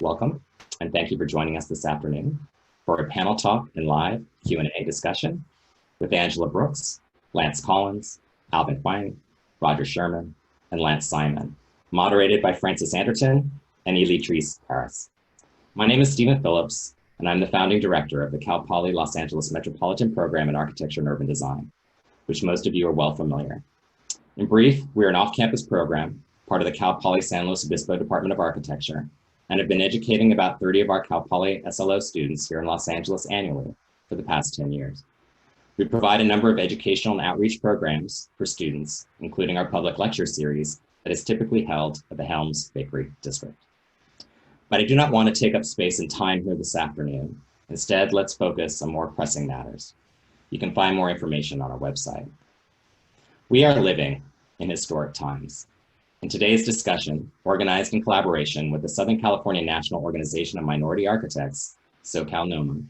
Welcome, and thank you for joining us this afternoon for a panel talk and live Q&A discussion with Angela Brooks, Lance Collins, Alvin Huang, Roger Sherman, and Lance Simon, moderated by Francis Anderton and Electrice Paris. My name is Stephen Phillips, and I'm the founding director of the Cal Poly Los Angeles Metropolitan Program in Architecture and Urban Design, which most of you are well familiar. In brief, we're an off-campus program, part of the Cal Poly San Luis Obispo Department of Architecture, and have been educating about 30 of our Cal Poly SLO students here in Los Angeles annually for the past 10 years. We provide a number of educational and outreach programs for students, including our public lecture series that is typically held at the Helms Bakery District. But I do not want to take up space and time here this afternoon. Instead, let's focus on more pressing matters. You can find more information on our website. We are living in historic times. In today's discussion, organized in collaboration with the Southern California National Organization of Minority Architects, So-Cal-NOMA,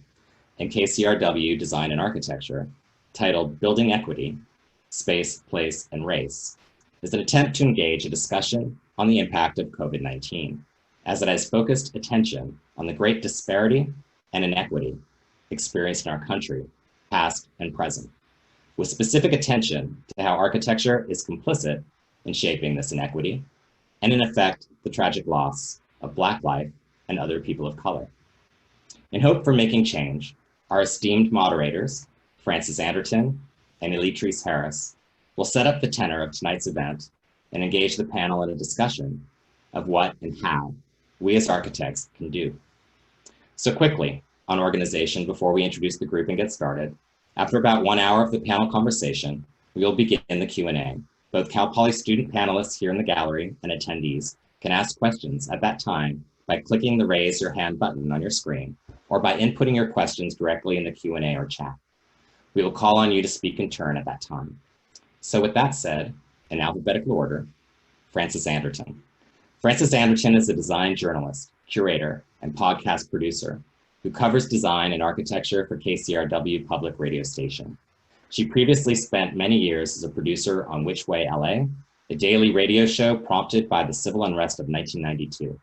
and KCRW Design and Architecture, titled Building Equity, Space, Place, and Race, is an attempt to engage a discussion on the impact of COVID-19, as it has focused attention on the great disparity and inequity experienced in our country, past and present, with specific attention to how architecture is complicit in shaping this inequity, and in effect, the tragic loss of Black life and other people of color. In hope for making change, our esteemed moderators, Francis Anderton and Electrice Harris, will set up the tenor of tonight's event and engage the panel in a discussion of what and how we as architects can do. So quickly on organization before we introduce the group and get started. After about 1 hour of the panel conversation, we will begin the Q&A. Both Cal Poly student panelists here in the gallery and attendees can ask questions at that time by clicking the raise your hand button on your screen or by inputting your questions directly in the Q&A or chat. We will call on you to speak in turn at that time. So with that said, in alphabetical order, Francis Anderton. Francis Anderton is a design journalist, curator, and podcast producer who covers design and architecture for KCRW public radio station. She previously spent many years as a producer on Which Way LA, a daily radio show prompted by the civil unrest of 1992.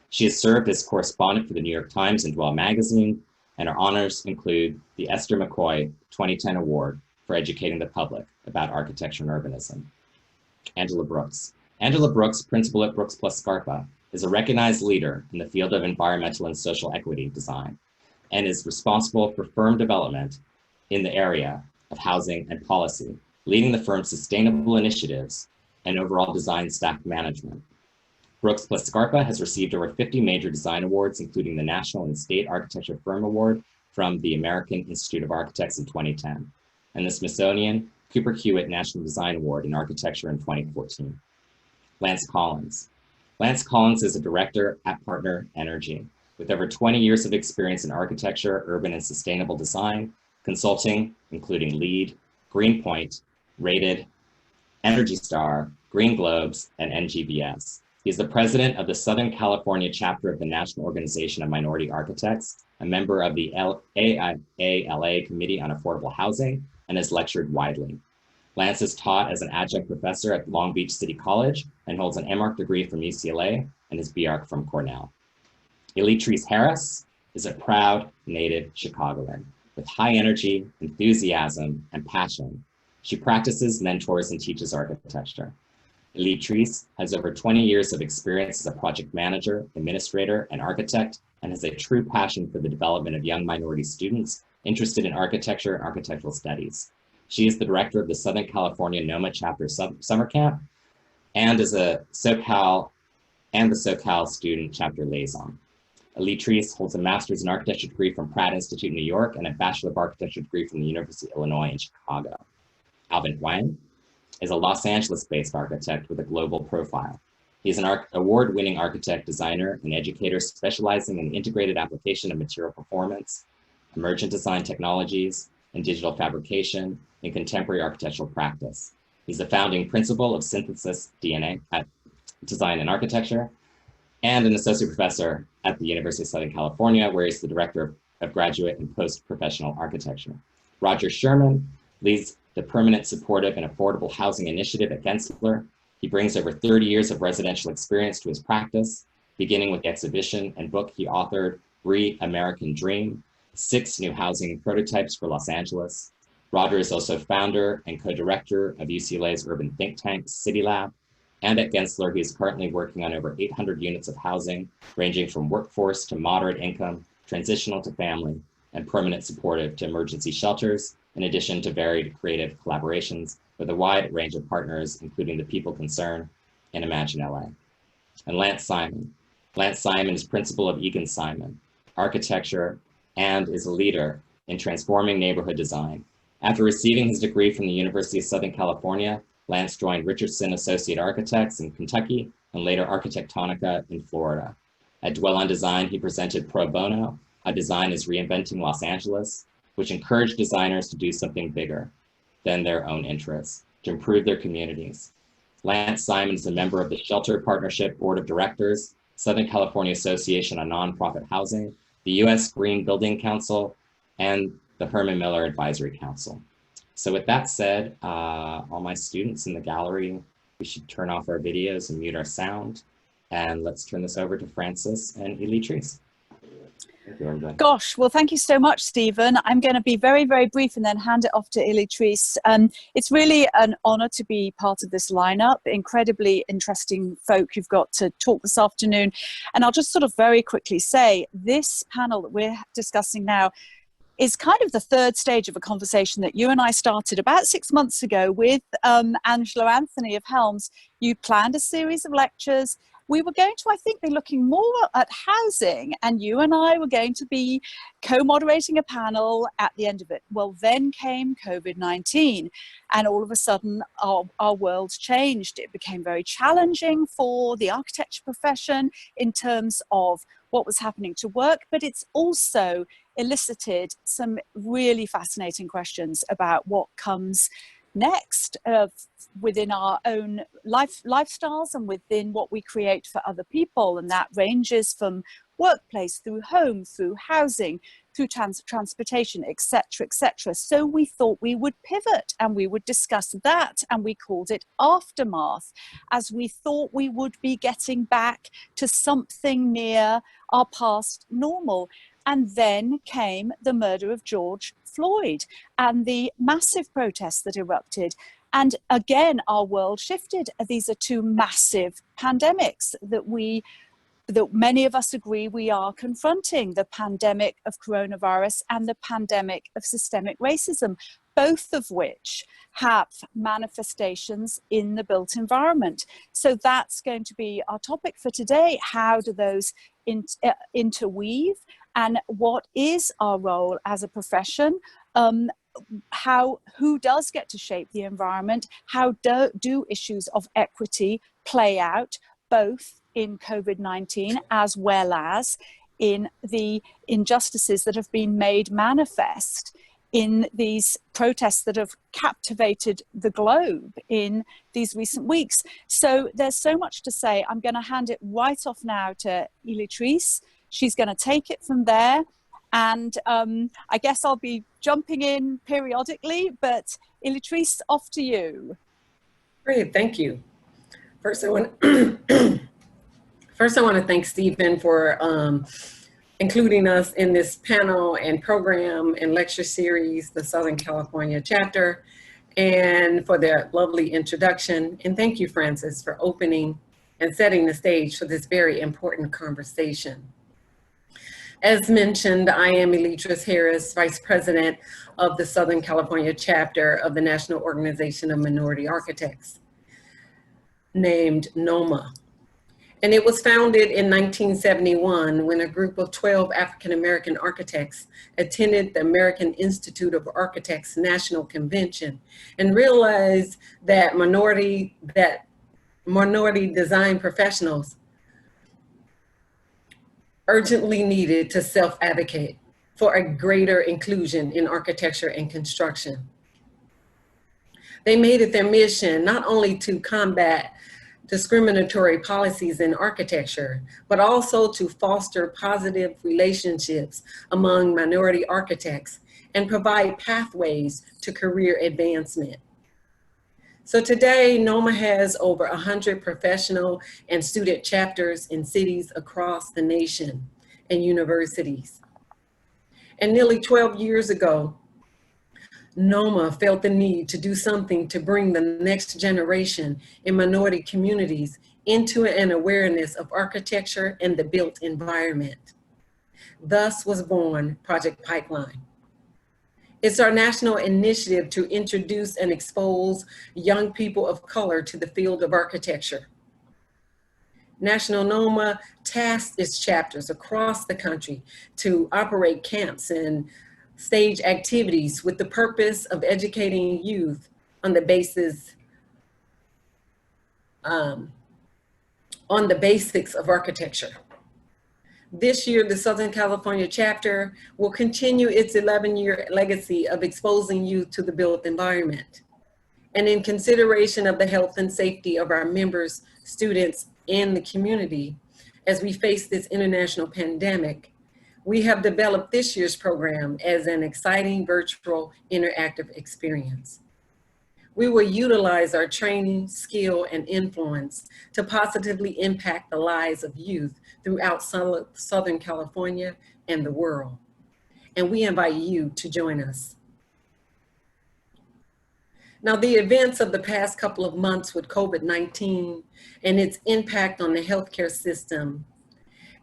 She has served as correspondent for the New York Times and Dwell magazine, and her honors include the Esther McCoy 2010 Award for educating the public about architecture and urbanism. Angela Brooks. Angela Brooks, principal at Brooks plus Scarpa, is a recognized leader in the field of environmental and social equity design, and is responsible for firm development in the area of housing and policy, leading the firm's sustainable initiatives and overall design staff management. Brooks plus Scarpa has received over 50 major design awards, including the National and State Architecture Firm Award from the American Institute of Architects in 2010, and the Smithsonian Cooper Hewitt National Design Award in Architecture in 2014. Lance Collins. Lance Collins is a director at Partner Energy, with over 20 years of experience in architecture, urban and sustainable design, consulting, including LEED, Greenpoint, Rated, Energy Star, Green Globes, and NGBS. He is the president of the Southern California chapter of the National Organization of Minority Architects, a member of the AIALA Committee on Affordable Housing, and has lectured widely. Lance is taught as an adjunct professor at Long Beach City College and holds an MArch degree from UCLA and his BArch from Cornell. Electrice Harris is a proud native Chicagoan with high energy, enthusiasm, and passion. She practices, mentors, and teaches architecture. Electrice has over 20 years of experience as a project manager, administrator, and architect, and has a true passion for the development of young minority students interested in architecture and architectural studies. She is the director of the Southern California NOMA chapter summer camp and is a SoCal and the SoCal student chapter liaison. Electrice holds a master's in architecture degree from Pratt Institute in New York and a bachelor of architecture degree from the University of Illinois in Chicago. Alvin Huang is a Los Angeles-based architect with a global profile. He is an award-winning architect, designer, and educator specializing in the integrated application of material performance, emergent design technologies, and digital fabrication in contemporary architectural practice. He's the founding principal of Synthesis DNA at Design and Architecture, and an associate professor at the University of Southern California, where he's the director of graduate and post-professional architecture. Roger Sherman leads the Permanent Supportive and Affordable Housing Initiative at Gensler. He brings over 30 years of residential experience to his practice beginning with the exhibition and book he authored, Re-American Dream, 6 new housing prototypes for Los Angeles. Roger is also founder and co-director of UCLA's urban think tank, City Lab, and at Gensler, he is currently working on over 800 units of housing, ranging from workforce to moderate income, transitional to family, and permanent supportive to emergency shelters, in addition to varied creative collaborations with a wide range of partners, including the People Concern and Imagine LA. And Lance Simon. Lance Simon is principal of Egan Simon Architecture and is a leader in transforming neighborhood design. After receiving his degree from the University of Southern California, Lance joined Richardson Associate Architects in Kentucky and later Architectonica in Florida. At Dwell on Design, he presented Pro Bono, A Design is Reinventing Los Angeles, which encouraged designers to do something bigger than their own interests, to improve their communities. Lance Simon is a member of the Shelter Partnership Board of Directors, Southern California Association on Nonprofit Housing, the U.S. Green Building Council, and the Herman Miller Advisory Council. So with that said, all my students in the gallery, we should turn off our videos and mute our sound. And let's turn this over to Frances and Electrice. Gosh, well, thank you so much, Stephen. I'm going to be very, very brief and then hand it off to Electrice. It's really an honor to be part of this lineup. Incredibly interesting folk you've got to talk this afternoon. And I'll just sort of very quickly say, this panel that we're discussing now is kind of the third stage of a conversation that you and I started about 6 months ago with Angelo Anthony of Helms. You planned a series of lectures. We were going to, I think, be looking more at housing, and you and I were going to be co-moderating a panel at the end of it. Well, then came COVID-19, and all of a sudden our world changed. It became very challenging for the architecture profession in terms of what was happening to work, but it's also elicited some really fascinating questions about what comes next within our own lifestyles and within what we create for other people. And that ranges from workplace, through home, through housing, through transportation, etc., etc. So we thought we would pivot and we would discuss that, and we called it Aftermath, as we thought we would be getting back to something near our past normal. And then came the murder of George Floyd and the massive protests that erupted. And again, our world shifted. These are two massive pandemics that many of us agree we are confronting: the pandemic of coronavirus and the pandemic of systemic racism, both of which have manifestations in the built environment. So that's going to be our topic for today. How do those interweave, and what is our role as a profession? Who does get to shape the environment? How do issues of equity play out, both in COVID-19 as well as in the injustices that have been made manifest in these protests that have captivated the globe in these recent weeks? So there's so much to say. I'm going to hand it right off now to Electrice. She's going to take it from there. And I guess I'll be jumping in periodically, but Electrice, off to you. Great, thank you. First, I want to thank Stephen for including us in this panel and program and lecture series, the Southern California chapter, and for their lovely introduction. And thank you, Frances, for opening and setting the stage for this very important conversation. As mentioned, I am Electrice Harris, Vice President of the Southern California chapter of the National Organization of Minority Architects, named NOMA. And it was founded in 1971 when a group of 12 African-American architects attended the American Institute of Architects National Convention and realized that minority design professionals urgently needed to self-advocate for a greater inclusion in architecture and construction. They made it their mission not only to combat discriminatory policies in architecture, but also to foster positive relationships among minority architects and provide pathways to career advancement. So today, NOMA has over 100 professional and student chapters in cities across the nation and universities. And nearly 12 years ago, NOMA felt the need to do something to bring the next generation in minority communities into an awareness of architecture and the built environment. Thus was born Project Pipeline. It's our national initiative to introduce and expose young people of color to the field of architecture. National NOMA tasked its chapters across the country to operate camps and stage activities with the purpose of educating youth on the basics of architecture. This year, the Southern California chapter will continue its 11-year legacy of exposing youth to the built environment. And in consideration of the health and safety of our members, students, and the community, as we face this international pandemic, we have developed this year's program as an exciting virtual interactive experience. We will utilize our training, skill, and influence to positively impact the lives of youth throughout Southern California and the world. And we invite you to join us. Now, the events of the past couple of months with COVID-19 and its impact on the healthcare system,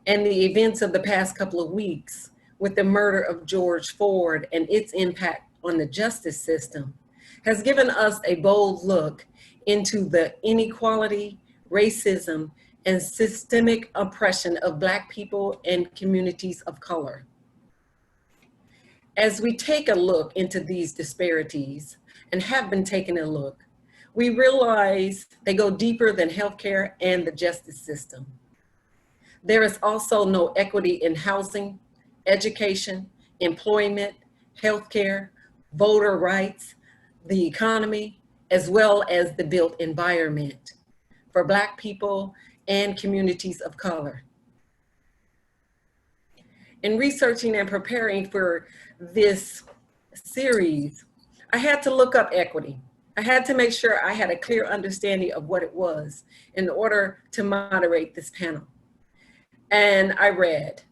and the events of the past couple of weeks with the murder of George Floyd and its impact on the justice system, has given us a bold look into the inequality, racism, and systemic oppression of Black people and communities of color. As we take a look into these disparities, and have been taking a look, we realize they go deeper than healthcare and the justice system. There is also no equity in housing, education, employment, healthcare, voter rights, the economy, as well as the built environment for Black people and communities of color. In researching and preparing for this series, I had to look up equity. I had to make sure I had a clear understanding of what it was in order to moderate this panel. And I read,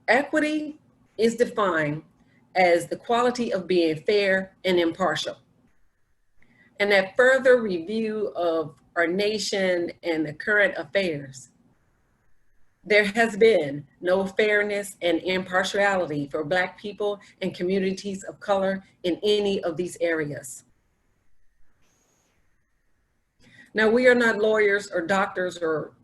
equity is defined as the quality of being fair and impartial. And that further review of our nation and the current affairs, there has been no fairness and impartiality for Black people and communities of color in any of these areas. Now, we are not lawyers or doctors or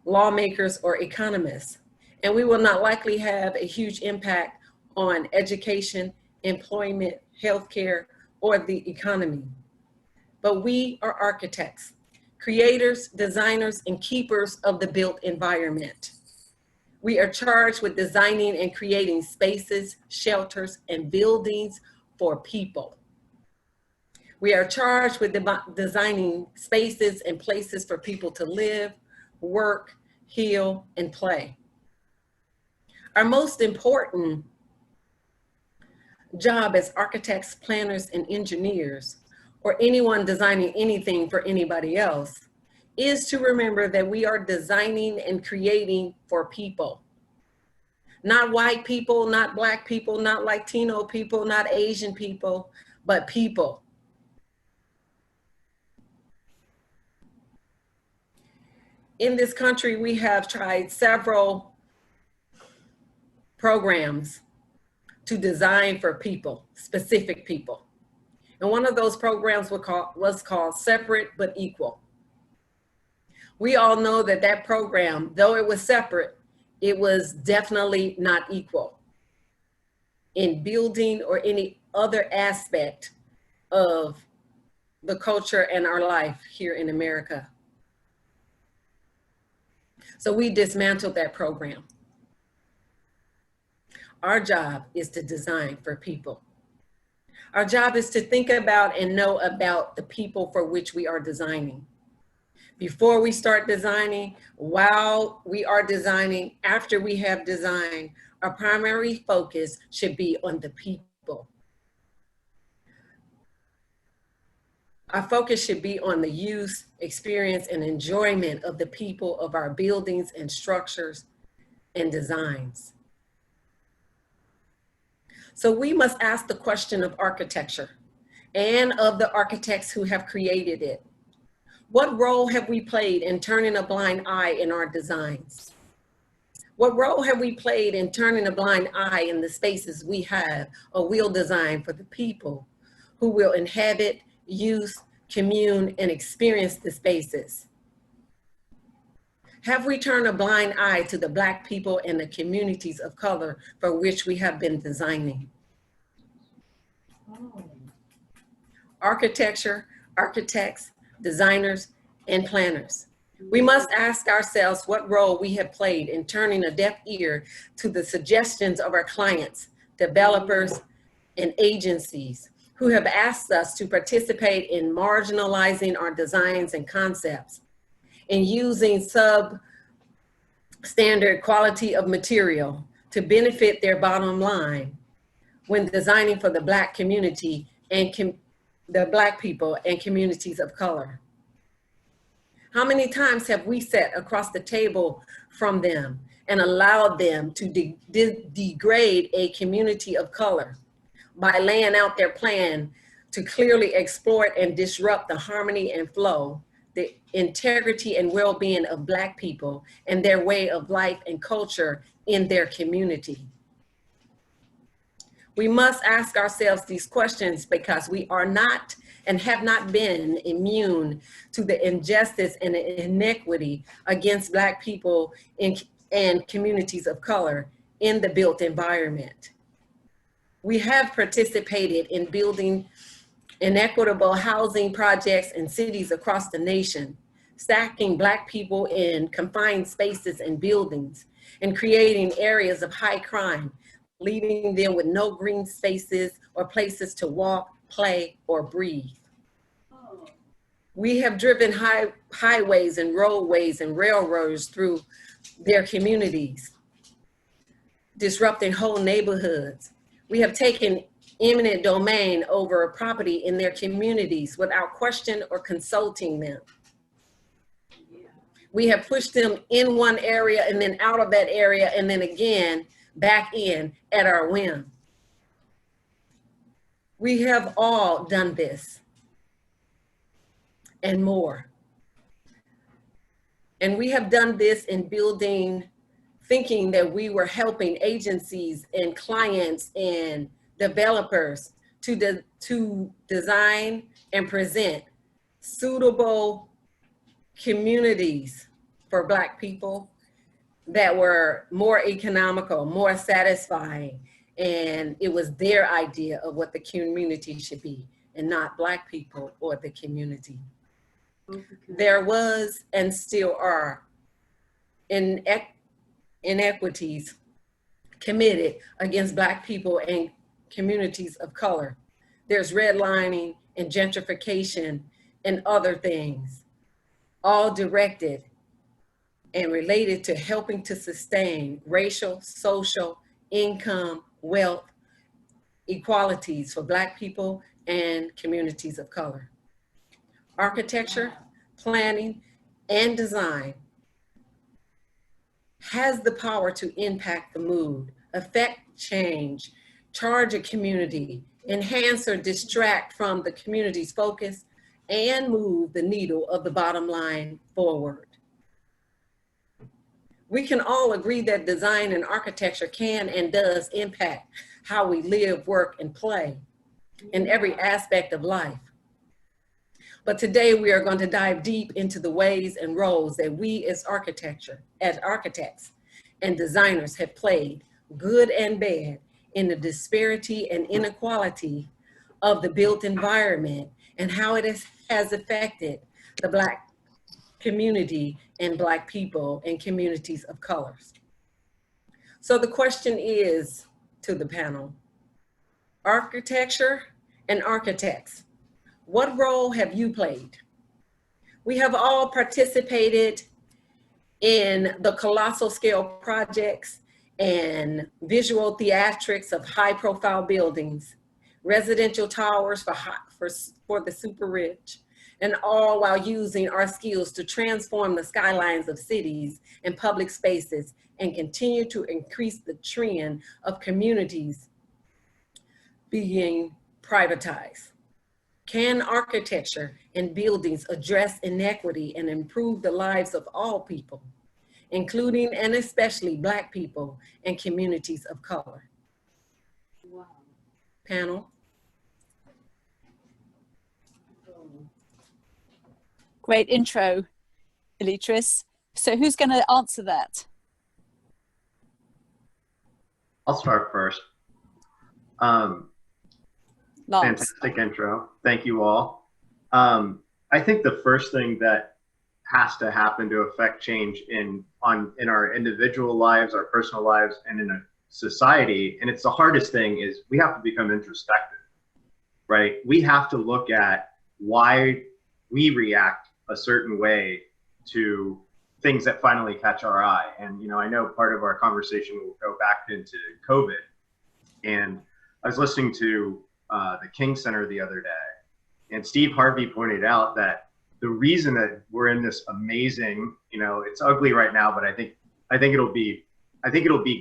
lawmakers or economists, and we will not likely have a huge impact on education, employment, healthcare, or the economy. But we are architects, creators, designers, and keepers of the built environment. We are charged with designing and creating spaces, shelters, and buildings for people. We are charged with designing spaces and places for people to live, work, heal, and play. Our most important job as architects, planners, and engineers, or anyone designing anything for anybody else, is to remember that we are designing and creating for people. Not white people, not Black people, not Latino people, not Asian people, but people. In this country, we have tried several programs to design for people, specific people. And one of those programs was called Separate But Equal. We all know that that program, though it was separate, it was definitely not equal in building or any other aspect of the culture and our life here in America. So we dismantled that program. Our job is to design for people. Our job is to think about and know about the people for which we are designing. Before we start designing, while we are designing, after we have designed, our primary focus should be on the people. Our focus should be on the use, experience, and enjoyment of the people of our buildings and structures and designs. So we must ask the question of architecture and of the architects who have created it. What role have we played in turning a blind eye in our designs? What role have we played in turning a blind eye in the spaces we have or will design for the people who will inhabit, use, commune, and experience the spaces? Have we turned a blind eye to the Black people and the communities of color for which we have been designing? Architecture, architects, designers, and planners. We must ask ourselves what role we have played in turning a deaf ear to the suggestions of our clients, developers, and agencies who have asked us to participate in marginalizing our designs and concepts and using substandard quality of material to benefit their bottom line when designing for the Black community and the Black people and communities of color. How many times have we sat across the table from them and allowed them to degrade a community of color by laying out their plan to clearly exploit and disrupt the harmony and flow, the integrity and well-being of Black people and their way of life and culture in their community? We must ask ourselves these questions because we are not and have not been immune to the injustice and inequity against Black people and communities of color in the built environment. We have participated in building inequitable housing projects in cities across the nation, stacking Black people in confined spaces and buildings, and creating areas of high crime, leaving them with no green spaces or places to walk, play, or breathe. We have driven highways and roadways and railroads through their communities, disrupting whole neighborhoods. We have taken eminent domain over property in their communities without question or consulting them. We have pushed them in one area and then out of that area and then again back in at our whim. We have all done this and more. And we have done this in building, thinking that we were helping agencies and clients and developers to design and present suitable communities for Black people that were more economical, more satisfying, and it was their idea of what the community should be and not Black people or the community. There was and still are inequities committed against Black people and communities of color. There's redlining and gentrification and other things, all directed and related to helping to sustain racial, social, income, wealth, equalities for Black people and communities of color. Architecture, planning, and design has the power to impact the mood, affect change, charge a community, enhance or distract from the community's focus, and move the needle of the bottom line forward. We can all agree that design and architecture can and does impact how we live, work, and play in every aspect of life. But today we are going to dive deep into the ways and roles that we as architects and designers have played, good and bad, in the disparity and inequality of the built environment and how it has affected the Black community and Black people and communities of colors. So the question is to the panel, architecture and architects, what role have you played? We have all participated in the colossal scale projects and visual theatrics of high profile buildings, residential towers for the super rich, and all while using our skills to transform the skylines of cities and public spaces and continue to increase the trend of communities being privatized? Can architecture and buildings address inequity and improve the lives of all people, including and especially Black people and communities of color? Wow. Panel. Great intro, Electrice. So who's going to answer that? I'll start first. Fantastic intro. Thank you all. I think the first thing that has to happen to affect change in our individual lives, our personal lives, and in a society, and it's the hardest thing, is we have to become introspective, right? We have to look at why we react a certain way to things that finally catch our eye. And, you know, I know part of our conversation will go back into COVID, and I was listening to the King Center the other day, and Steve Harvey pointed out that the reason that we're in this amazing, you know, it's ugly right now, but I think it'll be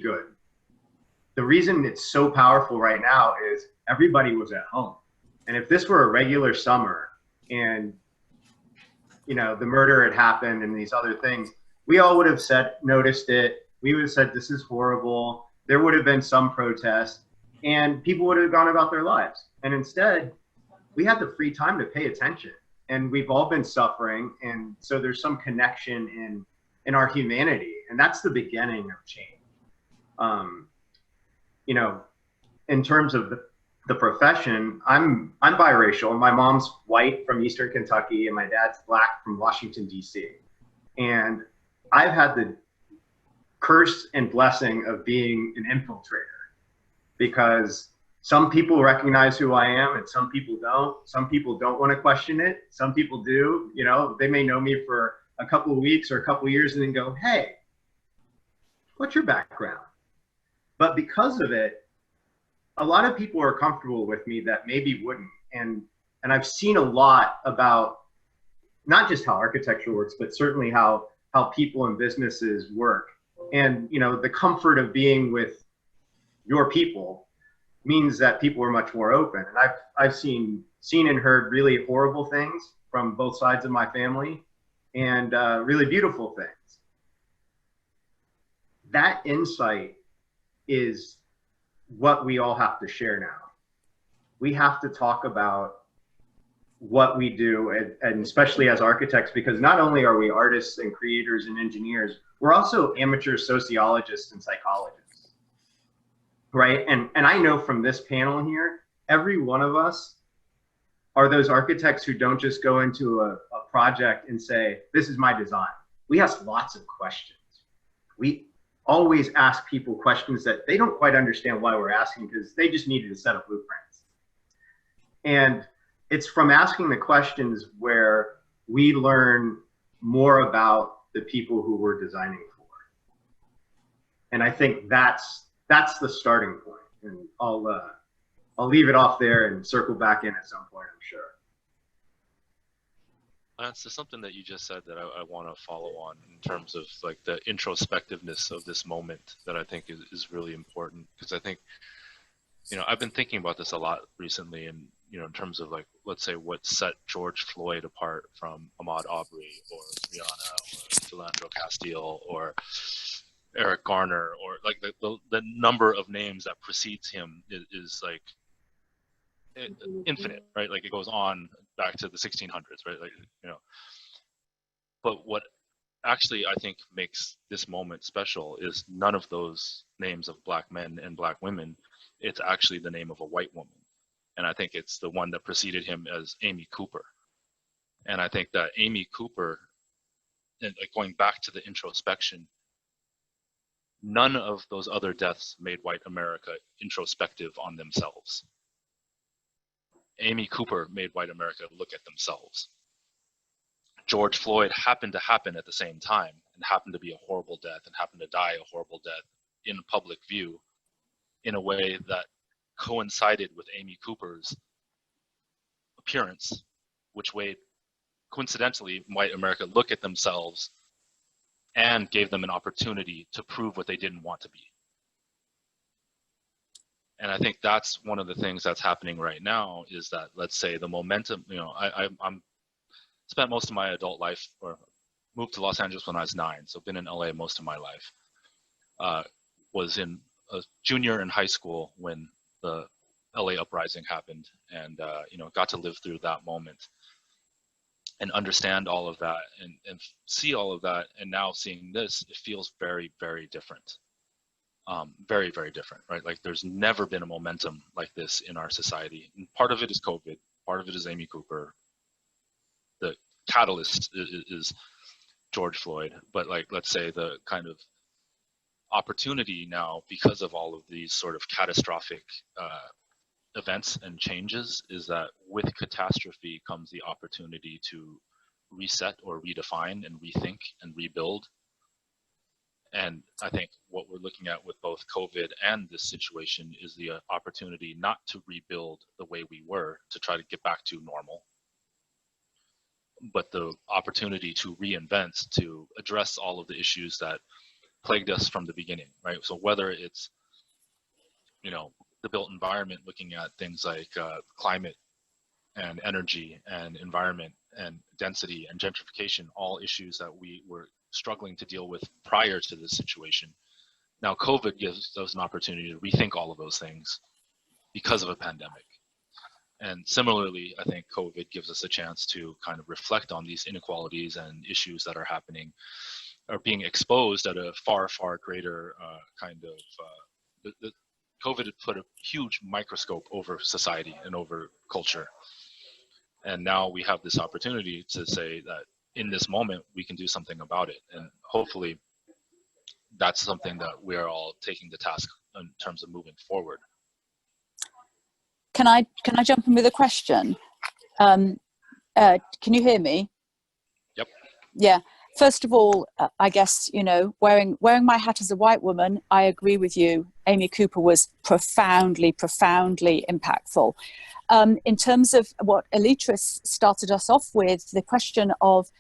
good. The reason it's so powerful right now is everybody was at home. And if this were a regular summer and, you know, the murder had happened and these other things, we all would have noticed it. We would have said, this is horrible. There would have been some protest and people would have gone about their lives. And instead, we had the free time to pay attention, and we've all been suffering. And so there's some connection in our humanity, and that's the beginning of change. You know, in terms of the profession, I'm biracial. My mom's white from Eastern Kentucky, and my dad's Black from Washington, D.C. And I've had the curse and blessing of being an infiltrator, because some people recognize who I am and some people don't. Some people don't want to question it. Some people do. You know, they may know me for a couple of weeks or a couple of years and then go, hey, what's your background? But because of it, a lot of people are comfortable with me that maybe wouldn't. And I've seen a lot about not just how architecture works, but certainly how people and businesses work. And, you know, the comfort of being with your people means that people are much more open. And I've seen and heard really horrible things from both sides of my family, and really beautiful things. That insight is what we all have to share now. We have to talk about what we do, and especially as architects, because not only are we artists and creators and engineers, we're also amateur sociologists and psychologists. Right, and I know from this panel here, every one of us are those architects who don't just go into a project and say, this is my design. We ask lots of questions. We always ask people questions that they don't quite understand why we're asking, because they just needed a set of blueprints. And it's from asking the questions where we learn more about the people who we're designing for. And I think that's the starting point. And I'll leave it off there and circle back in at some point, I'm sure. Lance, there's something that you just said that I want to follow on in terms of like the introspectiveness of this moment that I think is really important, because I think, you know, I've been thinking about this a lot recently, and, you know, in terms of like, let's say what set George Floyd apart from Ahmaud Arbery or Rihanna or Philando Castile or Eric Garner, or like the number of names that precedes him is like infinite, right? Like it goes on back to the 1600s, right? Like, you know, but what actually I think makes this moment special is none of those names of Black men and Black women. It's actually the name of a white woman. And I think it's the one that preceded him as Amy Cooper. And I think that Amy Cooper, and like going back to the introspection, none of those other deaths made white America introspective on themselves. Amy Cooper made white America look at themselves. George Floyd happened to happen at the same time, and happened to be a horrible death, and happened to die a horrible death in public view in a way that coincided with Amy Cooper's appearance, which way, coincidentally, white America look at themselves and gave them an opportunity to prove what they didn't want to be. And I think that's one of the things that's happening right now is that, let's say, the momentum, you know, I'm spent most of my adult life, or moved to Los Angeles when I was 9, so been in LA most of my life. Was in a junior in high school when the LA uprising happened, and you know, got to live through that moment and understand all of that and see all of that. And now seeing this, it feels very, very different. Very, very different, right? Like there's never been a momentum like this in our society. And part of it is COVID, part of it is Amy Cooper. The catalyst is George Floyd, but like, let's say the kind of opportunity now, because of all of these sort of catastrophic events and changes, is that with catastrophe comes the opportunity to reset or redefine and rethink and rebuild. And I think what we're looking at with both COVID and this situation is the opportunity not to rebuild the way we were to try to get back to normal, but the opportunity to reinvent, to address all of the issues that plagued us from the beginning, right? So whether it's, you know, the built environment, looking at things like climate and energy and environment and density and gentrification, all issues that we were struggling to deal with prior to this situation. Now COVID gives us an opportunity to rethink all of those things because of a pandemic. And similarly, I think COVID gives us a chance to kind of reflect on these inequalities and issues that are happening, are being exposed at a far, far greater kind of, the COVID had put a huge microscope over society and over culture. And now we have this opportunity to say that in this moment, we can do something about it. And hopefully that's something that we're all taking the task in terms of moving forward. Can I jump in with a question? Can you hear me? Yep. Yeah. First of all, I guess, you know, wearing my hat as a white woman, I agree with you. Amy Cooper was profoundly, profoundly impactful. In terms of what Electrice started us off with, the question of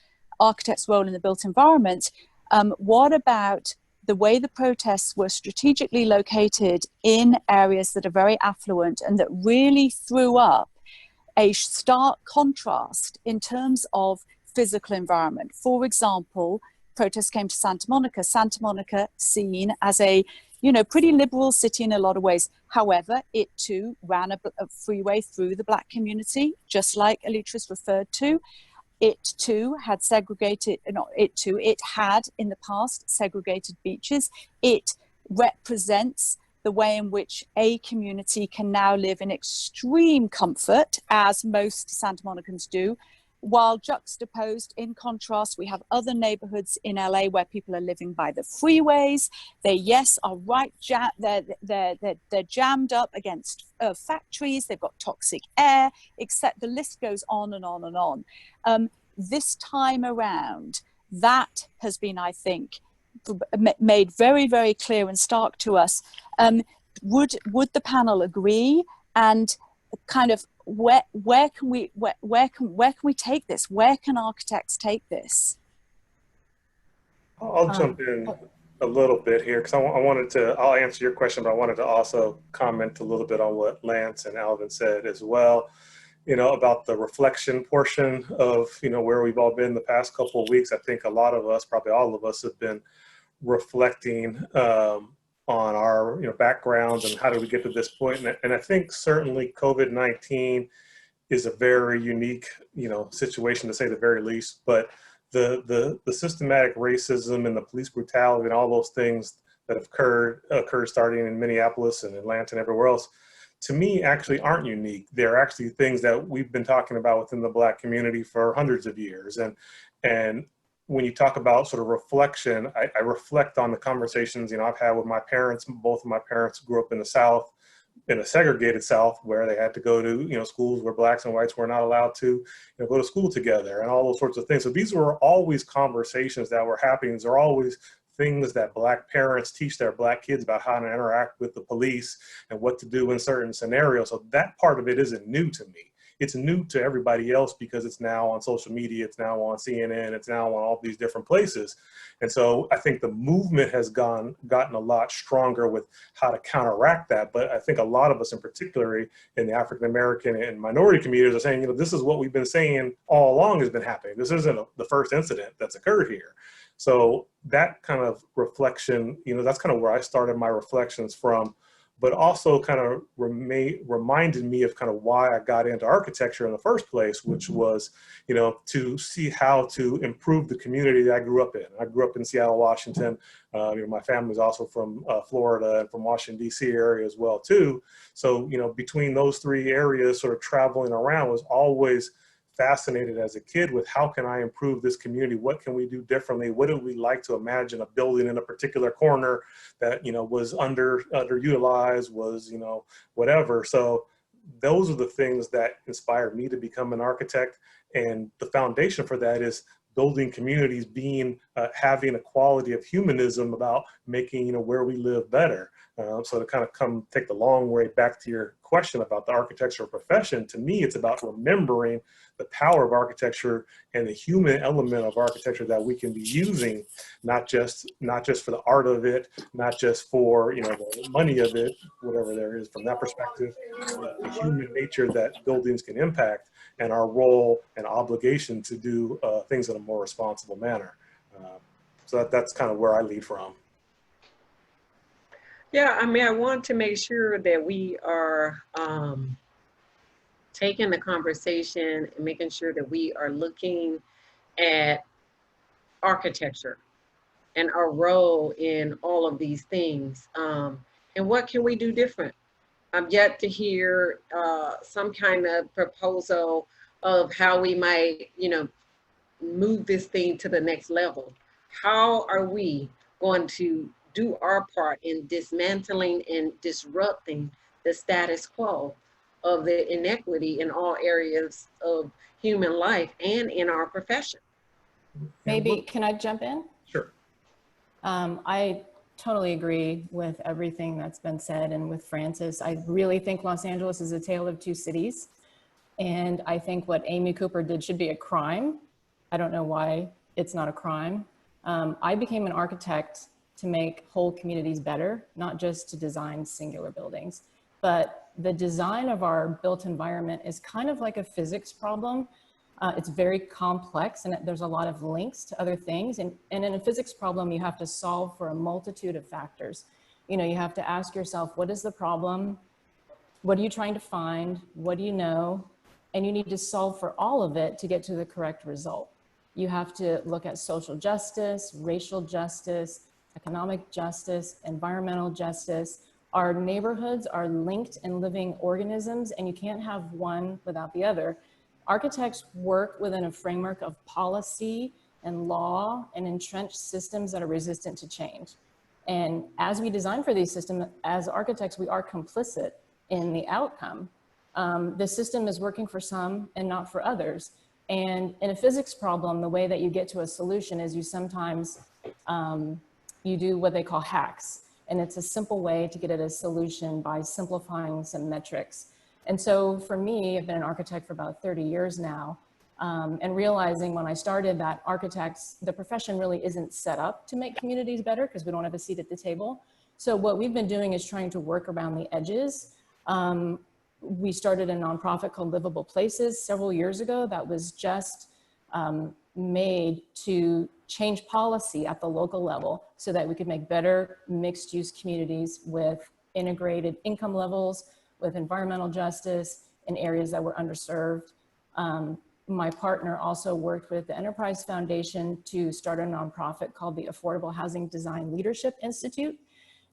architects' role in the built environment, what about the way the protests were strategically located in areas that are very affluent and that really threw up a stark contrast in terms of physical environment? For example, protests came to Santa Monica seen as a, you know, pretty liberal city in a lot of ways. However, it too ran a freeway through the Black community, just like Electrice referred to. It too had segregated, it had in the past segregated beaches. It represents the way in which a community can now live in extreme comfort, as most Santa Monicans do, while juxtaposed, in contrast, we have other neighborhoods in LA where people are living by the freeways. They, yes, are right, they're jammed up against factories, they've got toxic air, except the list goes on and on and on. This time around, that has been, I think, made very, very clear and stark to us. Would the panel agree? And kind of where can we take this? Where can architects take this? I'll jump in a little bit here because I'll answer your question, but I wanted to also comment a little bit on what Lance and Alvin said as well, you know, about the reflection portion of, you know, where we've all been the past couple of weeks. I think a lot of us, probably all of us, have been reflecting on our, you know, backgrounds and how did we get to this point. And I think certainly COVID-19 is a very unique, you know, situation to say the very least, but the systematic racism and the police brutality and all those things that have occurred starting in Minneapolis and Atlanta and everywhere else, to me actually aren't unique. They're actually things that we've been talking about within the Black community for hundreds of years. And when you talk about sort of reflection, I reflect on the conversations, you know, I've had with my parents. Both of my parents grew up in the South, in a segregated South, where they had to go to, you know, schools where Blacks and whites were not allowed to, you know, go to school together and all those sorts of things. So these were always conversations that were happening. These are always things that Black parents teach their Black kids about how to interact with the police and what to do in certain scenarios. So that part of it isn't new to me. it's new to everybody else because it's now on social media, it's now on CNN, it's now on all these different places. And so I think the movement has gotten a lot stronger with how to counteract that. But I think a lot of us, in particular in the African American and minority communities, are saying, this is what we've been saying all along has been happening. This isn't the first incident that's occurred here. So that kind of reflection, that's kind of where I started my reflections from, but also kind of reminded me of kind of why I got into architecture in the first place, which was, to see how to improve the community that I grew up in. I grew up in Seattle, Washington. My family's also from Florida and from Washington, D.C. area as well, too. So, between those three areas, sort of traveling around, was always fascinated as a kid with how can I improve this community? What can we do differently? What do we like to imagine a building in a particular corner that, was underutilized, was, whatever. So those are the things that inspired me to become an architect. And the foundation for that is building communities, having a quality of humanism about making, where we live better. So to kind of take the long way back to your question about the architectural profession, to me, it's about remembering the power of architecture and the human element of architecture that we can be using, not just for the art of it, not just for, the money of it, whatever there is from that perspective, but the human nature that buildings can impact and our role and obligation to do things in a more responsible manner. So that's kind of where I lead from. Yeah, I want to make sure that we are taking the conversation and making sure that we are looking at architecture and our role in all of these things. And what can we do different? I'm yet to hear some kind of proposal of how we might, move this thing to the next level. How are we going to do our part in dismantling and disrupting the status quo of the inequity in all areas of human life and in our profession? Maybe, can I jump in? Sure. I totally agree with everything that's been said, and with Francis. I really think Los Angeles is a tale of two cities. And I think what Amy Cooper did should be a crime. I don't know why it's not a crime. I became an architect to make whole communities better, not just to design singular buildings. But the design of our built environment is kind of like a physics problem. It's very complex, and there's a lot of links to other things. And in a physics problem, you have to solve for a multitude of factors. You have to ask yourself, what is the problem? What are you trying to find? What do you know? And you need to solve for all of it to get to the correct result. You have to look at social justice, racial justice, economic justice, environmental justice. Our neighborhoods are linked and living organisms, and you can't have one without the other. Architects work within a framework of policy and law and entrenched systems that are resistant to change. And as we design for these systems, as architects, we are complicit in the outcome. The system is working for some and not for others. And in a physics problem, the way that you get to a solution is you sometimes, you do what they call hacks. And it's a simple way to get at a solution by simplifying some metrics. And so for me, I've been an architect for about 30 years now, and realizing when I started that architects, the profession really isn't set up to make communities better because we don't have a seat at the table. So what we've been doing is trying to work around the edges. We started a nonprofit called Livable Places several years ago that was just made to change policy at the local level so that we could make better mixed use communities with integrated income levels, with environmental justice in areas that were underserved. My partner also worked with the Enterprise Foundation to start a nonprofit called the Affordable Housing Design Leadership Institute.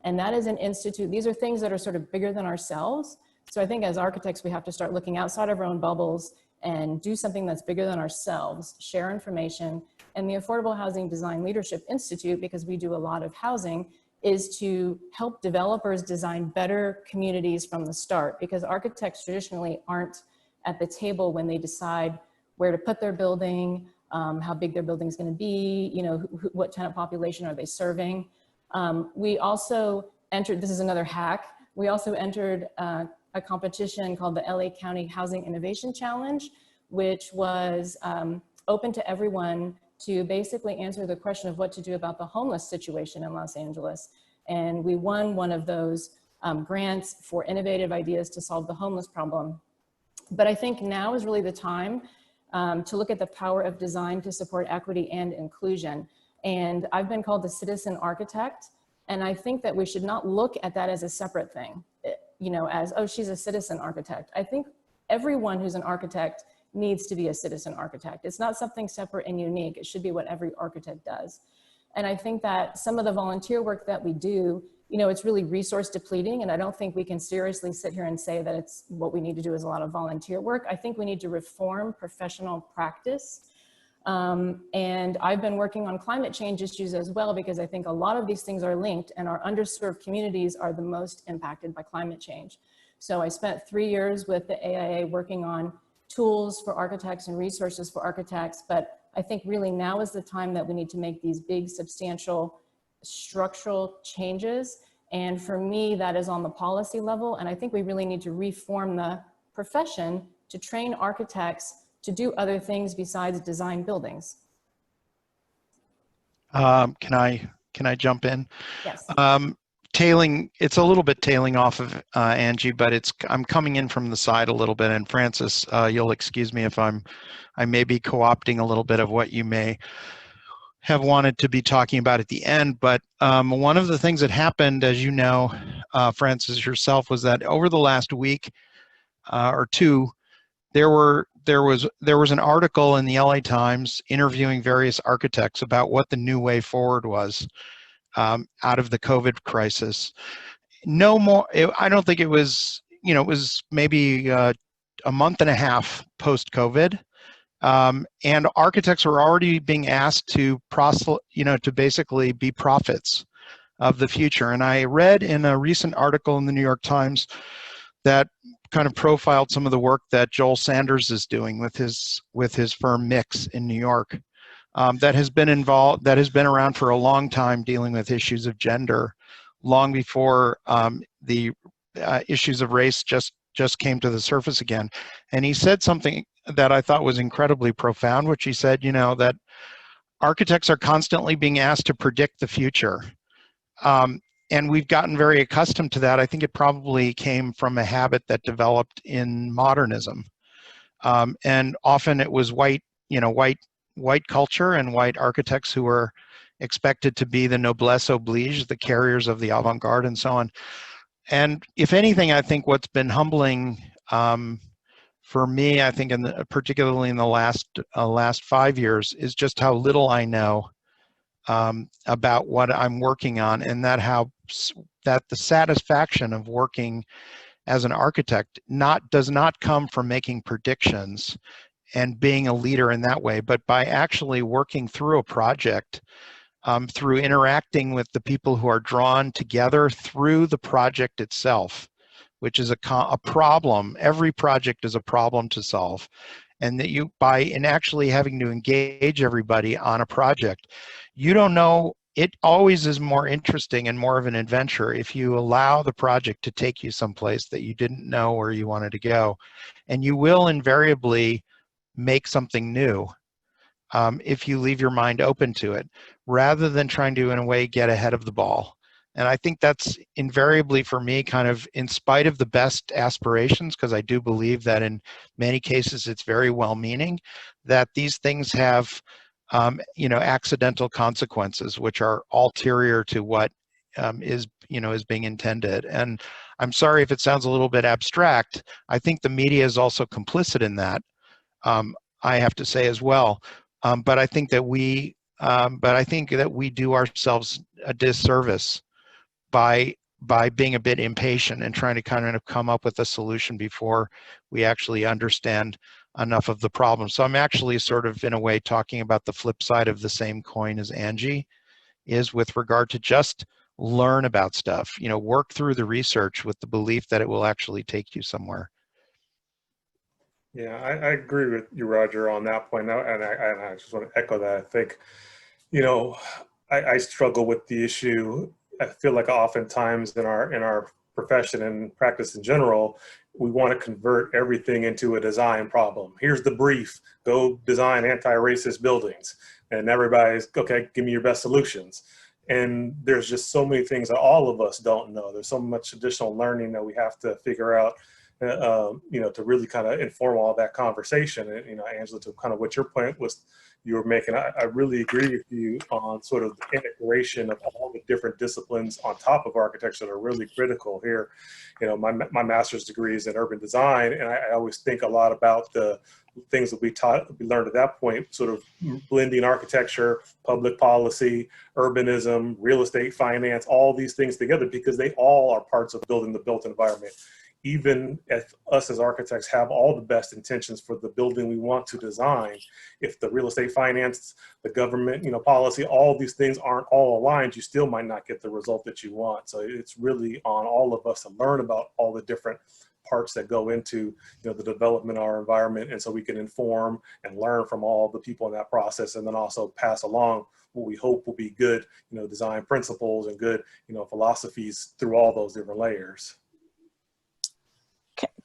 And that is an institute, these are things that are sort of bigger than ourselves. So I think as architects, we have to start looking outside of our own bubbles and do something that's bigger than ourselves, share information. And the Affordable Housing Design Leadership Institute, because we do a lot of housing, is to help developers design better communities from the start, because architects traditionally aren't at the table when they decide where to put their building, how big their building is going to be, what tenant population are they serving. We also entered, this is another hack, we also entered a competition called the LA County Housing Innovation Challenge, which was open to everyone to basically answer the question of what to do about the homeless situation in Los Angeles. And we won one of those grants for innovative ideas to solve the homeless problem. But I think now is really the time to look at the power of design to support equity and inclusion. And I've been called the citizen architect. And I think that we should not look at that as a separate thing, you know, as, oh, she's a citizen architect. I think everyone who's an architect needs to be a citizen architect. It's not something separate and unique. It should be what every architect does. And I think that some of the volunteer work that we do, you know, it's really resource depleting. And I don't think we can seriously sit here and say that it's what we need to do is a lot of volunteer work. I think we need to reform professional practice. And I've been working on climate change issues as well, because I think a lot of these things are linked, and our underserved communities are the most impacted by climate change. So I spent 3 years with the AIA working on tools for architects and resources for architects, but I think really now is the time that we need to make these big, substantial structural changes. And for me, that is on the policy level. And I think we really need to reform the profession to train architects to do other things besides design buildings. Can I jump in? Yes. It's a little bit tailing off of Angie, but I'm coming in from the side a little bit. And Francis, you'll excuse me if I may be co-opting a little bit of what you may have wanted to be talking about at the end. But one of the things that happened, as you know, Francis yourself, was that over the last week or two, there was an article in the LA Times interviewing various architects about what the new way forward was out of the COVID crisis. No more, I don't think it was, you know, it was maybe a month and a half post-COVID. And architects were already being asked to to basically be prophets of the future. And I read in a recent article in the New York Times that kind of profiled some of the work that Joel Sanders is doing with his firm Mix in New York, that has been around for a long time, dealing with issues of gender, long before the issues of race just came to the surface again. And he said something that I thought was incredibly profound, which he said, you know, that architects are constantly being asked to predict the future. And we've gotten very accustomed to that. I think it probably came from a habit that developed in modernism. And often it was white culture and white architects who were expected to be the noblesse oblige, the carriers of the avant-garde and so on. And if anything, I think what's been humbling for me, I think particularly in the last 5 years, is just how little I know about what I'm working on, and that the satisfaction of working as an architect does not come from making predictions and being a leader in that way, but by actually working through a project, through interacting with the people who are drawn together through the project itself, which is a problem. Every project is a problem to solve. And that in actually having to engage everybody on a project, you don't know, it always is more interesting and more of an adventure if you allow the project to take you someplace that you didn't know where you wanted to go. And you will invariably make something new if you leave your mind open to it, rather than trying to, in a way, get ahead of the ball. And I think that's invariably, for me, kind of in spite of the best aspirations, because I do believe that in many cases it's very well-meaning, that these things have accidental consequences, which are ulterior to what is being intended. And I'm sorry if it sounds a little bit abstract. I think the media is also complicit in that. I have to say as well. But I think that we do ourselves a disservice by being a bit impatient and trying to kind of come up with a solution before we actually understand enough of the problem. So I'm actually sort of, in a way, talking about the flip side of the same coin as Angie is, with regard to just learn about stuff, work through the research with the belief that it will actually take you somewhere. Yeah, I agree with you, Roger, on that point. And I just want to echo that. I think, I struggle with the issue. I feel like oftentimes in our profession and practice in general, we want to convert everything into a design problem. Here's the brief, go design anti-racist buildings. And everybody's, okay, give me your best solutions. And there's just so many things that all of us don't know. There's so much additional learning that we have to figure out, you know, to really kind of inform all that conversation. And, you know, Angela, to kind of what your point was you were making, I really agree with you on sort of the integration of all the different disciplines on top of architecture that are really critical here. You know, my master's degree is in urban design, and I always think a lot about the things that we learned at that point, sort of blending architecture, public policy, urbanism, real estate finance, all these things together, because they all are parts of building the built environment. Even if us as architects have all the best intentions for the building we want to design, if the real estate finance, the government, you know, policy, all these things aren't all aligned, you still might not get the result that you want. So it's really on all of us to learn about all the different parts that go into, you know, the development of our environment, and so we can inform and learn from all the people in that process, and then also pass along what we hope will be good, you know, design principles and good, you know, philosophies through all those different layers.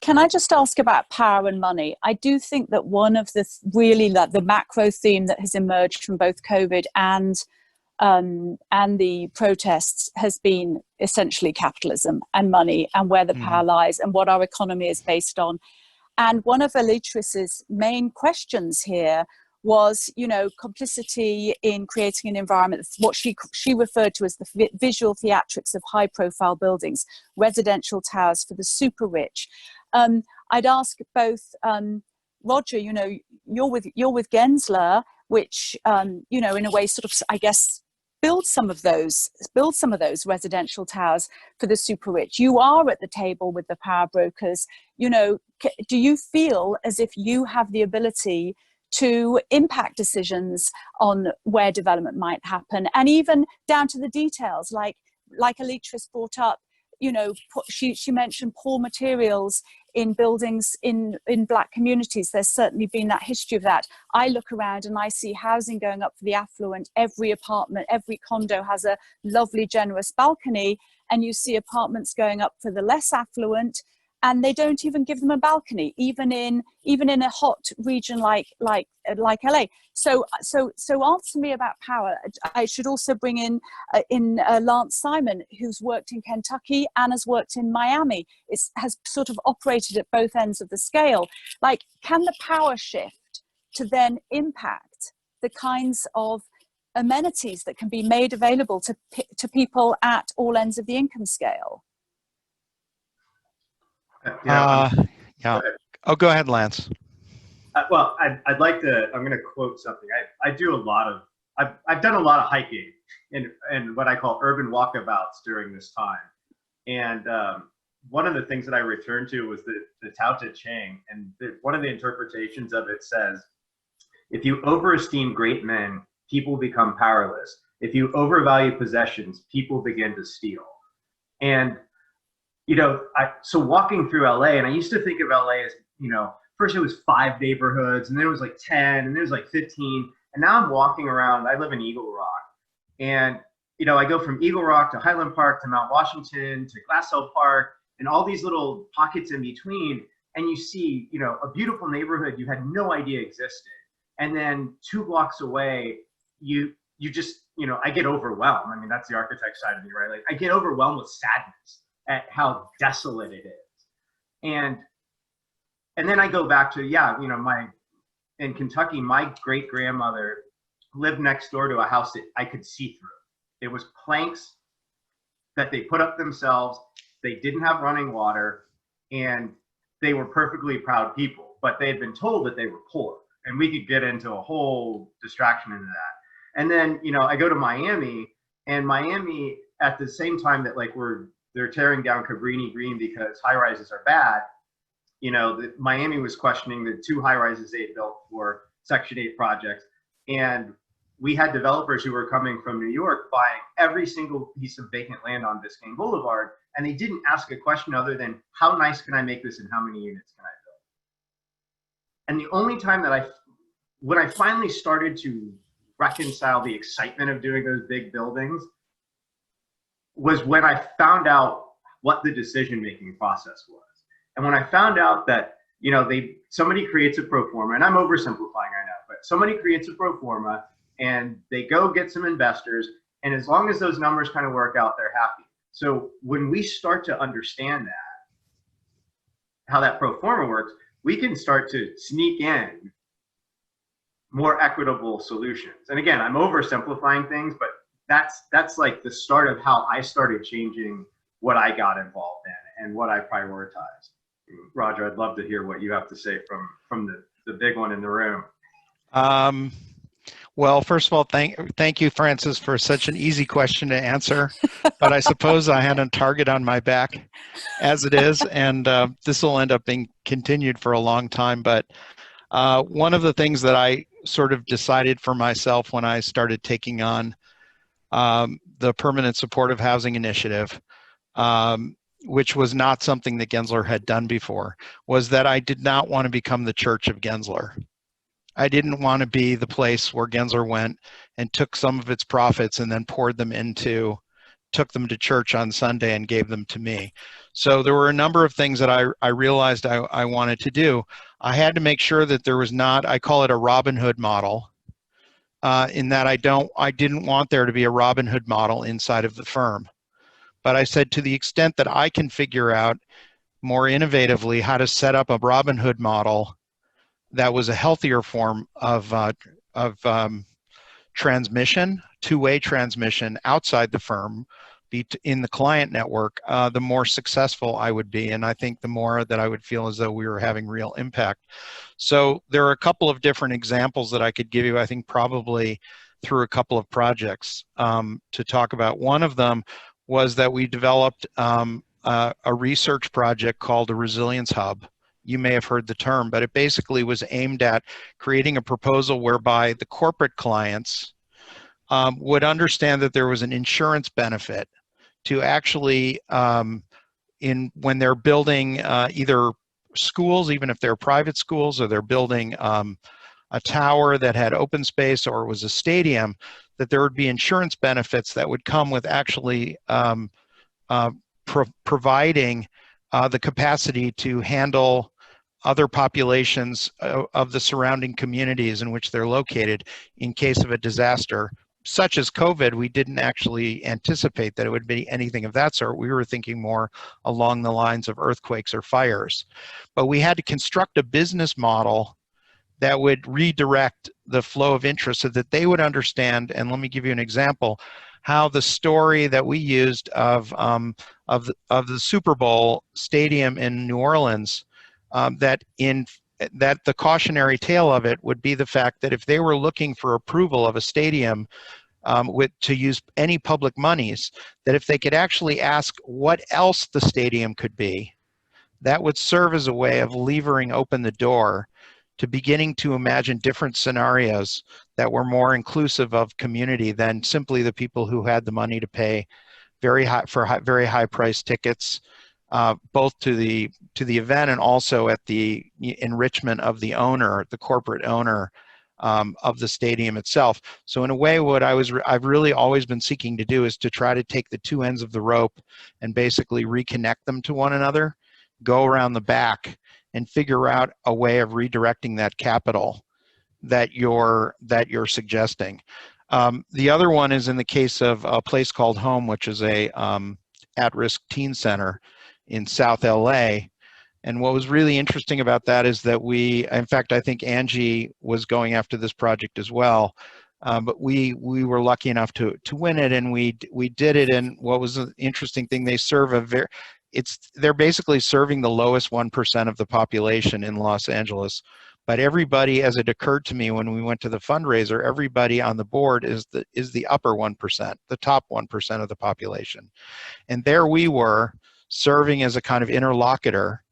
Can I just ask about power and money? I do think that one of the really the macro theme that has emerged from both COVID and the protests has been essentially capitalism and money and where the power lies and what our economy is based on. And one of Electrice's main questions here was, you know, complicity in creating an environment, what she referred to as the visual theatrics of high-profile buildings, residential towers for the super rich. I'd ask both Roger, you know, you're with Gensler, which you know, in a way, sort of, I guess, build some of those residential towers for the super rich. You are at the table with the power brokers. You know, do you feel as if you have the ability to impact decisions on where development might happen, and even down to the details, like Electrice brought up, you know, she mentioned poor materials in buildings in Black communities. There's certainly been that history of that. I look around and I see housing going up for the affluent. Every apartment, every condo has a lovely, generous balcony, and you see apartments going up for the less affluent, and they don't even give them a balcony, even in a hot region like LA. So answer me about power. I should also bring in Lance Simon, who's worked in Kentucky and has worked in Miami. Has sort of operated at both ends of the scale. Like, can the power shift to then impact the kinds of amenities that can be made available to people at all ends of the income scale? Yeah. Oh, go ahead, Lance. Well, I'd like to, I'm going to quote something. I've done a lot of hiking and what I call urban walkabouts during this time. And one of the things that I returned to was the Tao Te Ching. And one of the interpretations of it says, if you overesteem great men, people become powerless. If you overvalue possessions, people begin to steal. And you know, so walking through LA, and I used to think of LA as, you know, first it was 5 neighborhoods, and then it was like 10, and then it was like 15. And now I'm walking around, I live in Eagle Rock. And, you know, I go from Eagle Rock to Highland Park to Mount Washington to Glassell Park and all these little pockets in between. And you see, you know, a beautiful neighborhood you had no idea existed. And then 2 blocks away, you just, you know, I get overwhelmed. I mean, that's the architect side of me, right? Like, I get overwhelmed with sadness at how desolate it is. And then I go back to, yeah, you know, in Kentucky, my great grandmother lived next door to a house that I could see through. It was planks that they put up themselves. They didn't have running water, and they were perfectly proud people, but they had been told that they were poor, and we could get into a whole distraction into that. And then, you know, I go to Miami, and Miami, at the same time that, like, they're tearing down Cabrini Green because high-rises are bad, you know, Miami was questioning the 2 high-rises they had built for Section 8 projects. And we had developers who were coming from New York buying every single piece of vacant land on Biscayne Boulevard, and they didn't ask a question other than, how nice can I make this and how many units can I build? And the only time that when I finally started to reconcile the excitement of doing those big buildings was when I found out what the decision-making process was. And when I found out that, you know, somebody creates a pro forma, and I'm oversimplifying right now, but somebody creates a pro forma and they go get some investors, and as long as those numbers kind of work out, they're happy. So when we start to understand that, how that pro forma works, we can start to sneak in more equitable solutions. And again, I'm oversimplifying things, but that's like the start of how I started changing what I got involved in and what I prioritized. Roger, I'd love to hear what you have to say from the big one in the room. Well, first of all, thank you, Francis, for such an easy question to answer. But I suppose I had a target on my back as it is, and this will end up being continued for a long time. But one of the things that I sort of decided for myself when I started taking on the Permanent Supportive Housing Initiative, which was not something that Gensler had done before, was that I did not want to become the church of Gensler. I didn't want to be the place where Gensler went and took some of its profits and then took them to church on Sunday and gave them to me. So there were a number of things that I realized I wanted to do. I had to make sure that there was not, I call it a Robin Hood model, in that I didn't want there to be a Robin Hood model inside of the firm. But I said, to the extent that I can figure out more innovatively how to set up a Robin Hood model that was a healthier form of transmission, two-way transmission outside the firm, in the client network, the more successful I would be. And I think the more that I would feel as though we were having real impact. So there are a couple of different examples that I could give you, I think probably through a couple of projects to talk about. One of them was that we developed a research project called a Resilience Hub. You may have heard the term, but it basically was aimed at creating a proposal whereby the corporate clients would understand that there was an insurance benefit to actually, when they're building either schools, even if they're private schools, or they're building a tower that had open space or was a stadium, that there would be insurance benefits that would come with actually providing the capacity to handle other populations of the surrounding communities in which they're located in case of a disaster, such as COVID. We didn't actually anticipate that it would be anything of that sort. We were thinking more along the lines of earthquakes or fires. But we had to construct a business model that would redirect the flow of interest so that they would understand, and let me give you an example, how the story that we used of the Super Bowl stadium in New Orleans, that the cautionary tale of it would be the fact that if they were looking for approval of a stadium to use any public monies, that if they could actually ask what else the stadium could be, that would serve as a way of levering open the door to beginning to imagine different scenarios that were more inclusive of community than simply the people who had the money to pay very high price tickets, both to the event and also at the enrichment of the owner, the corporate owner of the stadium itself. So in a way, what I've really always been seeking to do is to try to take the two ends of the rope and basically reconnect them to one another, go around the back, and figure out a way of redirecting that capital that you're suggesting. The other one is in the case of a place called Home, which is a at-risk teen center in South LA. And what was really interesting about that is that in fact, I think Angie was going after this project as well, but we were lucky enough to win it, and we did it. And what was an interesting thing, they serve they're basically serving the lowest 1% of the population in Los Angeles. But everybody, as it occurred to me when we went to the fundraiser, everybody on the board is the upper 1%, the top 1% of the population. And there we were serving as a kind of interlocutor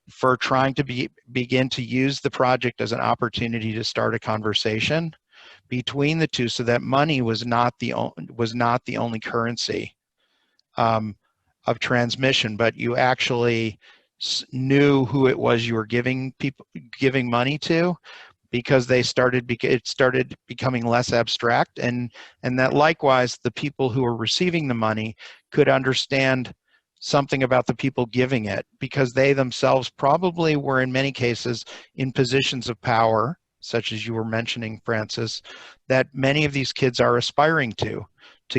for trying to begin to use the project as an opportunity to start a conversation between the two, so that money was not the only currency of transmission, but you actually knew who it was you were giving money to, because it started becoming less abstract, and that likewise the people who were receiving the money could understand something about the people giving it, because they themselves probably were in many cases in positions of power, such as you were mentioning, Francis, that many of these kids are aspiring to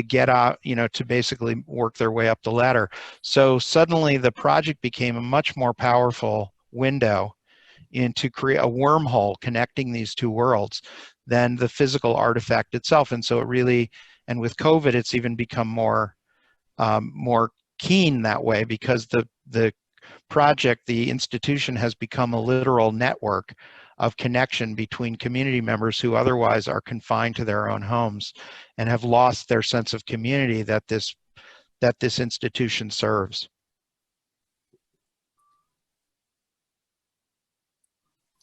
get out, you know, to basically work their way up the ladder. So suddenly the project became a much more powerful window into create a wormhole connecting these two worlds than the physical artifact itself. And so it really, and with COVID, it's even become more more keen that way, because the project, the institution, has become a literal network of connection between community members who otherwise are confined to their own homes and have lost their sense of community that this institution serves.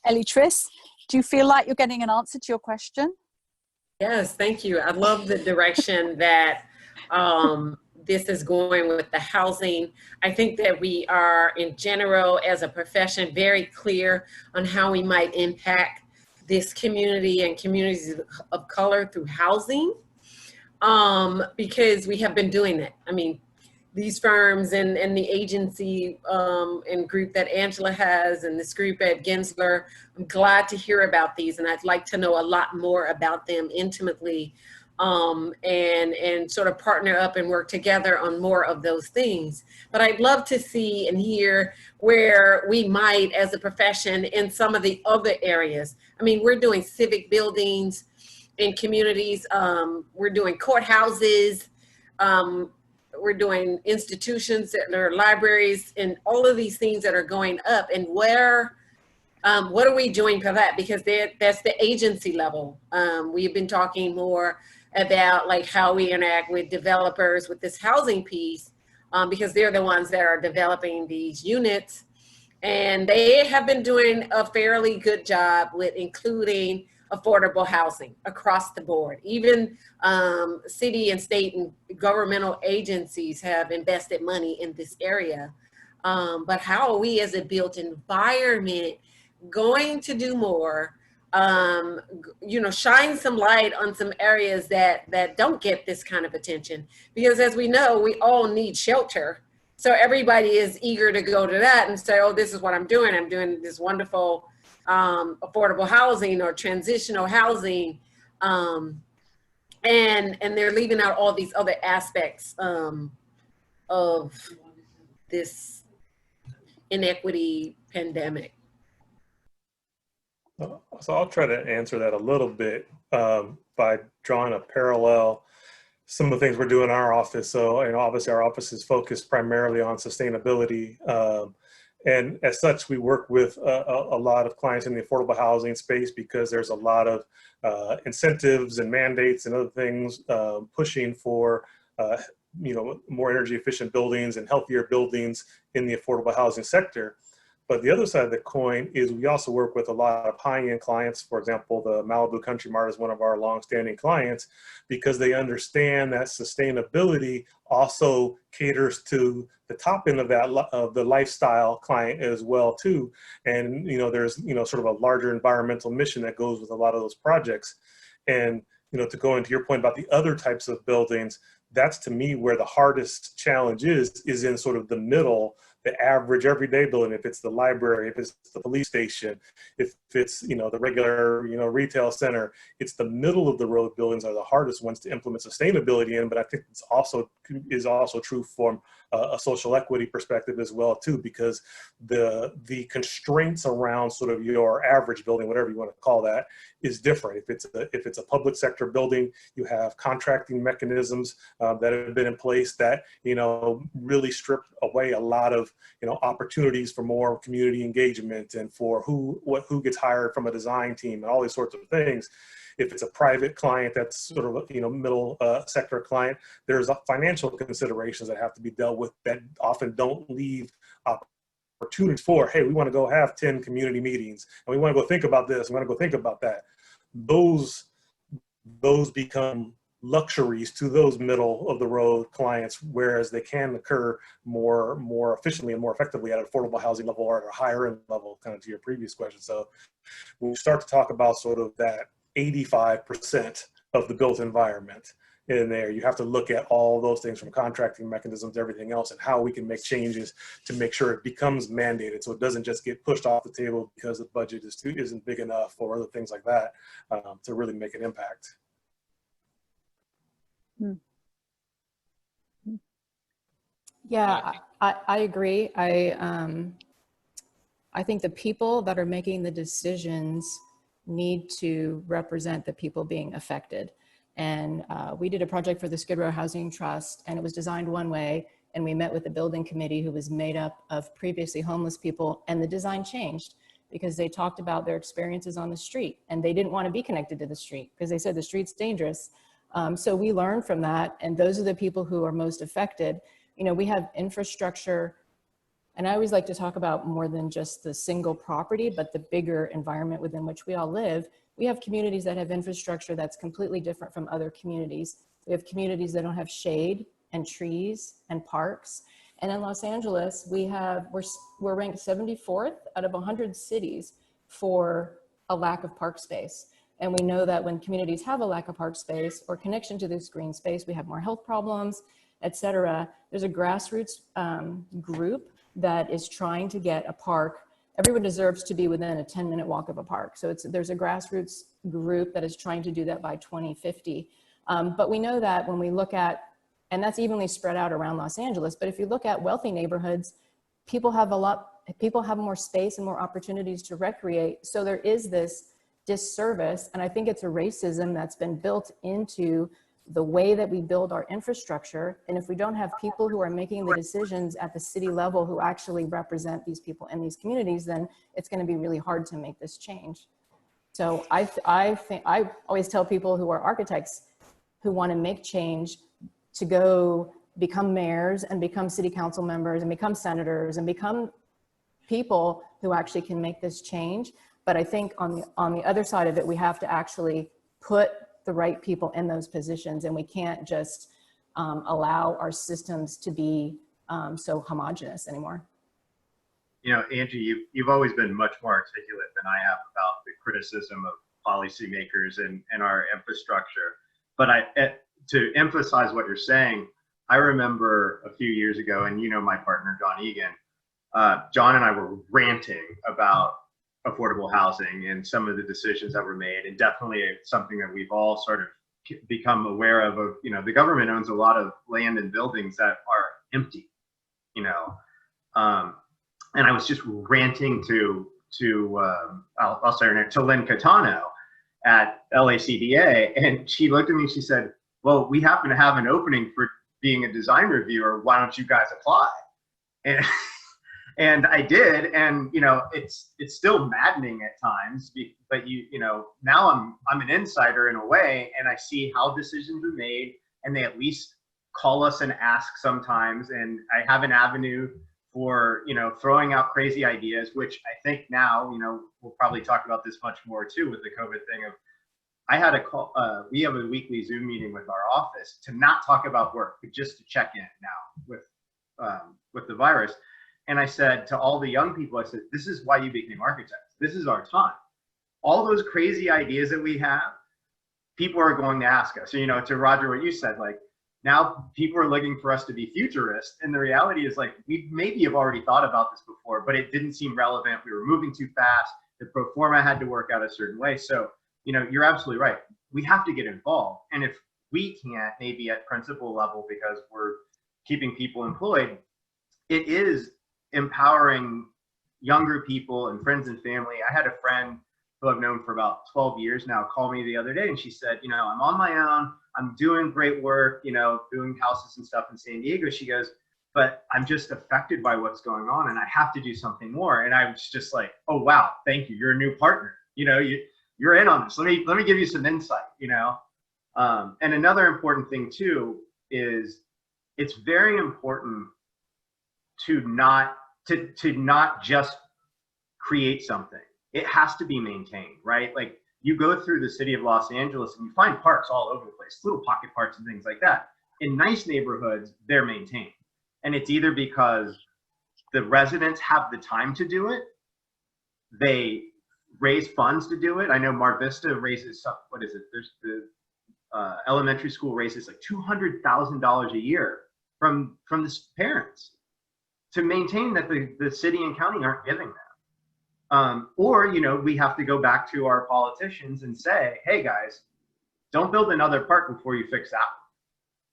Electrice, do you feel like you're getting an answer to your question? Yes, thank you. I love the direction that this is going with the housing. I think that we are, in general, as a profession, very clear on how we might impact this community and communities of color through housing, because we have been doing that. I mean, these firms and the agency and group that Angela has, and this group at Gensler, I'm glad to hear about these, and I'd like to know a lot more about them intimately, and sort of partner up and work together on more of those things. But I'd love to see and hear where we might, as a profession, in some of the other areas. I mean, we're doing civic buildings in communities, we're doing courthouses, we're doing institutions that are libraries, and all of these things that are going up. And where, what are we doing for that? Because that's the agency level. We've been talking more about like how we interact with developers with this housing piece, because they're the ones that are developing these units. And they have been doing a fairly good job with including affordable housing across the board. Even city and state and governmental agencies have invested money in this area. But how are we as a built environment going to do more, you know, shine some light on some areas that don't get this kind of attention? Because as we know, we all need shelter. So everybody is eager to go to that and say, oh, this is what I'm doing. I'm doing this wonderful affordable housing or transitional housing, and they're leaving out all these other aspects of this inequity pandemic. So I'll try to answer that a little bit by drawing a parallel. Some of the things we're doing in our office. So, you know, obviously our office is focused primarily on sustainability. And as such, we work with a lot of clients in the affordable housing space because there's a lot of incentives and mandates and other things pushing for, you know, more energy efficient buildings and healthier buildings in the affordable housing sector. But the other side of the coin is we also work with a lot of high-end clients. For example, the Malibu Country Mart is one of our long-standing clients because they understand that sustainability also caters to the top end of that, of the lifestyle client as well too. And, you know, there's, you know, sort of a larger environmental mission that goes with a lot of those projects. And, you know, to go into your point about the other types of buildings, that's to me where the hardest challenge is in sort of the middle, the average everyday building. If it's the library, if it's the police station, if it's, you know, the regular, you know, retail center, it's the middle of the road buildings are the hardest ones to implement sustainability in. But I think it's also true from a social equity perspective as well too, because the constraints around sort of your average building, whatever you want to call that, is different. If it's a public sector building, you have contracting mechanisms that have been in place that, you know, really strip away a lot of, you know, opportunities for more community engagement and for who gets hired from a design team and all these sorts of things. If it's a private client that's sort of, you know, middle sector client, there's financial considerations that have to be dealt with that often don't leave opportunities for, hey, we want to go have 10 community meetings and we want to go think about this, we want to go think about that. Those become luxuries to those middle of the road clients, whereas they can occur more efficiently and more effectively at an affordable housing level or at a higher end level, kind of to your previous question. So when we start to talk about sort of that 85% of the built environment, in there. You have to look at all those things, from contracting mechanisms to everything else, and how we can make changes to make sure it becomes mandated, so it doesn't just get pushed off the table because the budget isn't big enough or other things like that, to really make an impact. Yeah, I agree. I think the people that are making the decisions need to represent the people being affected. And we did a project for the Skid Row Housing Trust, and it was designed one way, and we met with the building committee, who was made up of previously homeless people, and the design changed because they talked about their experiences on the street, and they didn't want to be connected to the street because they said the street's dangerous. So we learned from that, and those are the people who are most affected. You know, we have infrastructure, and I always like to talk about more than just the single property, but the bigger environment within which we all live. We have communities that have infrastructure that's completely different from other communities. We have communities that don't have shade and trees and parks. And in Los Angeles, we're ranked 74th out of 100 cities for a lack of park space. And we know that when communities have a lack of park space or connection to this green space, we have more health problems, et cetera. There's a grassroots group that is trying to get a park. Everyone deserves to be within a 10-minute walk of a park. So there's a grassroots group that is trying to do that by 2050. But we know that when we look at, and that's evenly spread out around Los Angeles, but if you look at wealthy neighborhoods, people have more space and more opportunities to recreate. So there is this disservice, and I think it's a racism that's been built into the way that we build our infrastructure. And if we don't have people who are making the decisions at the city level who actually represent these people in these communities, then it's going to be really hard to make this change. So I think I always tell people who are architects who want to make change to go become mayors and become city council members and become senators and become people who actually can make this change. But I think on the other side of it, we have to actually put the right people in those positions, and we can't just allow our systems to be so homogenous anymore. You know, Angie, you've always been much more articulate than I have about the criticism of policymakers and our infrastructure. But to emphasize what you're saying, I remember a few years ago, and you know my partner, John Egan, John and I were ranting about affordable housing and some of the decisions that were made, and definitely something that we've all sort of become aware of, you know, the government owns a lot of land and buildings that are empty, you know, and I was just ranting I'll say her name, to Lynn Catano at LACDA, and she looked at me and she said, well, we happen to have an opening for being a design reviewer, why don't you guys apply? And I did, and you know, it's still maddening at times, but you know, now I'm an insider in a way, and I see how decisions are made, and they at least call us and ask sometimes, and I have an avenue for, you know, throwing out crazy ideas, which I think now, you know, we'll probably talk about this much more too with the COVID thing of, I had a call, we have a weekly Zoom meeting with our office to not talk about work, but just to check in now with the virus. And I said to all the young people, I said, this is why you became architects. This is our time. All those crazy ideas that we have, people are going to ask us. So, you know, to Roger, what you said, like, now people are looking for us to be futurists. And the reality is, like, we maybe have already thought about this before, but it didn't seem relevant. We were moving too fast. The pro forma had to work out a certain way. So, you know, you're absolutely right. We have to get involved. And if we can't, maybe at principal level, because we're keeping people employed, it is empowering younger people and friends and family. I had a friend who I've known for about 12 years now call me the other day, and she said, you know, I'm on my own, I'm doing great work, you know, doing houses and stuff in San Diego. She goes, but I'm just affected by what's going on and I have to do something more. And I was just like, oh wow, thank you, you're a new partner, you know, you're in on this. Let me give you some insight, you know. And another important thing too is it's very important to not just create something. It has to be maintained, right? Like, you go through the city of Los Angeles and you find parks all over the place, little pocket parks and things like that. In nice neighborhoods, they're maintained. And it's either because the residents have the time to do it, they raise funds to do it. I know Mar Vista raises, what is it? There's the elementary school raises like $200,000 a year from the parents to maintain that the city and county aren't giving them. Or, you know, we have to go back to our politicians and say, hey guys, don't build another park before you fix that one.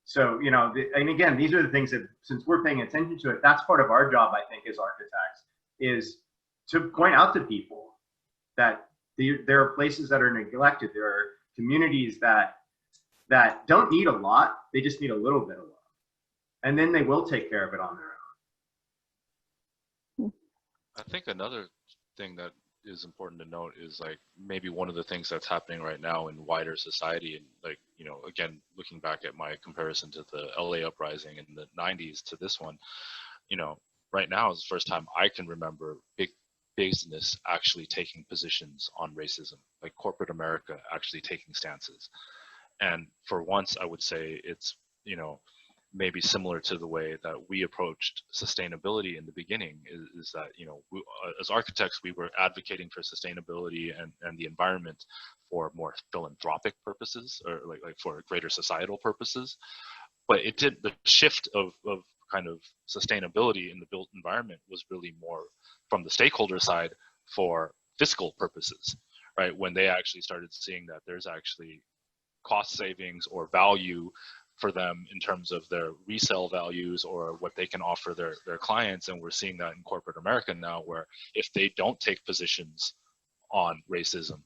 So, you know, and again, these are the things that, since we're paying attention to it, that's part of our job, I think, as architects, is to point out to people that there are places that are neglected. There are communities that don't need a lot. They just need a little bit of love. And then they will take care of it on their own. I think another thing that is important to note is, like, maybe one of the things that's happening right now in wider society, and, like, you know, again, looking back at my comparison to the LA uprising in the 90s to this one, you know, right now is the first time I can remember big business actually taking positions on racism, like corporate America actually taking stances. And for once, I would say it's, you know, maybe similar to the way that we approached sustainability in the beginning, is that, you know, as architects, we were advocating for sustainability and the environment for more philanthropic purposes, or like for greater societal purposes. But it did, the shift of kind of sustainability in the built environment was really more from the stakeholder side for fiscal purposes, right? When they actually started seeing that there's actually cost savings or value for them in terms of their resale values or what they can offer their clients. And we're seeing that in corporate America now, where if they don't take positions on racism,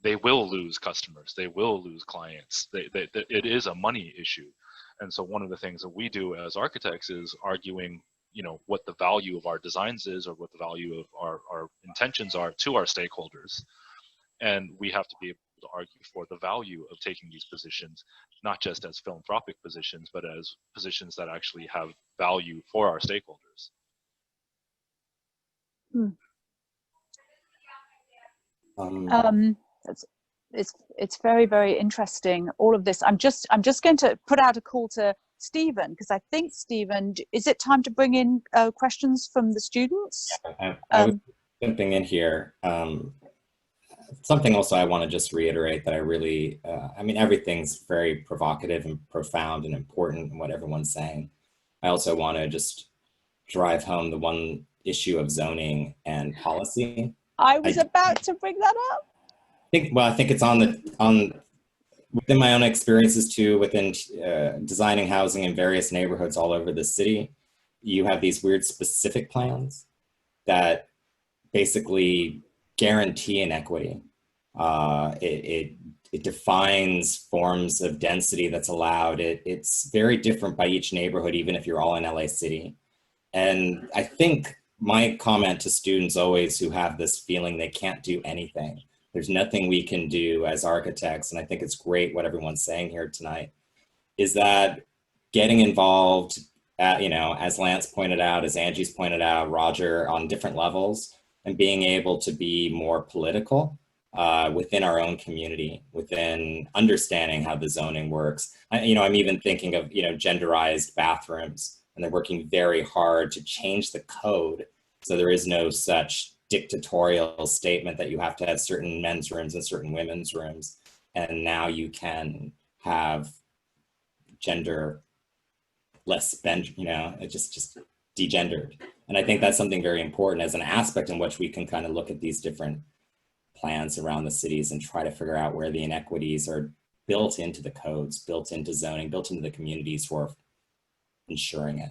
they will lose customers, they will lose clients. It is a money issue. And so one of the things that we do as architects is arguing, you know, what the value of our designs is, or what the value of our intentions are to our stakeholders. And we have to be able to argue for the value of taking these positions, not just as philanthropic positions, but as positions that actually have value for our stakeholders. It's very, very interesting, all of this. I'm just going to put out a call to Stephen, because I think, Stephen, is it time to bring in questions from the students? Yeah, I was jumping in here. Something also I want to just reiterate that I really, I mean, everything's very provocative and profound and important in what everyone's saying. I also want to just drive home the one issue of zoning and policy. I was about to bring that up. I think it's within my own experiences too, within designing housing in various neighborhoods all over the city. You have these weird specific plans that basically guarantee inequity. It defines forms of density that's allowed. It's very different by each neighborhood, even if you're all in LA City. And I think my comment to students always who have this feeling they can't do anything, there's nothing we can do as architects, and I think it's great what everyone's saying here tonight, is that getting involved, you know, as Lance pointed out, as Angie's pointed out, Roger, on different levels, and being able to be more political within our own community, within understanding how the zoning works. You know, I'm even thinking of, you know, genderized bathrooms, and they're working very hard to change the code so there is no such dictatorial statement that you have to have certain men's rooms and certain women's rooms. And now you can have gender less, you know, it just degendered. And I think that's something very important as an aspect in which we can kind of look at these different plans around the cities and try to figure out where the inequities are built into the codes, built into zoning, built into the communities for ensuring it.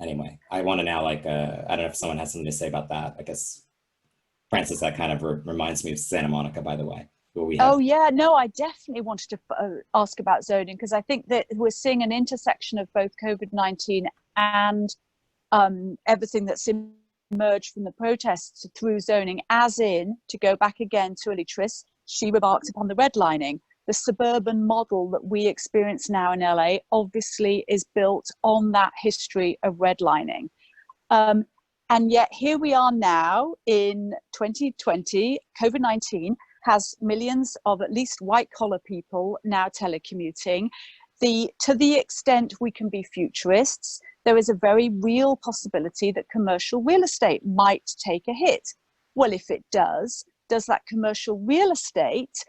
Anyway, I want to now, like, I don't know if someone has something to say about that. I guess, Francis, that kind of reminds me of Santa Monica, by the way. Oh yeah, no, I definitely wanted to ask about zoning, because I think that we're seeing an intersection of both COVID-19 and everything that's emerged from the protests through zoning, as in, to go back again to Electrice, she remarked upon the redlining. The suburban model that we experience now in LA obviously is built on that history of redlining. And yet here we are now in 2020, COVID-19 has millions of at least white collar people now telecommuting. To the extent we can be futurists, there is a very real possibility that commercial real estate might take a hit. Well, if it does that commercial real estate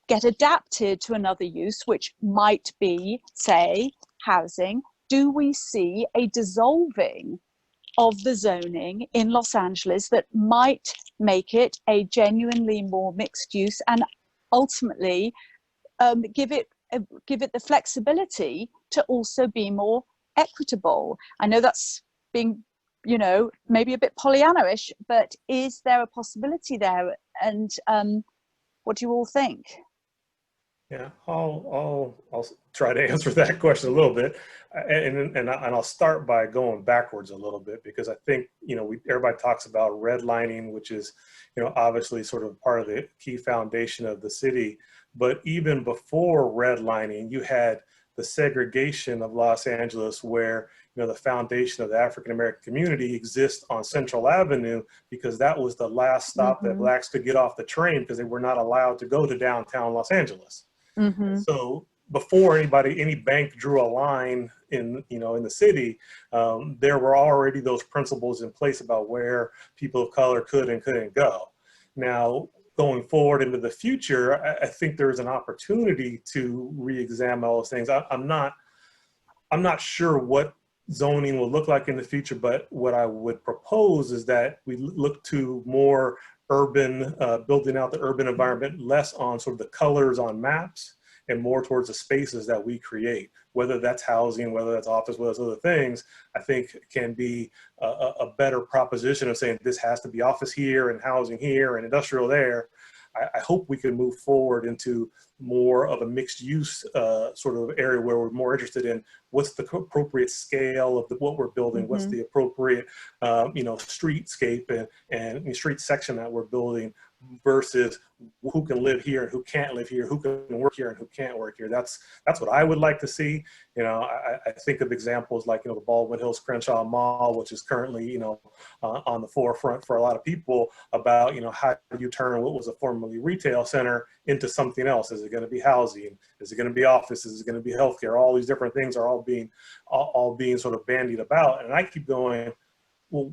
get adapted to another use, which might be, say, housing, do we see a dissolving of the zoning in Los Angeles that might make it a genuinely more mixed use and ultimately give it the flexibility to also be more equitable? I know that's being, you know, maybe a bit Pollyanna-ish, but is there a possibility there? And what do you all think? Yeah, I'll try to answer that question a little bit, and I'll start by going backwards a little bit, because I think, you know, everybody talks about redlining, which is, you know, obviously sort of part of the key foundation of the city. But even before redlining, you had the segregation of Los Angeles, where, you know, the foundation of the African American community exists on Central Avenue, because that was the last stop that blacks could get off the train, because they were not allowed to go to downtown Los Angeles. So before any bank drew a line in, you know, in the city, there were already those principles in place about where people of color could and couldn't go. Now, going forward into the future, I think there's an opportunity to re-examine all those things. I'm not sure what zoning will look like in the future, but what I would propose is that we look to more urban, building out the urban environment, less on sort of the colors on maps and more towards the spaces that we create, whether that's housing, whether that's office, whether that's other things. I think can be a better proposition of saying this has to be office here and housing here and industrial there. I hope we can move forward into more of a mixed use sort of area, where we're more interested in what's the appropriate scale of what we're building, what's the appropriate, you know, streetscape and street section that we're building, versus who can live here and who can't live here, who can work here and who can't work here. That's what I would like to see. You know, I think of examples like, you know, the Baldwin Hills Crenshaw Mall, which is currently, you know, on the forefront for a lot of people about, you know, how do you turn what was a formerly retail center into something else? Is it going to be housing? Is it going to be offices? Is it going to be healthcare? All these different things are all being sort of bandied about. And I keep going, well,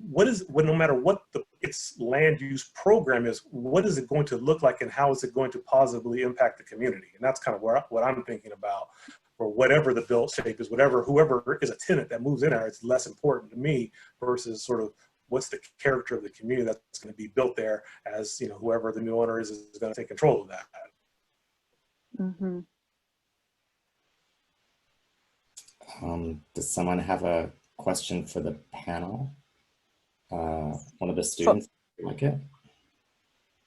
no matter what its land use program is, what is it going to look like and how is it going to positively impact the community? And that's kind of what I'm thinking about, for whatever the built shape is, whoever is a tenant that moves in there, it's less important to me versus sort of what's the character of the community that's going to be built there, as, you know, whoever the new owner is going to take control of that. Does someone have a question for the panel? One of the students, like it.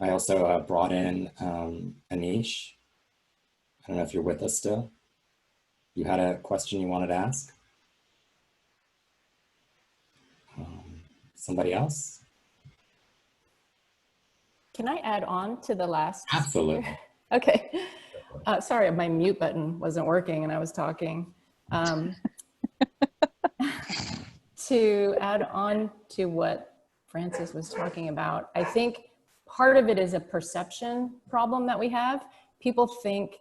I also brought in Anish. I don't know if you're with us still. You had a question you wanted to ask? Somebody else? Can I add on to the last? Absolutely. Okay. Sorry, my mute button wasn't working and I was talking. To add on to what Francis was talking about, I think part of it is a perception problem that we have. People think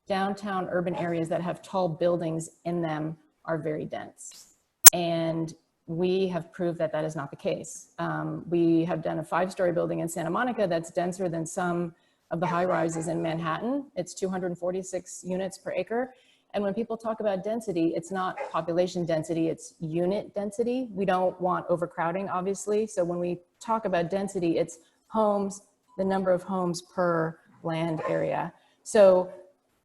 downtown urban areas that have tall buildings in them are very dense. And we have proved that that is not the case. We have done a 5-story building in Santa Monica that's denser than some of the high rises in Manhattan. It's 246 units per acre. And when people talk about density, it's not population density, it's unit density. We don't want overcrowding, obviously. So when we talk about density, it's homes, the number of homes per land area. So,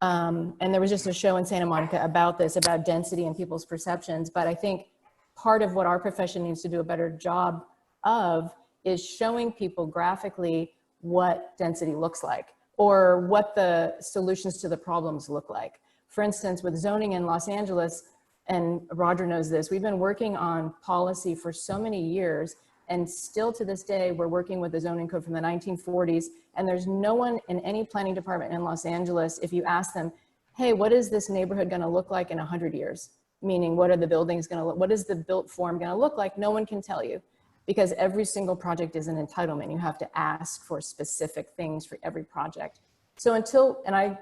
and there was just a show in Santa Monica about this, about density and people's perceptions. But I think part of what our profession needs to do a better job of is showing people graphically what density looks like, or what the solutions to the problems look like. For instance, with zoning in Los Angeles, and Roger knows this, we've been working on policy for so many years, and still to this day, we're working with the zoning code from the 1940s, and there's no one in any planning department in Los Angeles, if you ask them, hey, what is this neighborhood gonna look like in 100 years? Meaning, what are the buildings gonna look, what is the built form gonna look like? No one can tell you, because every single project is an entitlement. You have to ask for specific things for every project. So until, and I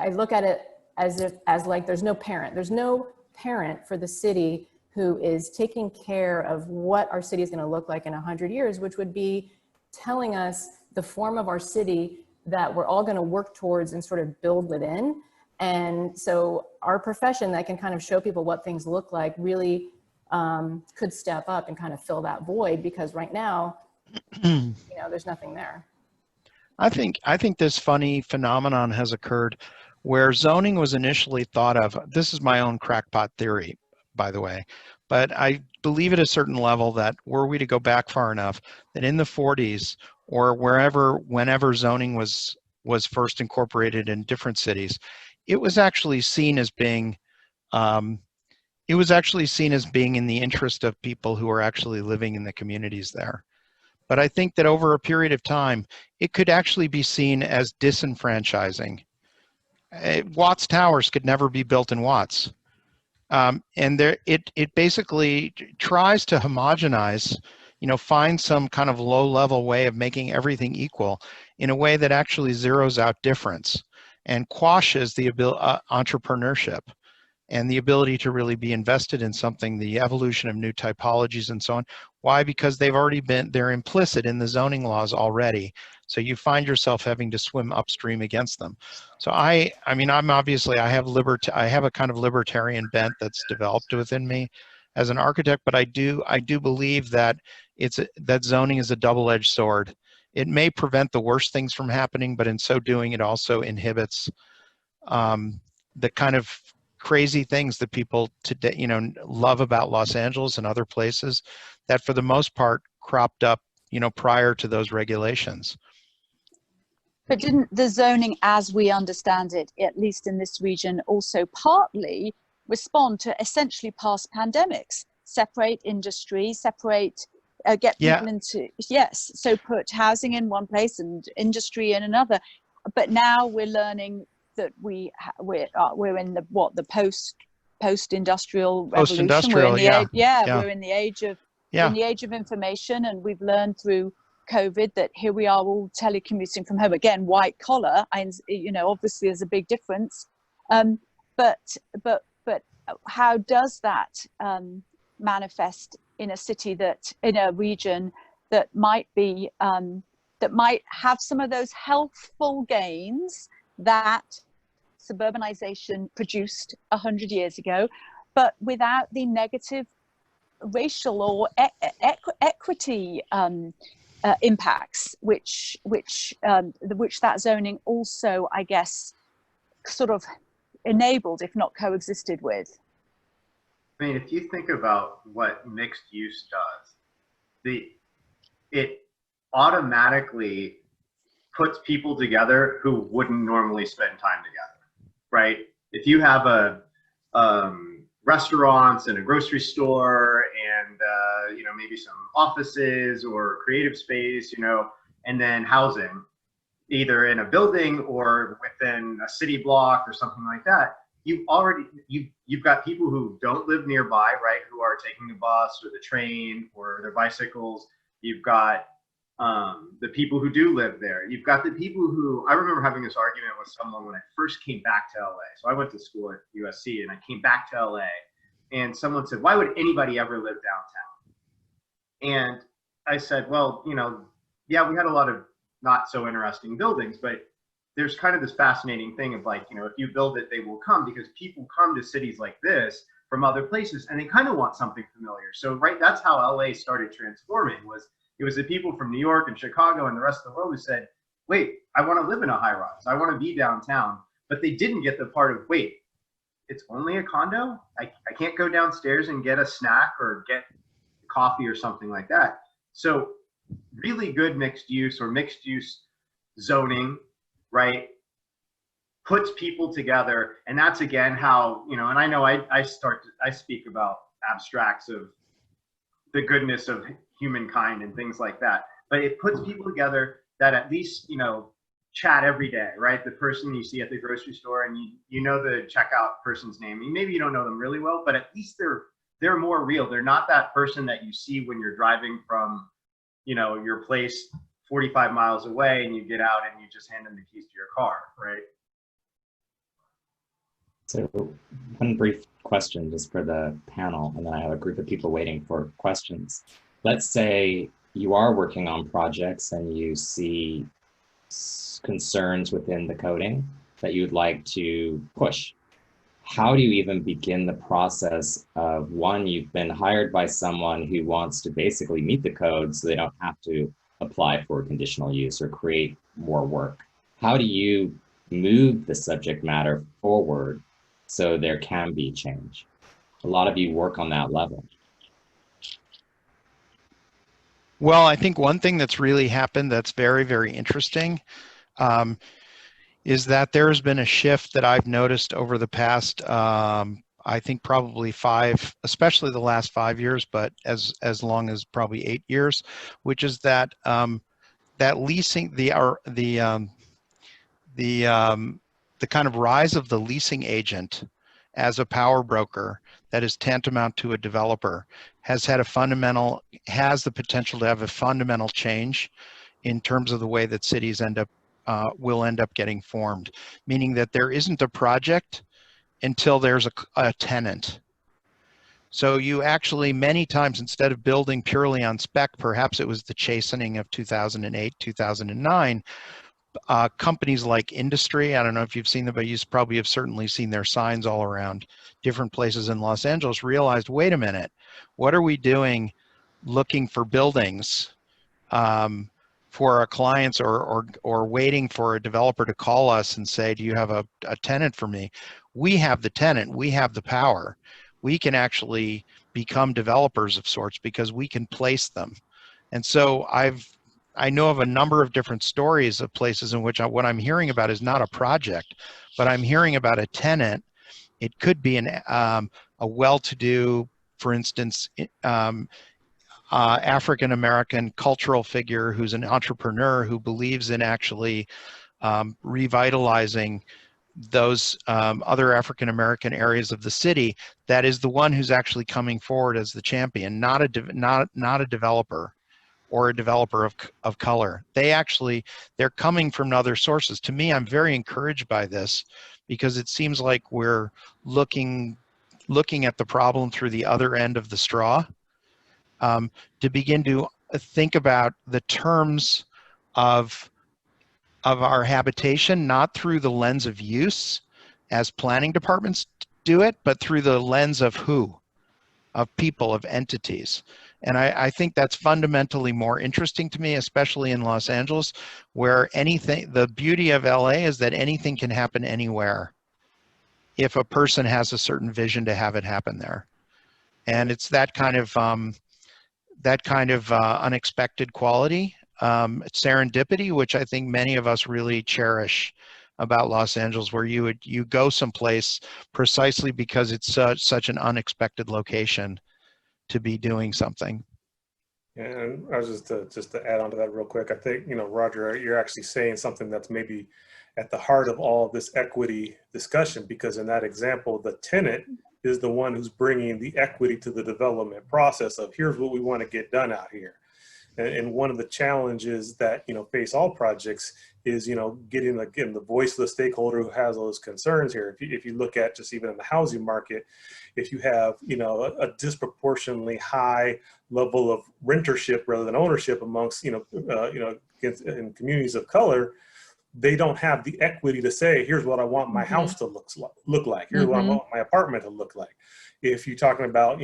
look at it as like there's no parent for the city who is taking care of what our city is going to look like in 100 years, which would be telling us the form of our city that we're all going to work towards and sort of build within. And so our profession that can kind of show people what things look like really could step up and kind of fill that void, because right now, you know, there's nothing there. I think this funny phenomenon has occurred where zoning was initially thought of. This is my own crackpot theory, by the way, but I believe at a certain level that were we to go back far enough, that in the 40s or whenever zoning was first incorporated in different cities, it was actually seen as being in the interest of people who are actually living in the communities there. But I think that over a period of time, it could actually be seen as disenfranchising. Watts Towers could never be built in Watts. And it basically tries to homogenize, you know, find some kind of low-level way of making everything equal in a way that actually zeroes out difference and quashes the entrepreneurship and the ability to really be invested in something, the evolution of new typologies and so on. Why? Because they're implicit in the zoning laws already. So you find yourself having to swim upstream against them. So I mean, I have a kind of libertarian bent that's developed within me as an architect, but I do believe that that zoning is a double-edged sword. It may prevent the worst things from happening, but in so doing, it also inhibits the kind of crazy things that people today, you know, love about Los Angeles and other places that for the most part cropped up, you know, prior to those regulations. But didn't the zoning as we understand it, at least in this region, also partly respond to essentially past pandemics, separate industry, get people into, yes, so put housing in one place and industry in another. But now we're learning that we're in the post-industrial revolution. We're in the we're in the age of information, and we've learned through COVID that here we are all telecommuting from home again, white collar. And you know, obviously there's a big difference. But how does that manifest in a city in a region that might be that might have some of those healthful gains that suburbanization produced 100 years ago, but without the negative racial or equity impacts, which that zoning also, I guess, sort of enabled, if not coexisted with? I mean, if you think about what mixed use does, it automatically puts people together who wouldn't normally spend time together, right? If you have restaurants and a grocery store and you know, maybe some offices or creative space, you know, and then housing, either in a building or within a city block or something like that, you've got people who don't live nearby, right, who are taking the bus or the train or their bicycles. You've got the people who do live there. You've got the people who, I remember having this argument with someone when I first came back to LA. So I went to school at USC and I came back to LA, and someone said, why would anybody ever live downtown? And I said, well, you know, yeah, we had a lot of not so interesting buildings, but there's kind of this fascinating thing of like, you know, if you build it, they will come, because people come to cities like this from other places and they kind of want something familiar. So, right, that's how LA started transforming. It was the people from New York and Chicago and the rest of the world who said, wait, I want to live in a high rise. I want to be downtown. But they didn't get the part of, wait, it's only a condo? I can't go downstairs and get a snack or get coffee or something like that. So really good mixed use or mixed use zoning, right, puts people together. And that's again how, you know, and I know I speak about abstracts of the goodness of humankind and things like that, but it puts people together that at least, you know, chat every day, right? The person you see at the grocery store and you know the checkout person's name. Maybe you don't know them really well, but at least they're more real. They're not that person that you see when you're driving from, you know, your place 45 miles away and you get out and you just hand them the keys to your car, right? So one brief question just for the panel, and then I have a group of people waiting for questions. Let's say you are working on projects and you see concerns within the coding that you'd like to push. How do you even begin the process of, one, you've been hired by someone who wants to basically meet the code so they don't have to apply for conditional use or create more work. How do you move the subject matter forward so there can be change? A lot of you work on that level. Well, I think one thing that's really happened that's very, very interesting is that there has been a shift that I've noticed over the past, I think probably especially the last 5 years, but as long as probably 8 years, which is that that leasing, the kind of rise of the leasing agent as a power broker that is tantamount to a developer has the potential to have a fundamental change in terms of the way that cities will end up getting formed, meaning that there isn't a project until there's a tenant. So you actually, many times, instead of building purely on spec, perhaps it was the chastening of 2008, 2009, companies like Industry, I don't know if you've seen them, but you probably have certainly seen their signs all around different places in Los Angeles, realized, wait a minute, what are we doing looking for buildings for our clients or waiting for a developer to call us and say, do you have a tenant for me? We have the tenant, we have the power. We can actually become developers of sorts because we can place them. And so I know of a number of different stories of places in which what I'm hearing about is not a project, but I'm hearing about a tenant. It could be a well-to-do, for instance, African-American cultural figure who's an entrepreneur who believes in actually revitalizing those other African-American areas of the city. That is the one who's actually coming forward as the champion, not a developer or a developer of color. They're coming from other sources. To me, I'm very encouraged by this because it seems like we're looking at the problem through the other end of the straw, to begin to think about the terms of our habitation, not through the lens of use as planning departments do it, but through the lens of who, of people, of entities. And I think that's fundamentally more interesting to me, especially in Los Angeles, where the beauty of LA is that anything can happen anywhere if a person has a certain vision to have it happen there. And it's that kind of unexpected quality, serendipity, which I think many of us really cherish about Los Angeles, where you go someplace precisely because it's such an unexpected location to be doing something. And I was just to add on to that real quick, I think, Roger, you're actually saying something that's maybe at the heart of all of this equity discussion, because in that example, the tenant is the one who's bringing the equity to the development process of here's what we want to get done out here. And one of the challenges that, face all projects is, getting, again, the voice of the stakeholder who has those concerns here. If you look at just even in the housing market, if you have, a disproportionately high level of rentership rather than ownership amongst, in communities of color, they don't have the equity to say, here's what I want my house to look like. Here's what I want my apartment to look like. If you're talking about,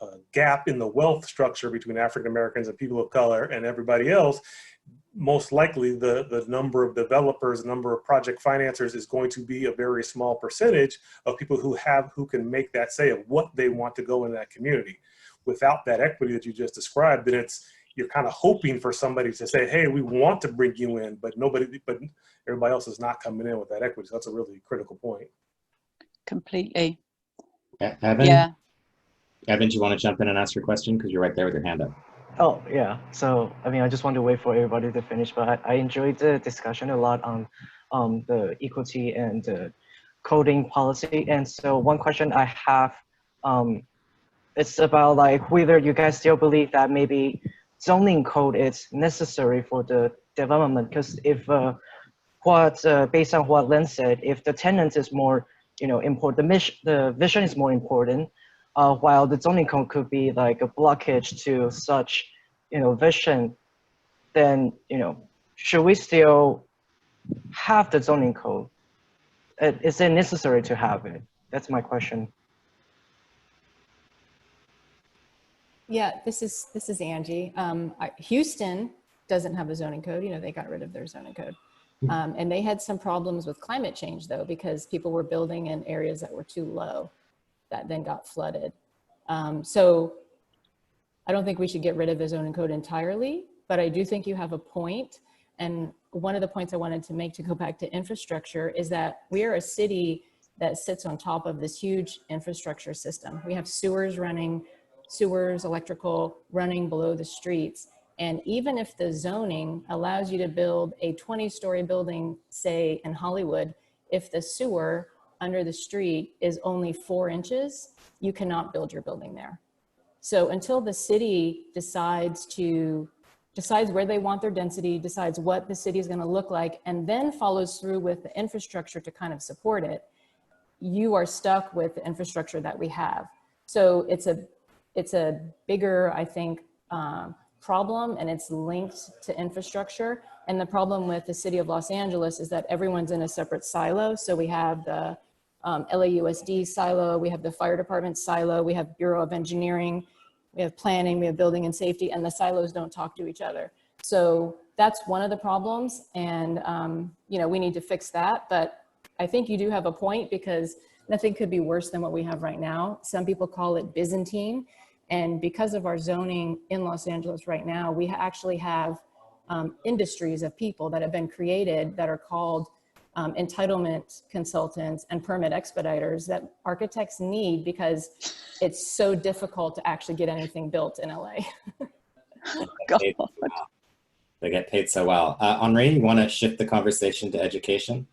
a gap in the wealth structure between African Americans and people of color and everybody else, most likely the number of developers, the number of project financiers is going to be a very small percentage of people who can make that say of what they want to go in that community. Without that equity that you just described, then you're kind of hoping for somebody to say, hey, we want to bring you in, but everybody else is not coming in with that equity. So that's a really critical point. Completely. Evan? Yeah. Evan, do you want to jump in and ask your question? Because you're right there with your hand up. Oh, yeah. So, I just want to wait for everybody to finish, but I enjoyed the discussion a lot on the equity and the coding policy. And so one question I have, it's about whether you guys still believe that maybe zoning code is necessary for the development. Because if based on what Len said, if the tenant is more, important, the vision is more important, while the zoning code could be like a blockage to such, vision, then, should we still have the zoning code? Is it necessary to have it? That's my question. Yeah, this is Angie. Houston doesn't have a zoning code. You know, they got rid of their zoning code. And they had some problems with climate change though, because people were building in areas that were too low that then got flooded. So I don't think we should get rid of the zoning code entirely, but I do think you have a point. And one of the points I wanted to make to go back to infrastructure is that we are a city that sits on top of this huge infrastructure system. We have sewers, electrical running below the streets. And even if the zoning allows you to build a 20-story building, say in Hollywood, if the sewer under the street is only 4 inches, you cannot build your building there. So until the city decides where they want their density, decides what the city is going to look like, and then follows through with the infrastructure to kind of support it, you are stuck with the infrastructure that we have. So it's a bigger, I think, problem, and it's linked to infrastructure. And the problem with the city of Los Angeles is that everyone's in a separate silo. So we have the LAUSD silo, we have the fire department silo, we have Bureau of Engineering, we have planning, we have building and safety, and the silos don't talk to each other. So that's one of the problems, and you know, we need to fix that. But I think you do have a point, because nothing could be worse than what we have right now. Some people call it Byzantine, and because of our zoning in Los Angeles right now, we actually have industries of people that have been created that are called entitlement consultants and permit expediters that architects need, because it's so difficult to actually get anything built in LA. They get paid so well. Henri, you want to shift the conversation to education?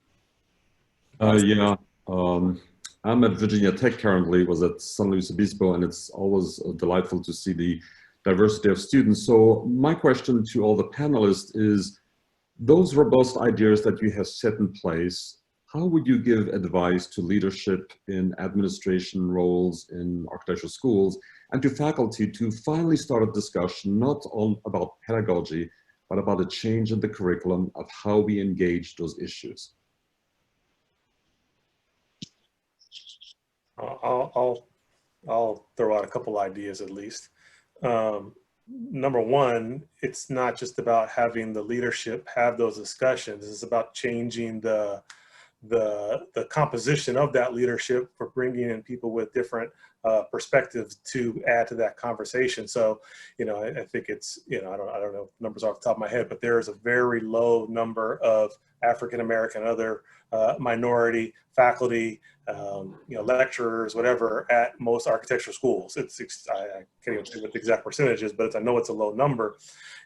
Yeah. I'm at Virginia Tech currently, was at San Luis Obispo, and it's always delightful to see the diversity of students. So my question to all the panelists is, those robust ideas that you have set in place, how would you give advice to leadership in administration roles in architectural schools and to faculty to finally start a discussion, not about pedagogy, but about a change in the curriculum of how we engage those issues? I'll throw out a couple ideas at least. Number one, it's not just about having the leadership have those discussions. It's about changing the composition of that leadership, for bringing in people with different perspectives to add to that conversation. So, you know, I think it's, you know, I don't know numbers off the top of my head, but there is a very low number of African American, other minority faculty, you know, lecturers, whatever, at most architecture schools. I can't even say what the exact percentage is, but I know it's a low number.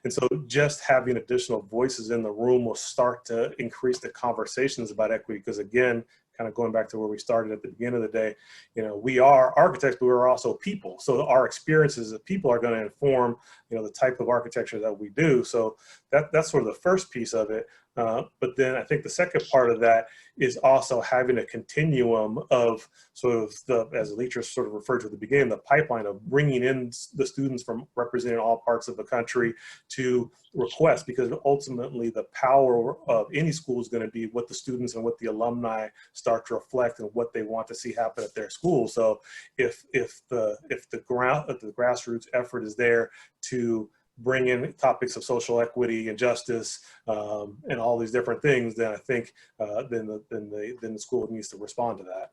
And so just having additional voices in the room will start to increase the conversations about equity. Because again, kind of going back to where we started at the beginning of the day, you know, we are architects, but we're also people. So our experiences as people are going to inform, you know, the type of architecture that we do. So that's sort of the first piece of it. But then I think the second part of that is also having a continuum of sort of the, as Electrice sort of referred to at the beginning, the pipeline of bringing in the students from representing all parts of the country to request, because ultimately the power of any school is going to be what the students and what the alumni start to reflect and what they want to see happen at their school. So if the grassroots effort is there to bring in topics of social equity and justice and all these different things, then I think then the school needs to respond to that.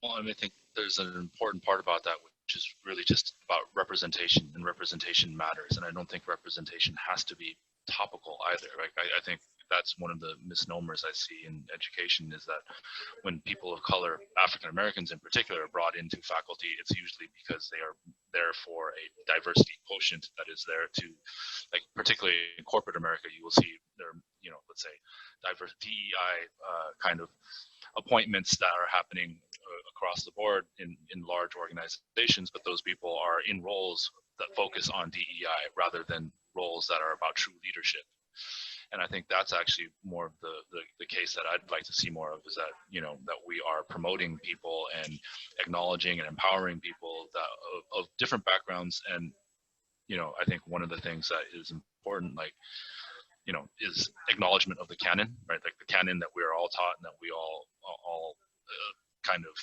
Well, and I think there's an important part about that, which is really just about representation, and representation matters. And I don't think representation has to be topical either. Like I think that's one of the misnomers I see in education, is that when people of color, African Americans in particular, are brought into faculty, it's usually because they are there for a diversity quotient that is there to, like, particularly in corporate America, you will see there, you know, let's say diverse DEI kind of appointments that are happening across the board in large organizations, but those people are in roles that focus on DEI rather than roles that are about true leadership. And I think that's actually more of the case that I'd like to see more of, is that, you know, that we are promoting people and acknowledging and empowering people that of different backgrounds. And, you know, I think one of the things that is important, like, you know, is acknowledgement of the canon, right? Like the canon that we're all taught and that we all kind of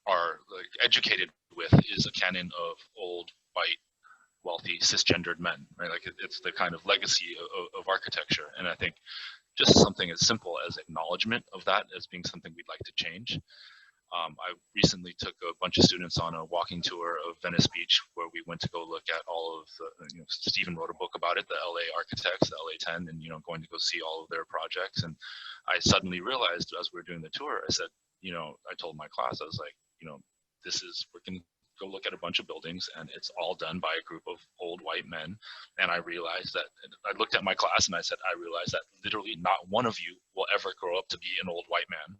are like educated with is a canon of old, white, wealthy, cisgendered men, right? Like it's the kind of legacy of architecture. And I think just something as simple as acknowledgement of that as being something we'd like to change. I recently took a bunch of students on a walking tour of Venice Beach, where we went to go look at all of the, you know, Stephen wrote a book about it, the LA architects, the LA 10, and, you know, going to go see all of their projects. And I suddenly realized as we were doing the tour, I said, you know, I told my class, I was like, you know, we can go look at a bunch of buildings and it's all done by a group of old white men. And I realized that, I looked at my class and I said, I realized that literally not one of you will ever grow up to be an old white man.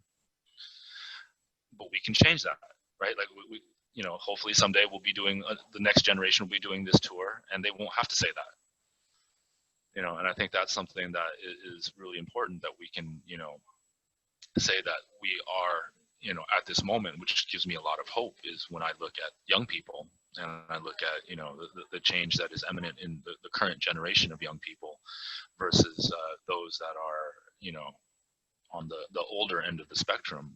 But we can change that, right? Like we you know, hopefully someday we'll be doing, the next generation will be doing this tour and they won't have to say that. You know, and I think that's something that is really important, that we can, you know, say that we are, you know, at this moment, which gives me a lot of hope, is when I look at young people and I look at, you know, the change that is eminent in the current generation of young people versus those that are, you know, on the older end of the spectrum.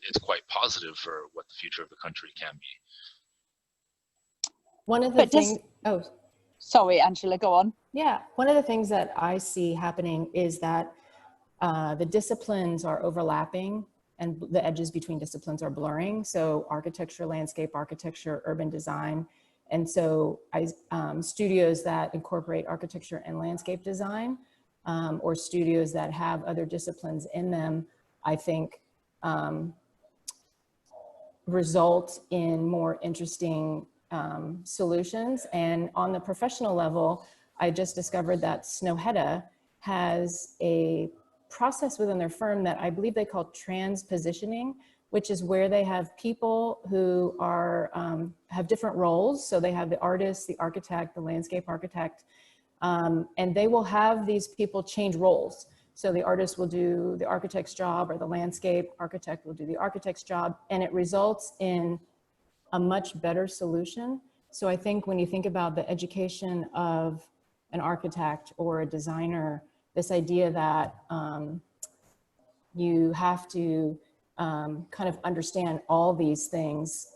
It's quite positive for what the future of the country can be. One of the things, oh, sorry, Angela, go on. Yeah, one of the things that I see happening is that the disciplines are overlapping and the edges between disciplines are blurring. So architecture, landscape architecture, urban design. And so studios that incorporate architecture and landscape design, or studios that have other disciplines in them, I think result in more interesting solutions. And on the professional level, I just discovered that Snowhetta has a process within their firm that I believe they call transpositioning, which is where they have people who are have different roles. So they have the artist, the architect, the landscape architect, and they will have these people change roles. So the artist will do the architect's job, or the landscape architect will do the architect's job, and it results in a much better solution. So I think when you think about the education of an architect or a designer, this idea that you have to kind of understand all these things,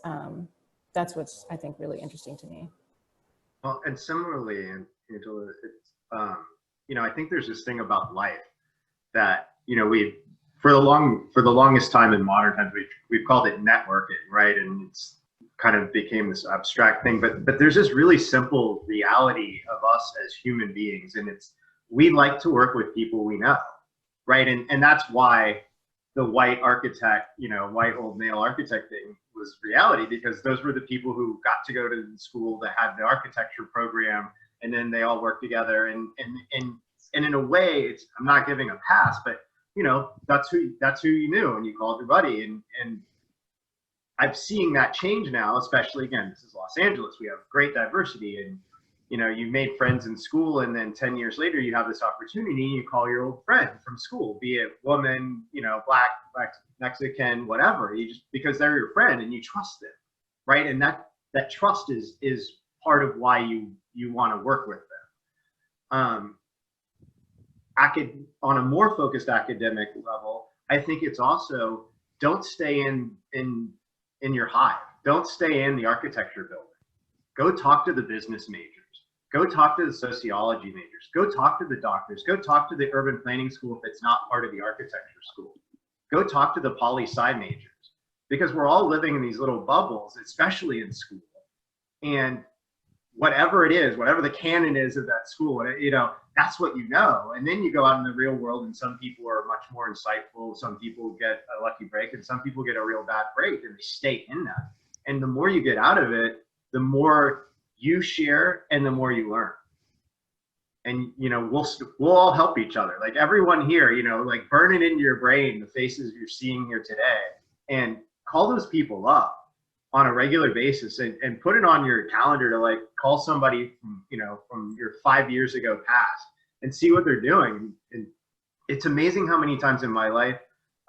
that's what's, I think, really interesting to me. Well, and similarly, Angela, it's, you know, I think there's this thing about life that, you know, for the longest time in modern times, we've called it networking, right? And it's kind of became this abstract thing, but there's this really simple reality of us as human beings, and it's, we like to work with people we know, right? And that's why the white architect, you know, white old male architect thing was reality, because those were the people who got to go to the school that had the architecture program, and then they all worked together. And in a way, it's, I'm not giving a pass, but you know, that's who you knew, and you called your buddy. And I'm seeing that change now, especially, again, this is Los Angeles. We have great diversity, and you know, you made friends in school, and then 10 years later, you have this opportunity, you call your old friend from school, be it woman, you know, black, Mexican, whatever, you just, because they're your friend and you trust them, right? And that trust is part of why you want to work with them. On a more focused academic level, I think it's also, don't stay in your hive. Don't stay in the architecture building. Go talk to the business majors. Go talk to the sociology majors. Go talk to the doctors. Go talk to the urban planning school if it's not part of the architecture school. Go talk to the poli-sci majors, because we're all living in these little bubbles, especially in school. And whatever it is, whatever the canon is of that school, you know, that's what you know. And then you go out in the real world, and some people are much more insightful. Some people get a lucky break, and some people get a real bad break, and they stay in that. And the more you get out of it, the more you share and the more you learn. And, you know, we'll all help each other. Like everyone here, you know, like burn it into your brain, the faces you're seeing here today, and call those people up on a regular basis, and put it on your calendar to like call somebody from, you know, from your 5 years ago past, and see what they're doing. And it's amazing how many times in my life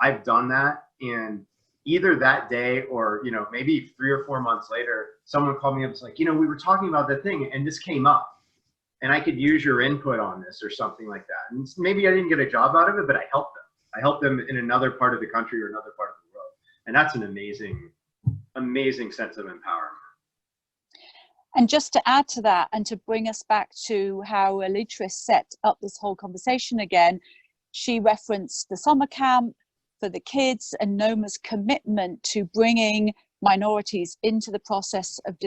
I've done that, and either that day or, you know, maybe 3 or 4 months later, someone called me up. It's like, you know, we were talking about that thing and this came up. and I could use your input on this or something like that. And maybe I didn't get a job out of it, but I helped them. I helped them in another part of the country or another part of the world. And that's an amazing, amazing sense of empowerment. And just to add to that, and to bring us back to how Electrice set up this whole conversation again, she referenced the summer camp for the kids and NOMA's commitment to bringing minorities into the process of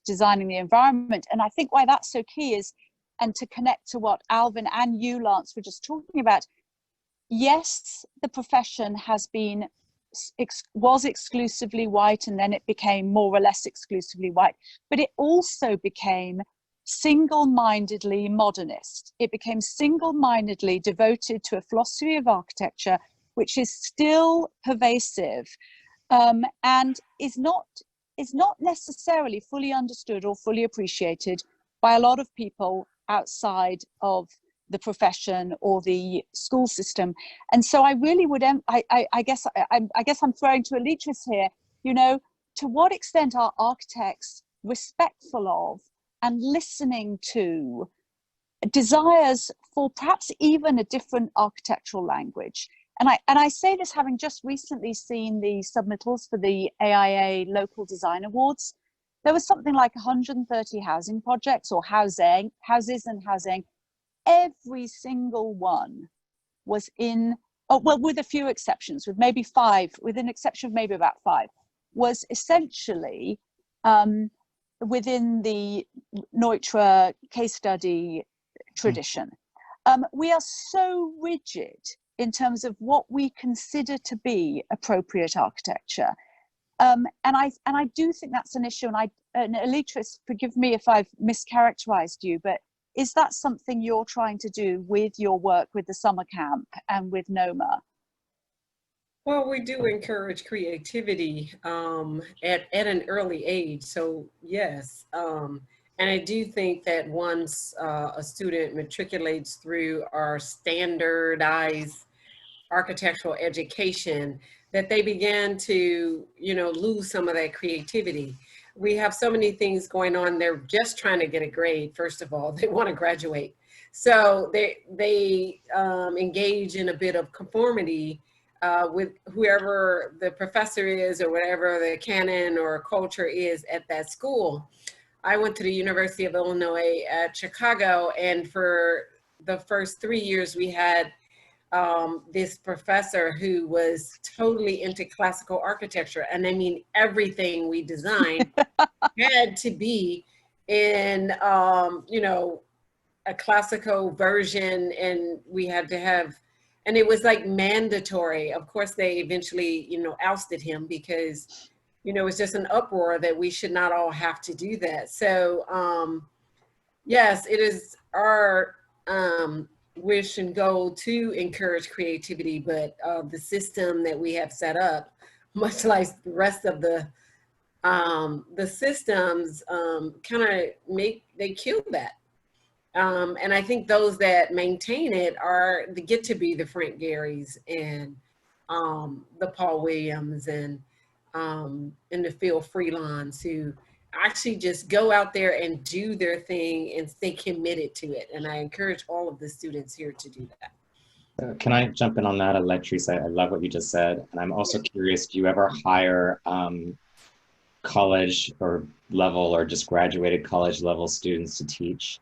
designing the environment. And I think why that's so key is, and to connect to what Alvin and you, Lance, were just talking about, yes, the profession has been, was exclusively white, and then it became more or less exclusively white, but it also became single-mindedly modernist. It became single-mindedly devoted to a philosophy of architecture which is still pervasive, and is not necessarily fully understood or fully appreciated by a lot of people outside of the profession or the school system. And so I really would, I guess I'm throwing to Electrice here, you know, to what extent are architects respectful of and listening to desires for perhaps even a different architectural language? And I say this having just recently seen the submittals for the AIA Local Design Awards. There was something like 130 housing projects or houses and housing. Every single one was in, oh, well, with a few exceptions, with maybe 5, with an exception of maybe about 5, was essentially within the Neutra case study tradition. We are so rigid in terms of what we consider to be appropriate architecture. And I do think that's an issue, and Electrice, forgive me if I've mischaracterized you, but is that something you're trying to do with your work with the summer camp and with NOMA? Well, we do encourage creativity at an early age, so yes. And I do think that once a student matriculates through our standardized architectural education, that they begin to, you know, lose some of that creativity. We have so many things going on. They're just trying to get a grade. First of all, they want to graduate. So they engage in a bit of conformity with whoever the professor is or whatever the canon or culture is at that school. I went to the University of Illinois at Chicago, and for the first 3 years we had this professor who was totally into classical architecture. And I mean, everything we designed had to be in, you know, a classical version, and we had to have, and it was like mandatory. Of course, they eventually, you know, ousted him because, you know, it's just an uproar that we should not all have to do that. So yes, it is our wish and goal to encourage creativity, but the system that we have set up, much like the rest of the systems, kind of they kill that. And I think those that maintain it get to be the Frank Garys and the Paul Williams and the Phil Freelons, who actually just go out there and do their thing and stay committed to it. And I encourage all of the students here to do that. Can I jump in on that, Electrice? I love what you just said. And I'm also curious, do you ever hire college or level or just graduated college level students to teach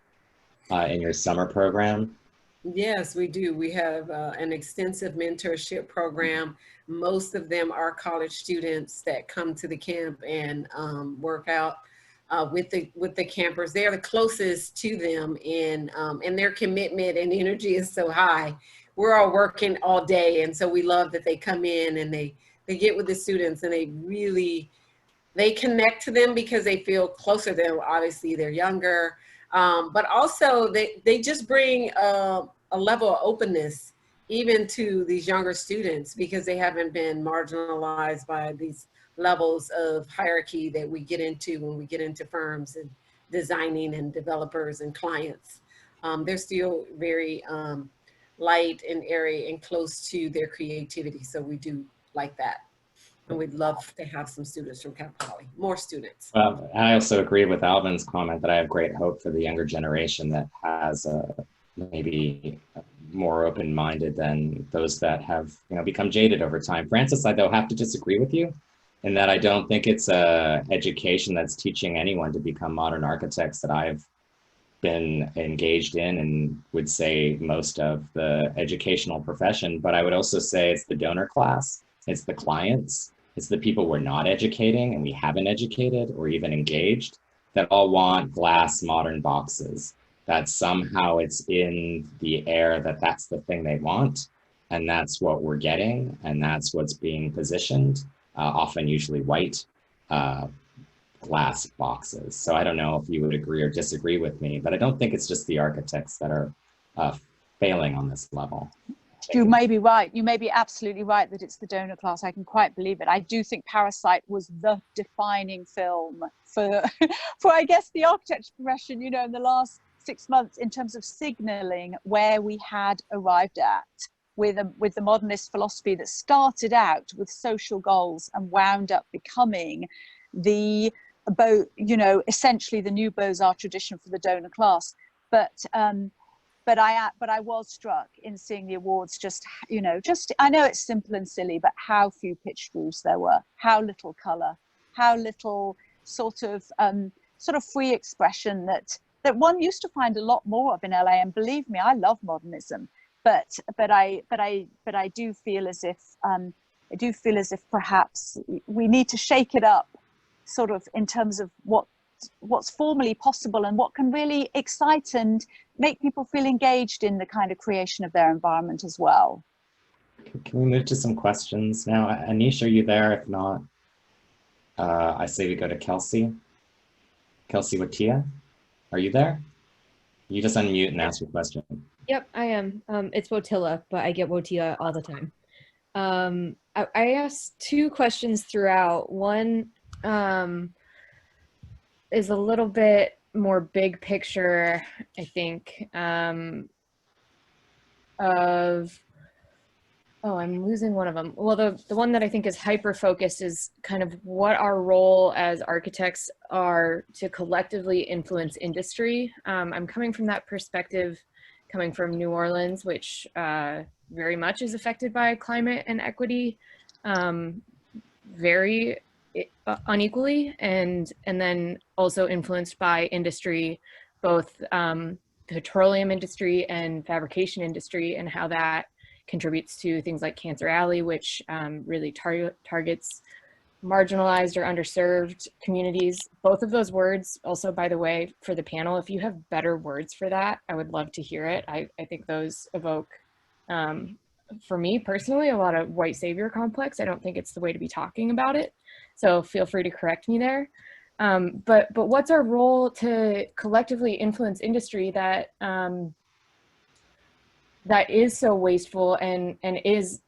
in your summer program? Yes, we do. We have an extensive mentorship program. Most of them are college students that come to the camp and work out with the campers. They're the closest to them, and their commitment and energy is so high. We're all working all day, and so we love that they come in and they get with the students, and they connect to them because they feel closer to them. Obviously, they're younger, but also they just bring a level of openness even to these younger students, because they haven't been marginalized by these levels of hierarchy that we get into when we get into firms and designing and developers and clients. They're still very light and airy and close to their creativity. So we do like that. And we'd love to have some students from Cal Poly, more students. I also agree with Alvin's comment that I have great hope for the younger generation that has maybe more open-minded than those that have become jaded over time. Francis, I though have to disagree with you in that I don't think it's a education that's teaching anyone to become modern architects that I've been engaged in, and would say most of the educational profession. But I would also say it's the donor class, it's the clients, it's the people we're not educating and we haven't educated or even engaged that all want glass modern boxes, that somehow it's in the air that that's the thing they want. And that's what we're getting. And that's what's being positioned, often usually white glass boxes. So I don't know if you would agree or disagree with me, but I don't think it's just the architects that are failing on this level. You may be right. You may be absolutely right that it's the donor class. I can quite believe it. I do think Parasite was the defining film for, I guess, the architecture profession, in the last 6 months in terms of signaling where we had arrived at with the modernist philosophy that started out with social goals and wound up becoming the essentially the new Beaux-Arts tradition for the donor class. But I was struck in seeing the awards, I know it's simple and silly, but how few pitch roofs there were, how little color, how little sort of free expression that one used to find a lot more of in LA. And believe me, I love modernism, but I do feel as if perhaps we need to shake it up, sort of in terms of what's formally possible and what can really excite and make people feel engaged in the kind of creation of their environment as well. Can we move to some questions now? Anish, are you there? If not, I say we go to Kelsey. Kelsey Watia, are you there? You just unmute and ask your question. Yep, I am. It's Wotilla, but I get Wotia all the time. I asked 2 questions throughout. One is a little bit more big picture, I think, I'm losing one of them. Well, the one that I think is hyper-focused is kind of what our role as architects are to collectively influence industry. I'm coming from that perspective, coming from New Orleans, which very much is affected by climate and equity, very unequally, and then also influenced by industry, both the petroleum industry and fabrication industry, and how that contributes to things like Cancer Alley, which really targets marginalized or underserved communities. Both of those words, also, by the way, for the panel, if you have better words for that, I would love to hear it. I think those evoke, for me personally, a lot of white savior complex. I don't think it's the way to be talking about it. So feel free to correct me there. But what's our role to collectively influence industry that that is so wasteful and is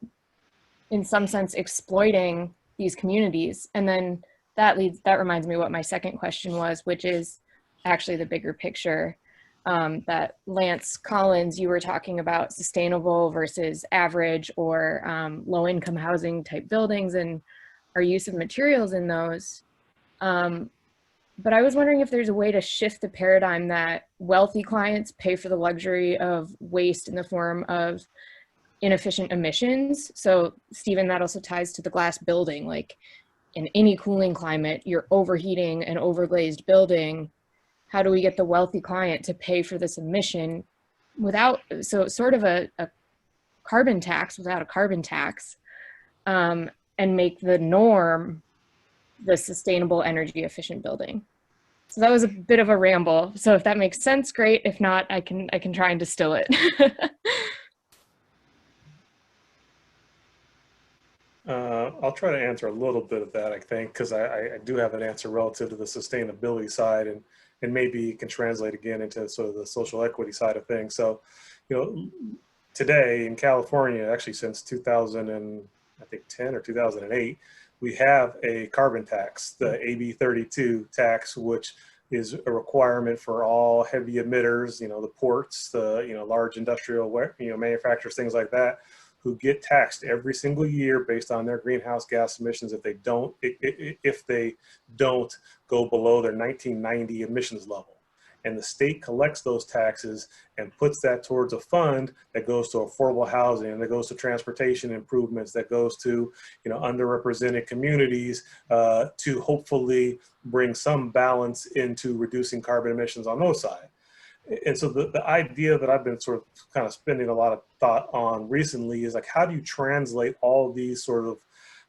in some sense exploiting these communities? And then that reminds me what my second question was, which is actually the bigger picture. That Lance Collins, you were talking about sustainable versus average or low-income housing type buildings and our use of materials in those. But I was wondering if there's a way to shift the paradigm that wealthy clients pay for the luxury of waste in the form of inefficient emissions. So Stephen, that also ties to the glass building. Like in any cooling climate, you're overheating an overglazed building. How do we get the wealthy client to pay for this emission without, so sort of a carbon tax without a carbon tax, and make the norm the sustainable energy efficient building? So that was a bit of a ramble. So if that makes sense, great. If not, I can try and distill it. I'll try to answer a little bit of that, I think, because I do have an answer relative to the sustainability side, and maybe it can translate again into sort of the social equity side of things. So, today in California, actually since 2010 or 2008, we have a carbon tax, the AB 32 tax, which is a requirement for all heavy emitters, the ports, the large industrial manufacturers, things like that, who get taxed every single year based on their greenhouse gas emissions if they don't go below their 1990 emissions level. And the state collects those taxes and puts that towards a fund that goes to affordable housing, that goes to transportation improvements, that goes to, you know, underrepresented communities to hopefully bring some balance into reducing carbon emissions on those sides. And so the idea that I've been sort of kind of spending a lot of thought on recently is like, how do you translate all these sort of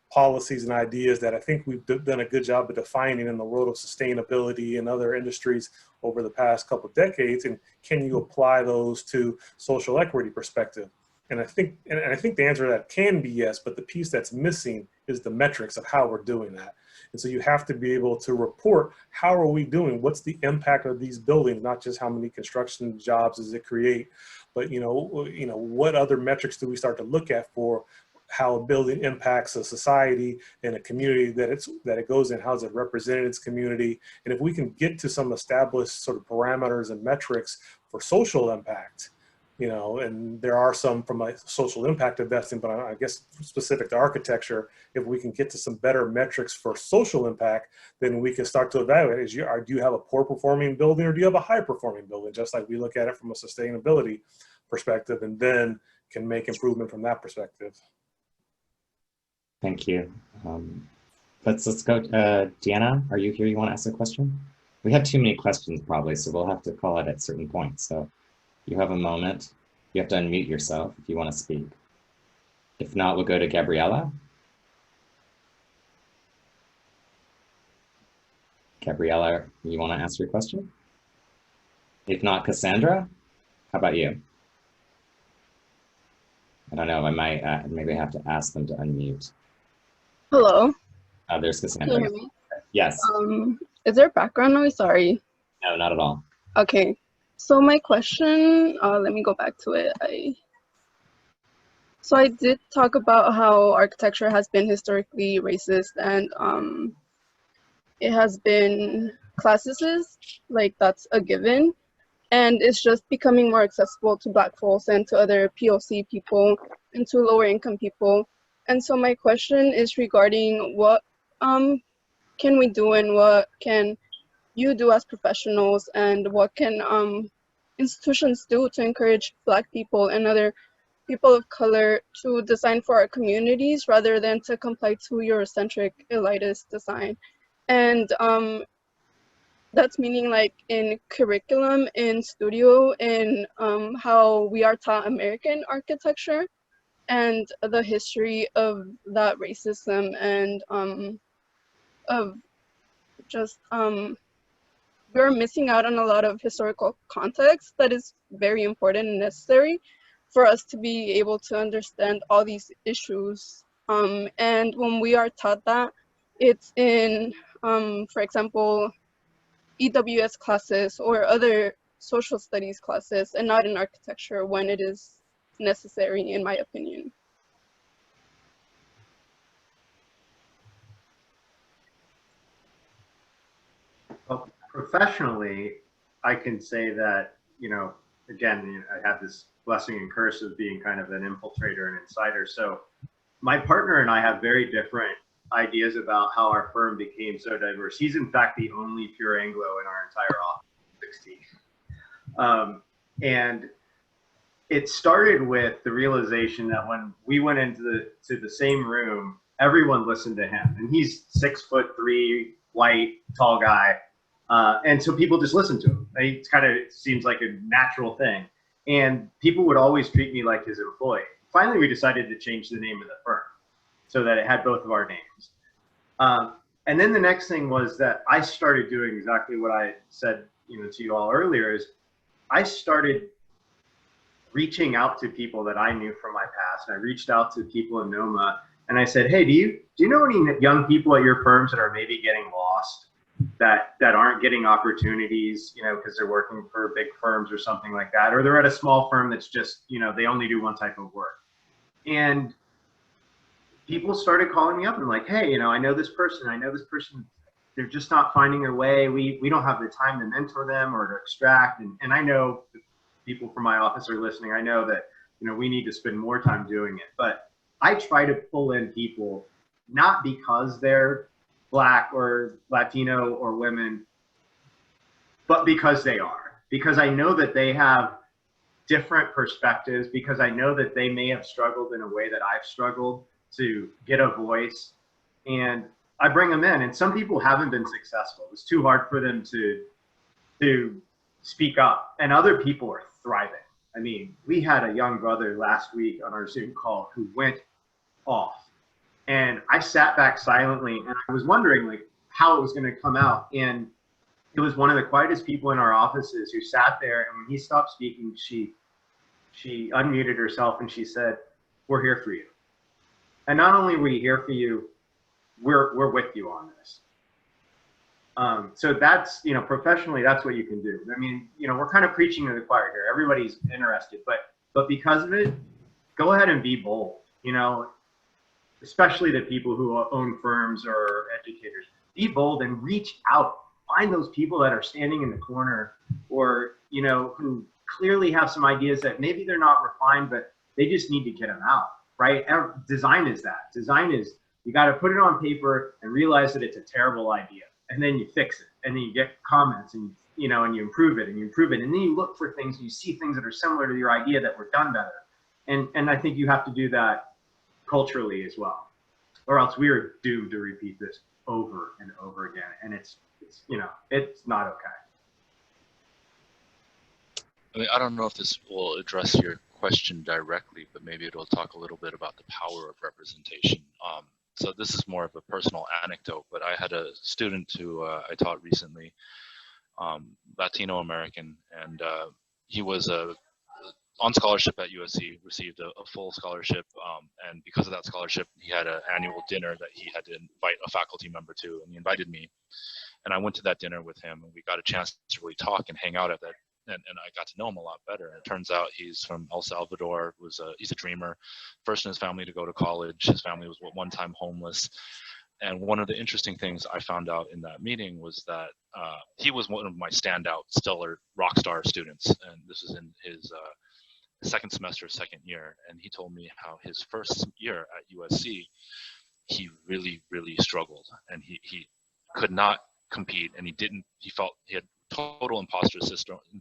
policies and ideas that I think we've done a good job of defining in the world of sustainability and other industries over the past couple of decades, and can you apply those to social equity perspective? And I think the answer to that can be yes, but the piece that's missing is the metrics of how we're doing that. And so you have to be able to report, how are we doing? What's the impact of these buildings? Not just how many construction jobs does it create, but you know, what other metrics do we start to look at for how a building impacts a society and a community that it goes in, how's it represented its community. And if we can get to some established sort of parameters and metrics for social impact, you know, and there are some from a social impact investing, but I guess specific to architecture, if we can get to some better metrics for social impact, then we can start to evaluate, do you have a poor performing building or do you have a high performing building? Just like we look at it from a sustainability perspective, and then can make improvement from that perspective. Thank you. Let's go. Deanna, are you here? You want to ask a question? We have too many questions probably, so we'll have to call it at certain points. So you have a moment. You have to unmute yourself if you want to speak. If not, we'll go to Gabriella. Gabriella, you want to ask your question? If not, Cassandra, how about you? I don't know, I might maybe have to ask them to unmute. Hello. There's Cassandra. Can you hear me? Yes. Is there background noise? Sorry. No, not at all. Okay. So my question, let me go back to it. So I did talk about how architecture has been historically racist, and it has been classicist, like that's a given. And it's just becoming more accessible to Black folks and to other POC people and to lower income people. And so my question is regarding what can we do and what can you do as professionals, and what can institutions do to encourage Black people and other people of color to design for our communities rather than to comply to Eurocentric elitist design. And that's meaning like in curriculum, in studio, in how we are taught American architecture and the history of that racism, and of just we're missing out on a lot of historical context that is very important and necessary for us to be able to understand all these issues. And when we are taught that, it's in, for example, EWS classes or other social studies classes, and not in architecture when it is necessary, in my opinion. Well, professionally, I can say that, you know, again, I have this blessing and curse of being kind of an infiltrator and insider. So my partner and I have very different ideas about how our firm became so diverse. He's in fact the only pure Anglo in our entire office, 16. And it started with the realization that when we went into the same room, everyone listened to him. And he's 6'3", white, tall guy. And so people just listened to him. It kind of seems like a natural thing. And people would always treat me like his employee. Finally, we decided to change the name of the firm so that it had both of our names. And then the next thing was that I started doing exactly what I said, you know, to you all earlier, is I started reaching out to people that I knew from my past. And I reached out to people in NOMA and I said, hey, do you know any young people at your firms that are maybe getting lost, that aren't getting opportunities, you know, because they're working for big firms or something like that, or they're at a small firm that's just, you know, they only do one type of work. And people started calling me up and like, hey, you know, I know this person, they're just not finding their way. We don't have the time to mentor them or to extract. And I know people from my office are listening. I know that you know, we need to spend more time doing it. But I try to pull in people, not because they're Black or Latino or women, but because they are. Because I know that they have different perspectives, because I know that they may have struggled in a way that I've struggled to get a voice. And I bring them in, and some people haven't been successful. It's too hard for them to speak up, and other people are thriving. I mean, we had a young brother last week on our Zoom call who went off, and I sat back silently, and I was wondering like how it was going to come out. And it was one of the quietest people in our offices who sat there, and when he stopped speaking, she unmuted herself and she said, "We're here for you. And not only are we here for you, we're with you on this." So that's, you know, professionally, that's what you can do. I mean, you know, we're kind of preaching to the choir here. Everybody's interested, but because of it, go ahead and be bold, you know, especially the people who own firms or educators. Be bold and reach out. Find those people that are standing in the corner, or, you know, who clearly have some ideas that maybe they're not refined, but they just need to get them out, right? Design is that. Design is, you got to put it on paper and realize that it's a terrible idea. And then you fix it, and then you get comments, and you know, and you improve it, and you improve it, and then you look for things, and you see things that are similar to your idea that were done better. And I think you have to do that culturally as well, or else we are doomed to repeat this over and over again, and it's you know, it's not okay. I mean, I don't know if this will address your question directly, but maybe it'll talk a little bit about the power of representation. So this is more of a personal anecdote, but I had a student who I taught recently, Latino American, and he was on scholarship at USC, received a full scholarship, and because of that scholarship, he had an annual dinner that he had to invite a faculty member to, and he invited me, and I went to that dinner with him, and we got a chance to really talk and hang out at that. And I got to know him a lot better. And it turns out he's from El Salvador. He's a dreamer, first in his family to go to college. His family was at one time homeless. And one of the interesting things I found out in that meeting was that he was one of my standout, stellar rock star students. And this was in his second semester, second year. And he told me how his first year at USC, he really, really struggled. And he could not compete. And he felt he had total imposter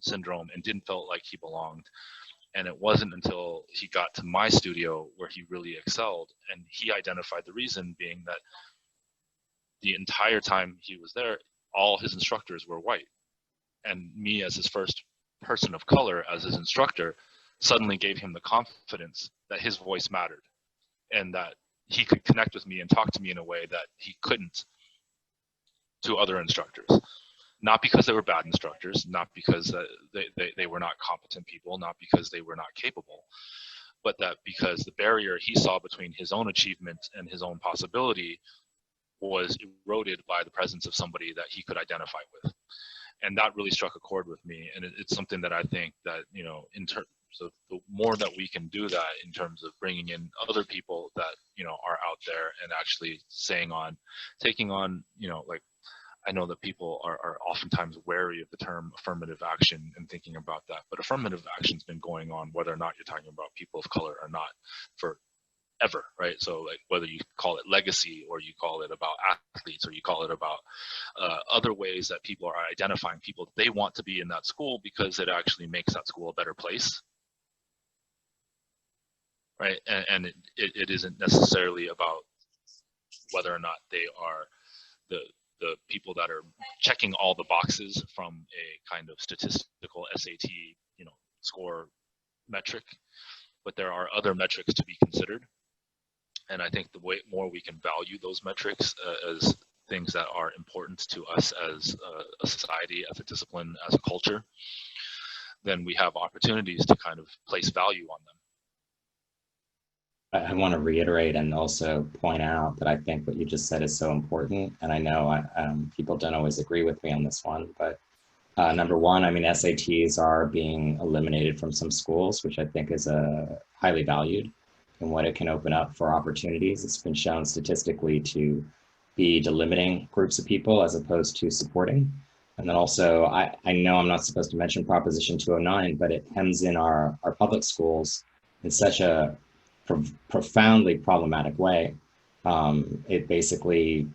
syndrome and didn't feel like he belonged. And it wasn't until he got to my studio where he really excelled. And he identified the reason being that the entire time he was there, all his instructors were white. And me, as his first person of color, as his instructor, suddenly gave him the confidence that his voice mattered and that he could connect with me and talk to me in a way that he couldn't to other instructors. Not because they were bad instructors, not because they were not competent people, not because they were not capable, but that because the barrier he saw between his own achievement and his own possibility was eroded by the presence of somebody that he could identify with. And that really struck a chord with me. And it's something that I think that, you know, in terms of the more that we can do that in terms of bringing in other people that, you know, are out there and actually taking on, you know, like, I know that people are oftentimes wary of the term affirmative action and thinking about that, but affirmative action's been going on whether or not you're talking about people of color or not forever, right? So like whether you call it legacy or you call it about athletes or you call it about other ways that people are identifying people they want to be in that school because it actually makes that school a better place, right? And it isn't necessarily about whether or not they are the people that are checking all the boxes from a kind of statistical SAT, you know, score metric, but there are other metrics to be considered. And I think the more we can value those metrics as things that are important to us as a society, as a discipline, as a culture, then we have opportunities to kind of place value on them. I want to reiterate and also point out that I think what you just said is so important. And I know people don't always agree with me on this one, but number one, I mean, SATs are being eliminated from some schools, which I think is highly valued and what it can open up for opportunities. It's been shown statistically to be delimiting groups of people as opposed to supporting. And then also, I know I'm not supposed to mention Proposition 209, but it hems in our public schools in such a profoundly problematic way. It basically,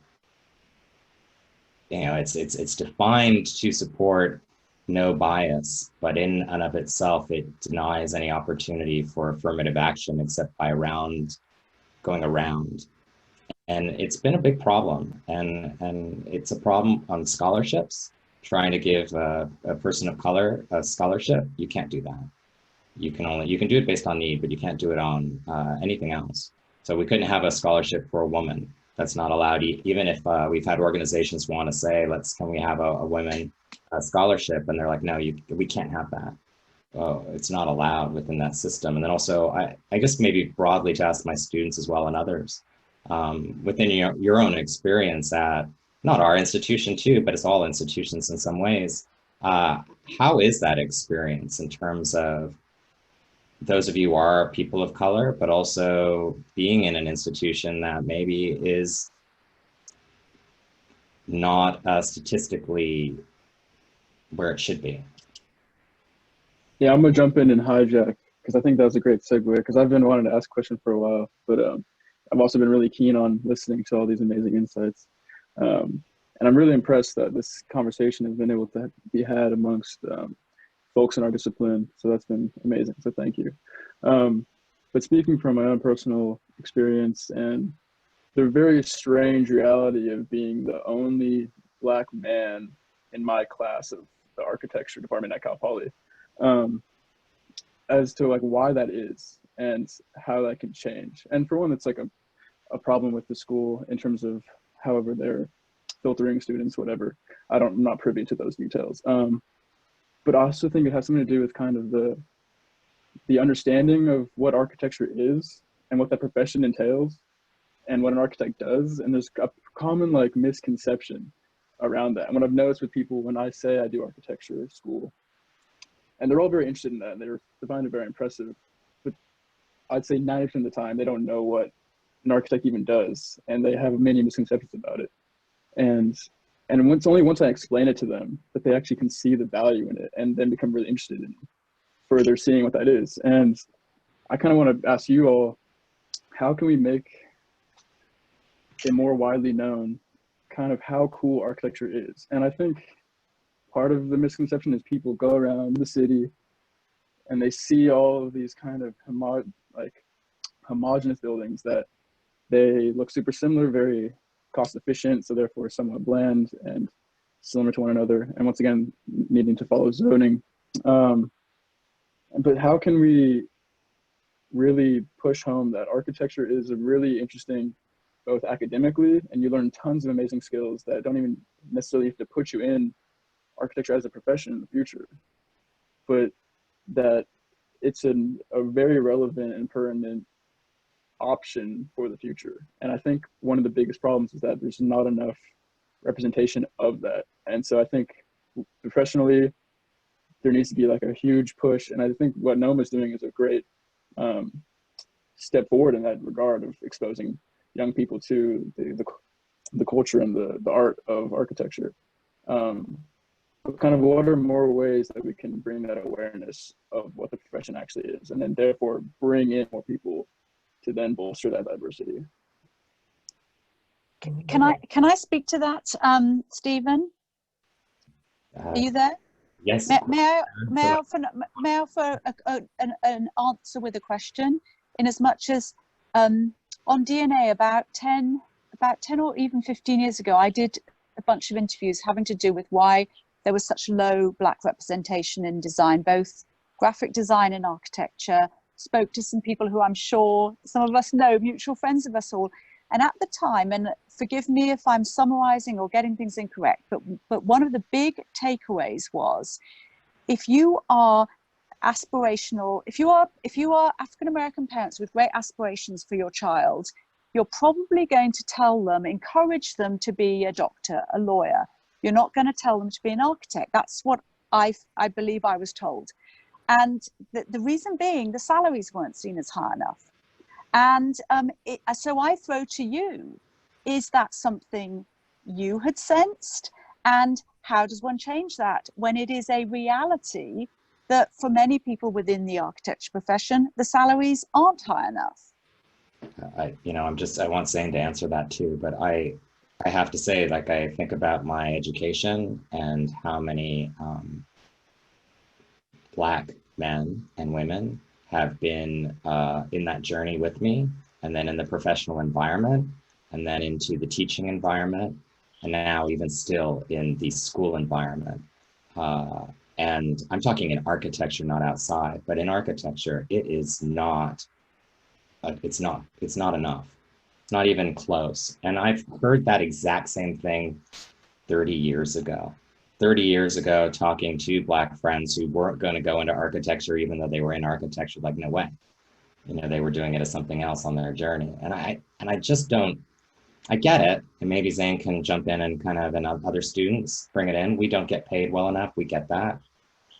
you know, it's defined to support no bias, but in and of itself, it denies any opportunity for affirmative action except by going around. And it's been a big problem, and it's a problem on scholarships. Trying to give a person of color a scholarship, you can't do that. You can do it based on need, but you can't do it on anything else. So we couldn't have a scholarship for a woman. That's not allowed, even if we've had organizations want to say, can we have a women scholarship? And they're like, no, we can't have that. Oh, it's not allowed within that system. And then also, I guess maybe broadly to ask my students as well and others, within your own experience at, not our institution too, but it's all institutions in some ways, how is that experience in terms of those of you who are people of color, but also being in an institution that maybe is not statistically where it should be? Yeah, I'm gonna jump in and hijack because I think that was a great segue, because I've been wanting to ask a question for a while, but I've also been really keen on listening to all these amazing insights. And I'm really impressed that this conversation has been able to be had amongst folks in our discipline. So that's been amazing. So thank you. But speaking from my own personal experience and the very strange reality of being the only Black man in my class of the architecture department at Cal Poly, as to like why that is and how that can change. And for one, it's like a problem with the school in terms of however they're filtering students, whatever. I'm not privy to those details. But I also think it has something to do with kind of the understanding of what architecture is and what that profession entails and what an architect does. And there's a common like misconception around that. And what I've noticed with people when I say I do architecture at school, and they're all very interested in that, and they find it very impressive, but I'd say 90% of the time they don't know what an architect even does, and they have many misconceptions about it. And only once I explain it to them that they actually can see the value in it and then become really interested in further seeing what that is. And I kind of want to ask you all, how can we make it more widely known kind of how cool architecture is? And I think part of the misconception is people go around the city and they see all of these kind of homogeneous buildings that they look super similar, very cost efficient, so therefore somewhat bland and similar to one another, and once again needing to follow zoning. But how can we really push home that architecture is a really interesting, both academically, and you learn tons of amazing skills that don't even necessarily have to put you in architecture as a profession in the future, but that it's a very relevant and permanent option for the future. And I think one of the biggest problems is that there's not enough representation of that. And so I think professionally, there needs to be like a huge push. And I think what NOMA is doing is a great step forward in that regard of exposing young people to the culture and the art of architecture. Kind of what are more ways that we can bring that awareness of what the profession actually is, and then therefore bring in more people to then bolster that diversity? Can I speak to that, Stephen? Are you there? Yes. May I offer an answer with a question? In as much as on DNA about 10 or even 15 years ago, I did a bunch of interviews having to do with why there was such low Black representation in design, both graphic design and architecture. Spoke to some people who I'm sure some of us know, mutual friends of us all. And at the time, and forgive me if I'm summarizing or getting things incorrect, but one of the big takeaways was, if you are aspirational, if you are African-American parents with great aspirations for your child, you're probably going to tell them, encourage them to be a doctor, a lawyer. You're not going to tell them to be an architect. That's what I believe I was told. And the reason being, the salaries weren't seen as high enough. And so I throw to you, is that something you had sensed? And how does one change that when it is a reality that for many people within the architecture profession, the salaries aren't high enough. I want Zane to answer that too, but I have to say, like, I think about my education and how many Black men and women have been in that journey with me, and then in the professional environment, and then into the teaching environment, and now even still in the school environment. And I'm talking in architecture, not outside, but in architecture, it is not, it's not enough. It's not even close. And I've heard that exact same thing 30 years ago. 30 years ago, talking to Black friends who weren't going to go into architecture, even though they were in architecture, like, no way. They were doing it as something else on their journey. And I just don't, I get it. And maybe Zane can jump in and and other students bring it in. We don't get paid well enough. We get that.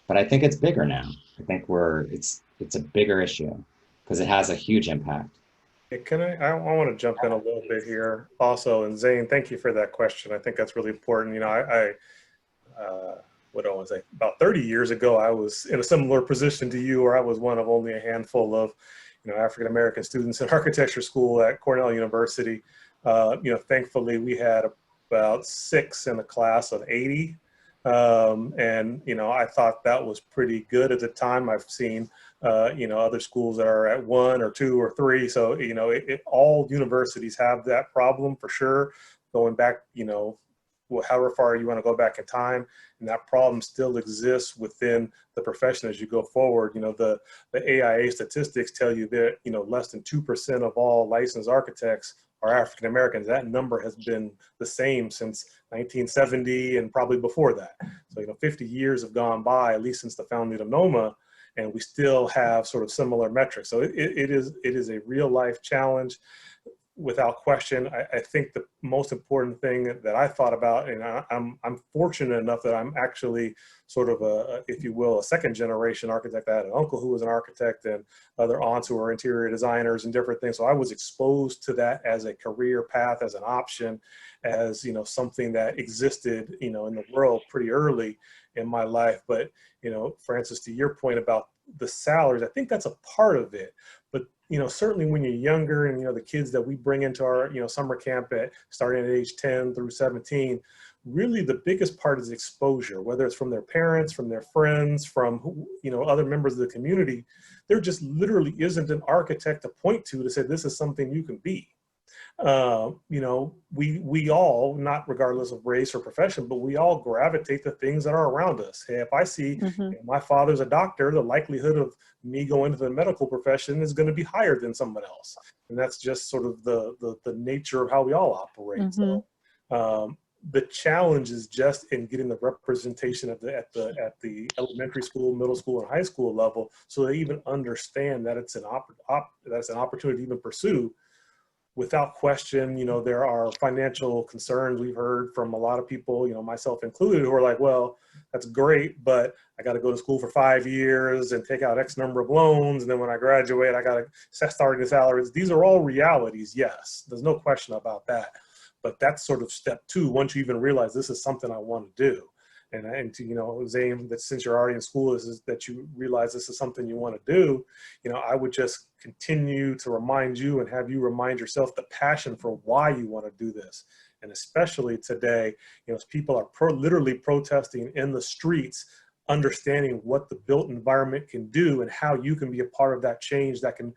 But I think it's bigger now. I think it's a bigger issue because it has a huge impact. I want to jump in a little bit here also. And Zane, thank you for that question. I think that's really important. About 30 years ago, I was in a similar position to you, where I was one of only a handful of, African-American students in architecture school at Cornell University. Thankfully we had about 6 in a class of 80. I thought that was pretty good at the time. I've seen, other schools that are at 1 or 2 or 3. So, all universities have that problem for sure. Going back, however far you want to go back in time, and that problem still exists within the profession as you go forward. The AIA statistics tell you that, less than 2% of all licensed architects are African Americans. That number has been the same since 1970 and probably before that. So, 50 years have gone by, at least since the founding of NOMA, and we still have sort of similar metrics. So it is a real life challenge. Without question. I think the most important thing that I thought about, and I'm fortunate enough that I'm actually sort of if you will, a second generation architect. I had an uncle who was an architect and other aunts who were interior designers and different things. So I was exposed to that as a career path, as an option, as, something that existed, in the world pretty early in my life. But, Francis, to your point about the salaries, I think that's a part of it. But certainly when you're younger and, the kids that we bring into our, summer camp starting at age 10 through 17, really the biggest part is exposure, whether it's from their parents, from their friends, from, other members of the community. There just literally isn't an architect to point to say, this is something you can be. We all, not regardless of race or profession, but we all gravitate to things that are around us. Hey, if I see my father's a doctor, the likelihood of me going into the medical profession is going to be higher than someone else. And that's just sort of the nature of how we all operate. So, the challenge is just in getting the representation at the elementary school, middle school, and high school level, so they even understand that it's an opportunity to even pursue. Without question, there are financial concerns we've heard from a lot of people, myself included, who are like, well, that's great, but I got to go to school for 5 years and take out X number of loans. And then when I graduate, I got to set starting salaries. These are all realities. Yes, there's no question about that. But that's sort of step 2. Once you even realize this is something I want to do. And to, Zane, that since you're already in school, is that you realize this is something you want to do, I would just continue to remind you and have you remind yourself the passion for why you want to do this. And especially today, as people are literally protesting in the streets, understanding what the built environment can do and how you can be a part of that change that can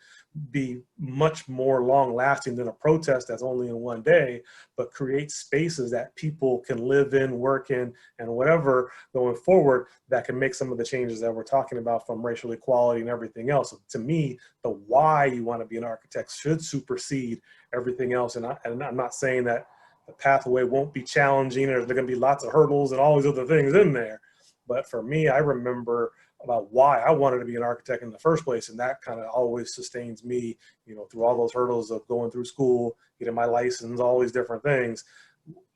be much more long lasting than a protest that's only in one day, but create spaces that people can live in, work in, and whatever going forward that can make some of the changes that we're talking about, from racial equality and everything else. So to me, the why you want to be an architect should supersede everything else. And I'm not saying that the pathway won't be challenging or there's going to be lots of hurdles and all these other things in there. But for me, I remember about why I wanted to be an architect in the first place. And that kind of always sustains me, through all those hurdles of going through school, getting my license, all these different things.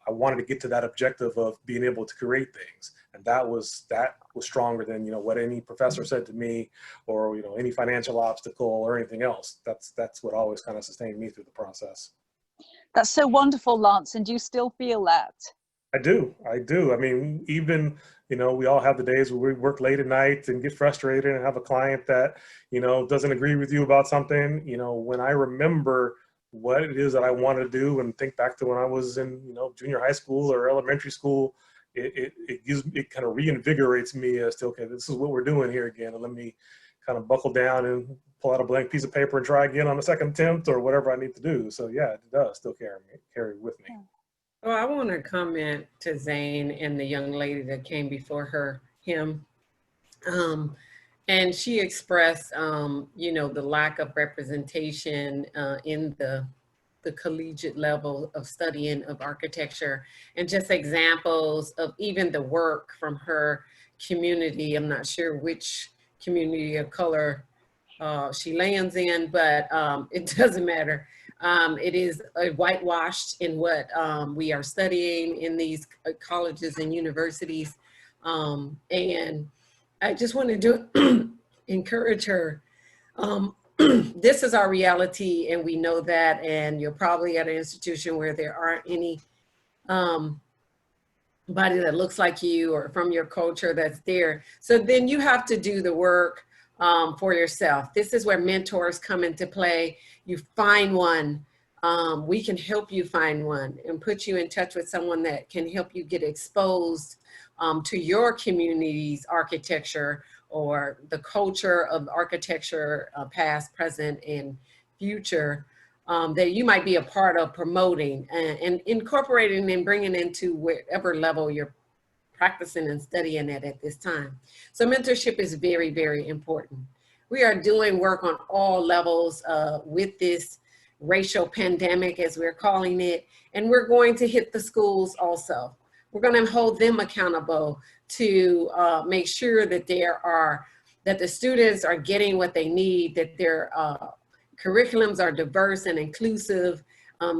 I wanted to get to that objective of being able to create things. And that was stronger than, what any professor said to me or, any financial obstacle or anything else. That's what always kind of sustained me through the process. That's so wonderful, Lance. And do you still feel that? I do. I mean, even, you know, we all have the days where we work late at night and get frustrated and have a client that, you know, doesn't agree with you about something. You know, when I remember what it is that I want to do and think back to when I was in, you know, junior high school or elementary school, it kind of reinvigorates me as to, okay, this is what we're doing here again. And let me kind of buckle down and pull out a blank piece of paper and try again on the second attempt or whatever I need to do. So yeah, it does still carry with me. Well, I want to comment to Zane and the young lady that came before him. And she expressed, you know, the lack of representation in the collegiate level of studying of architecture, and just examples of even the work from her community. I'm not sure which community of color she lands in, but it doesn't matter. It is whitewashed in what we are studying in these colleges and universities. And I just wanted to encourage her. This is our reality, and we know that, and you're probably at an institution where there aren't any body that looks like you or from your culture that's there. So then you have to do the work for yourself. This is where mentors come into play. You find one. We can help you find one and put you in touch with someone that can help you get exposed to your community's architecture or the culture of architecture, past, present, and future, that you might be a part of promoting and incorporating and bringing into whatever level you're practicing and studying at this time. So mentorship is very, very important. We are doing work on all levels with this racial pandemic, as we're calling it, and we're going to hit the schools also. We're going to hold them accountable to make sure that that the students are getting what they need, that their curriculums are diverse and inclusive.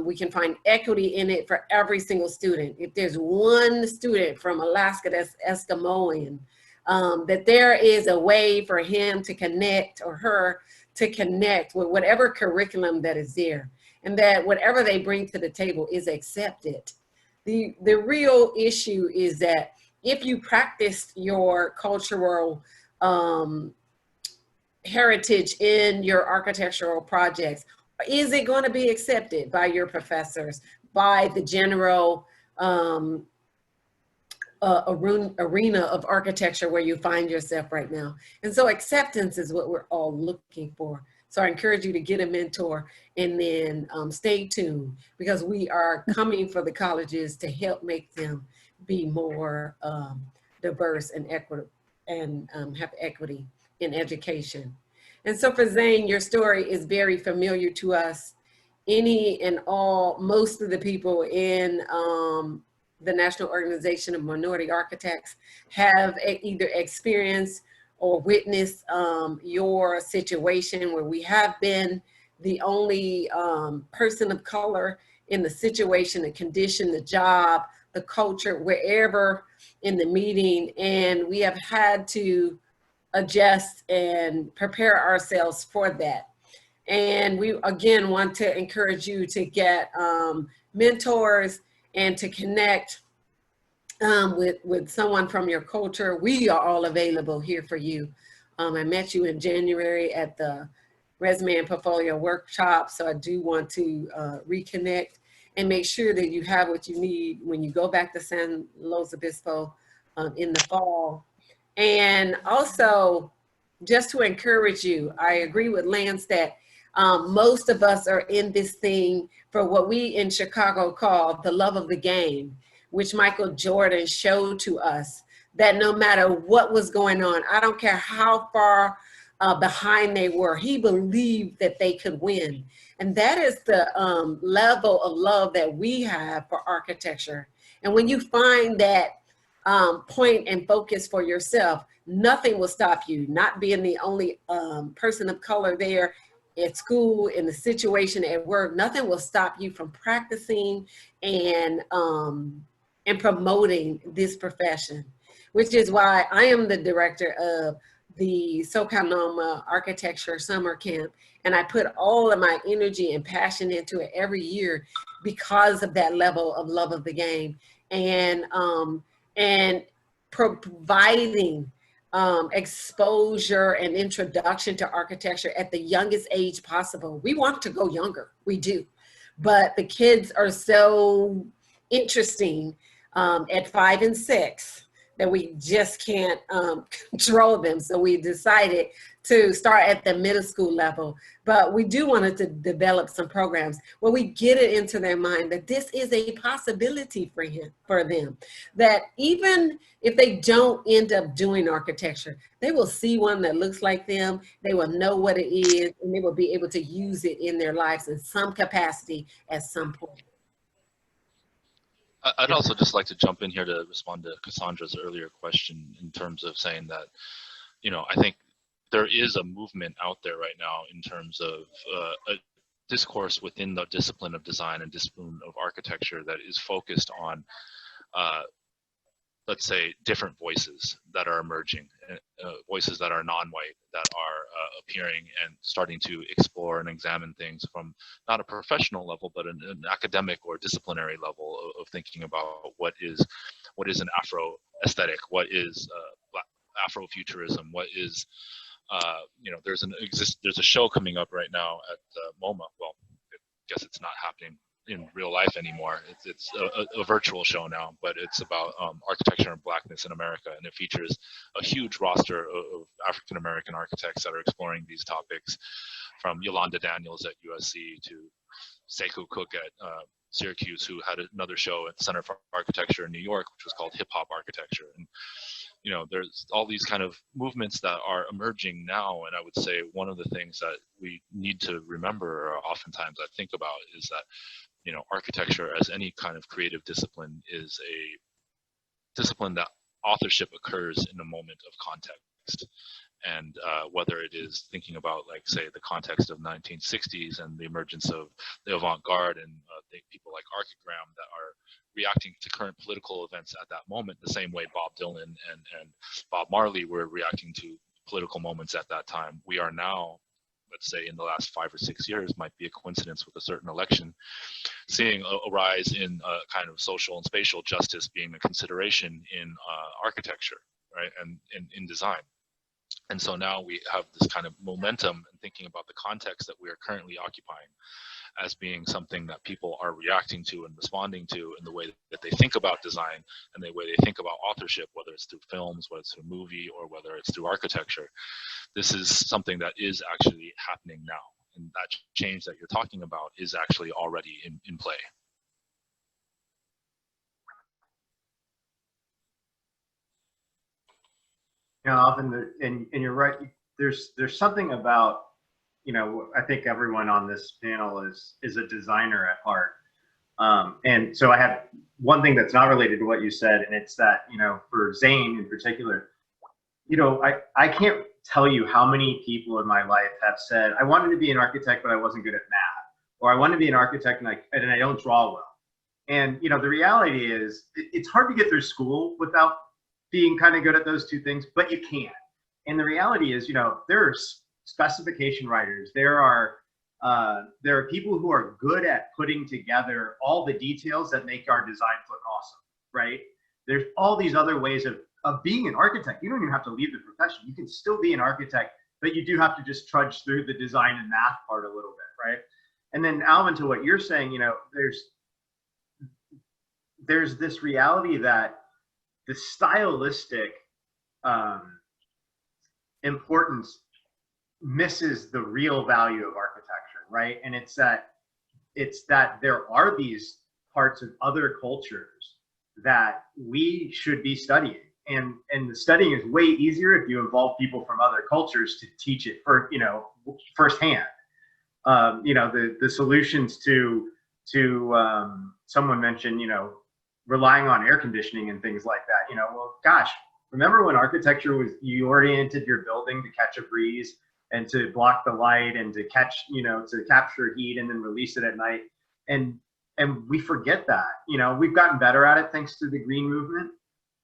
We can find equity in it for every single student. If there's one student from Alaska that's Eskimoan, that there is a way for him to connect or her to connect with whatever curriculum that is there, and that whatever they bring to the table is accepted. The real issue is that if you practice your cultural heritage in your architectural projects, is it going to be accepted by your professors, by the general arena of architecture where you find yourself right now? And so acceptance is what we're all looking for. So I encourage you to get a mentor, and then stay tuned, because we are coming for the colleges to help make them be more diverse and equitable, and have equity in education. And so for Zane, your story is very familiar to us. Most of the people in the National Organization of Minority Architects have either experienced or witnessed your situation, where we have been the only person of color in the situation, the condition, the job, the culture, wherever in the meeting, and we have had to adjust and prepare ourselves for that. And we again want to encourage you to get mentors and to connect with someone from your culture. We are all available here for you. I met you in January at the Resume and Portfolio Workshop, so I do want to reconnect and make sure that you have what you need when you go back to San Luis Obispo in the fall. And also, just to encourage you, I agree with Lance that most of us are in this thing for what we in Chicago call the love of the game, which Michael Jordan showed to us, that no matter what was going on, I don't care how far behind they were, he believed that they could win. And that is the level of love that we have for architecture. And when you find that point and focus for yourself, nothing will stop you. Not being the only person of color there at school, in the situation at work, nothing will stop you from practicing and promoting this profession, which is why I am the director of the So-Cal-NOMA Architecture Summer Camp. And I put all of my energy and passion into it every year because of that level of love of the game. and providing exposure and introduction to architecture at the youngest age possible. We want to go younger, we do, but the kids are so interesting at 5 and 6 that we just can't control them. So we decided to start at the middle school level, but we do want to develop some programs where we get it into their mind that this is a possibility for them, that even if they don't end up doing architecture, they will see one that looks like them, they will know what it is, and they will be able to use it in their lives in some capacity at some point. I'd also just like to jump in here to respond to Cassandra's earlier question in terms of saying that, you know, I think there is a movement out there right now in terms of a discourse within the discipline of design and discipline of architecture that is focused on, let's say, different voices that are emerging, voices that are non-white, that are appearing and starting to explore and examine things from not a professional level, but an academic or disciplinary level of thinking about what is an Afro aesthetic, what is Afrofuturism, what is, you know, there's a show coming up right now at MoMA. Well, I guess it's not happening in real life anymore. It's a virtual show now, but it's about architecture and blackness in America, and it features a huge roster of African American architects that are exploring these topics, from Yolanda Daniels at USC to Sekou Cook at Syracuse, who had another show at the Center for Architecture in New York, which was called Hip Hop Architecture. And you know, there's all these kind of movements that are emerging now, and I would say one of the things that we need to remember, or oftentimes I think about, is that, you know, architecture, as any kind of creative discipline, is a discipline that authorship occurs in a moment of context. And whether it is thinking about, like, say, the context of 1960s and the emergence of the avant-garde and people like Archigram that are reacting to current political events at that moment, the same way Bob Dylan and Bob Marley were reacting to political moments at that time. We are now, let's say, in the last 5 or 6 years, might be a coincidence with a certain election, seeing a rise in kind of social and spatial justice being a consideration in architecture, right, and in design. And so now we have this kind of momentum and thinking about the context that we are currently occupying as being something that people are reacting to and responding to in the way that they think about design and the way they think about authorship, whether it's through films, whether it's through movie, or whether it's through architecture. This is something that is actually happening now. And that change that you're talking about is actually already in play. Yeah, Alvin, and you're right. There's something about, you know, I think everyone on this panel is a designer at heart. And so I have one thing that's not related to what you said, and it's that, you know, for Zane in particular, you know, I can't tell you how many people in my life have said, I wanted to be an architect, but I wasn't good at math, or I want to be an architect and I don't draw well. And, you know, the reality is it's hard to get through school without being kind of good at those two things, but you can. And the reality is, you know, there are specification writers, there are people who are good at putting together all the details that make our designs look awesome, right? There's all these other ways of being an architect. You don't even have to leave the profession. You can still be an architect, but you do have to just trudge through the design and math part a little bit, right? And then Alvin, to what you're saying, you know, there's this reality that the stylistic importance misses the real value of architecture, right? And it's that there are these parts of other cultures that we should be studying, and the studying is way easier if you involve people from other cultures to teach it for, you know, firsthand. You know, the solutions to someone mentioned, you know, relying on air conditioning and things like that. You know, well, gosh, remember when architecture was, you oriented your building to catch a breeze and to block the light and to catch, you know, to capture heat and then release it at night. And we forget that. You know, we've gotten better at it thanks to the green movement.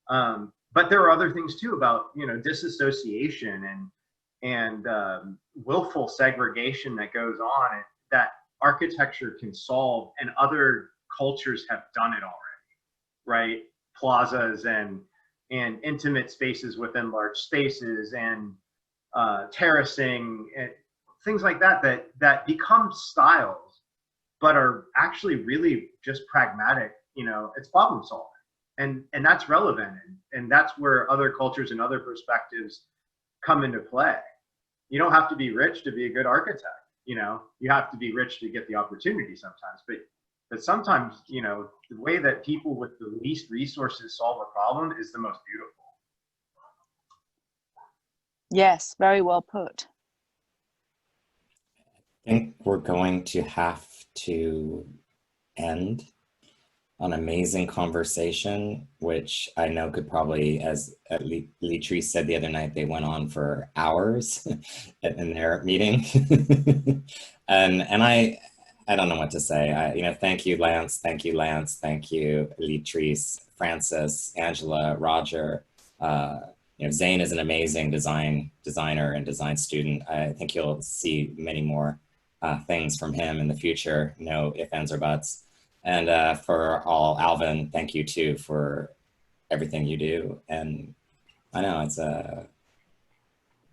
But there are other things too about, you know, disassociation and willful segregation that goes on, and that architecture can solve, and other cultures have done it already. right? Plazas and intimate spaces within large spaces and terracing and things like that become styles, but are actually really just pragmatic. You know, it's problem solving, and that's relevant, and that's where other cultures and other perspectives come into play. You don't have to be rich to be a good architect. You know, you have to be rich to get the opportunity sometimes, but sometimes, you know, the way that people with the least resources solve a problem is the most beautiful. Yes, very well put. I think we're going to have to end an amazing conversation, which I know could probably, as Electrice said the other night, they went on for hours in their meeting. and I don't know what to say. You know, thank you, Lance. Thank you, Lance. Thank you, Electrice, Francis, Angela, Roger. You know, Zane is an amazing designer and design student. I think you'll see many more things from him in the future. No ifs, ands, or buts. And for all, Alvin, thank you too for everything you do. And I know it's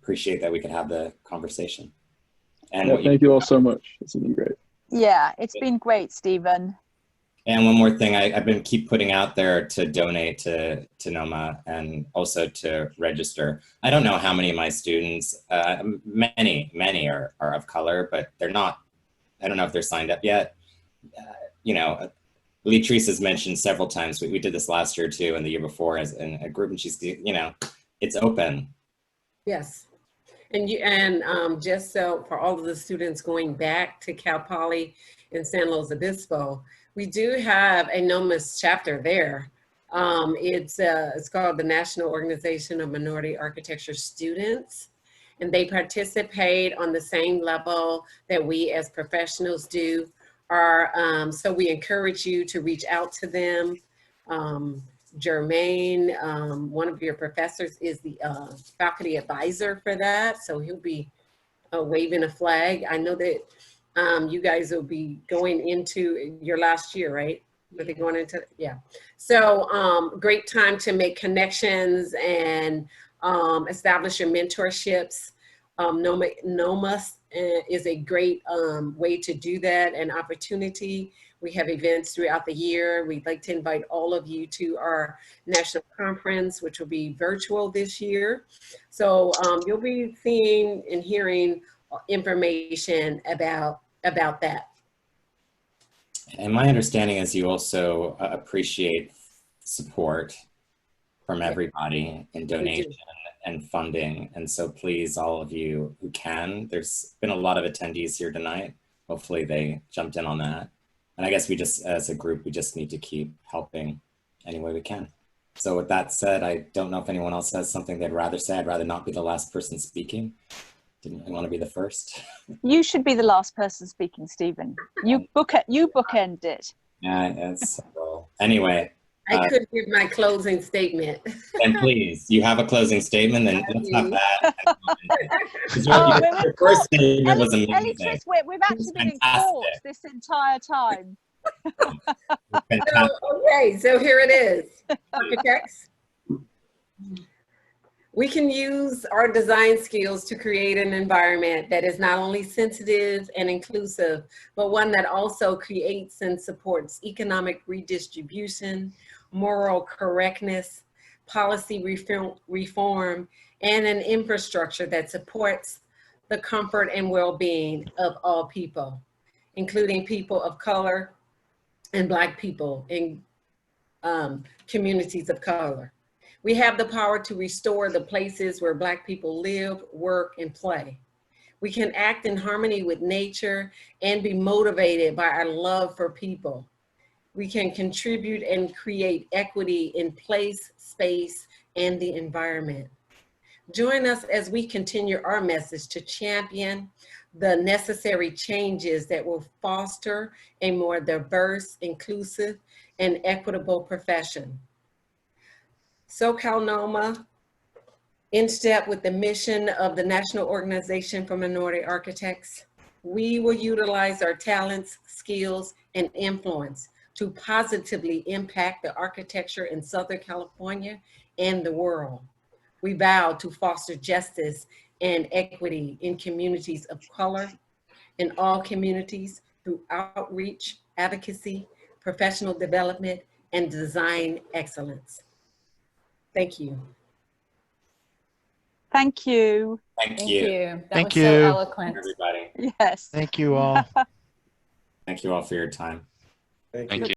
appreciate that we could have the conversation. And yeah, thank you all so much. This has been great. Yeah, it's been great, Stephen. And one more thing, I've been keep putting out there to donate to NOMA and also to register. I don't know how many of my students, many are of color, but they're not, I don't know if they're signed up yet. You know, Electrice has mentioned several times, we did this last year too, and the year before as in a group, and she's, you know, it's open. Yes. And just so for all of the students going back to Cal Poly in San Luis Obispo, we do have a NOMA's chapter there. It's called the National Organization of Minority Architecture Students, and they participate on the same level that we as professionals do. So we encourage you to reach out to them. Jermaine, one of your professors, is the faculty advisor for that. So he'll be waving a flag. I know that you guys will be going into your last year, right? Are they going into, yeah. So great time to make connections and establish your mentorships. NOMA is a great way to do that, an opportunity. We have events throughout the year. We'd like to invite all of you to our national conference, which will be virtual this year. So you'll be seeing and hearing information about that. And my understanding is you also appreciate support from everybody in donation and funding. And so please, all of you who can, there's been a lot of attendees here tonight. Hopefully they jumped in on that. And I guess we just, as a group, we just need to keep helping any way we can. So with that said, I don't know if anyone else has something they'd rather say. I'd rather not be the last person speaking. Didn't really want to be the first. You should be the last person speaking, Stephen. You bookend it. Yeah, it's, well, anyway. I could give my closing statement. And please, you have a closing statement, then let's have that. Your first statement was amazing. Electrice, we've actually been in court this entire time. Okay, so here it is. Architects, we can use our design skills to create an environment that is not only sensitive and inclusive, but one that also creates and supports economic redistribution, moral correctness, policy reform, and an infrastructure that supports the comfort and well-being of all people, including people of color and Black people in communities of color. We have the power to restore the places where Black people live, work, and play. We can act in harmony with nature and be motivated by our love for people. We can contribute and create equity in place, space, and the environment. Join us as we continue our message to champion the necessary changes that will foster a more diverse, inclusive, and equitable profession. So-Cal-NOMA, in step with the mission of the National Organization for Minority Architects, we will utilize our talents, skills, and influence to positively impact the architecture in Southern California and the world. We vow to foster justice and equity in communities of color, in all communities, through outreach, advocacy, professional development, and design excellence. Thank you. Thank you. Thank you. That Thank was so you. eloquent. Everybody. Yes. Thank you all. Thank you all for your time. Thank Thank you. you.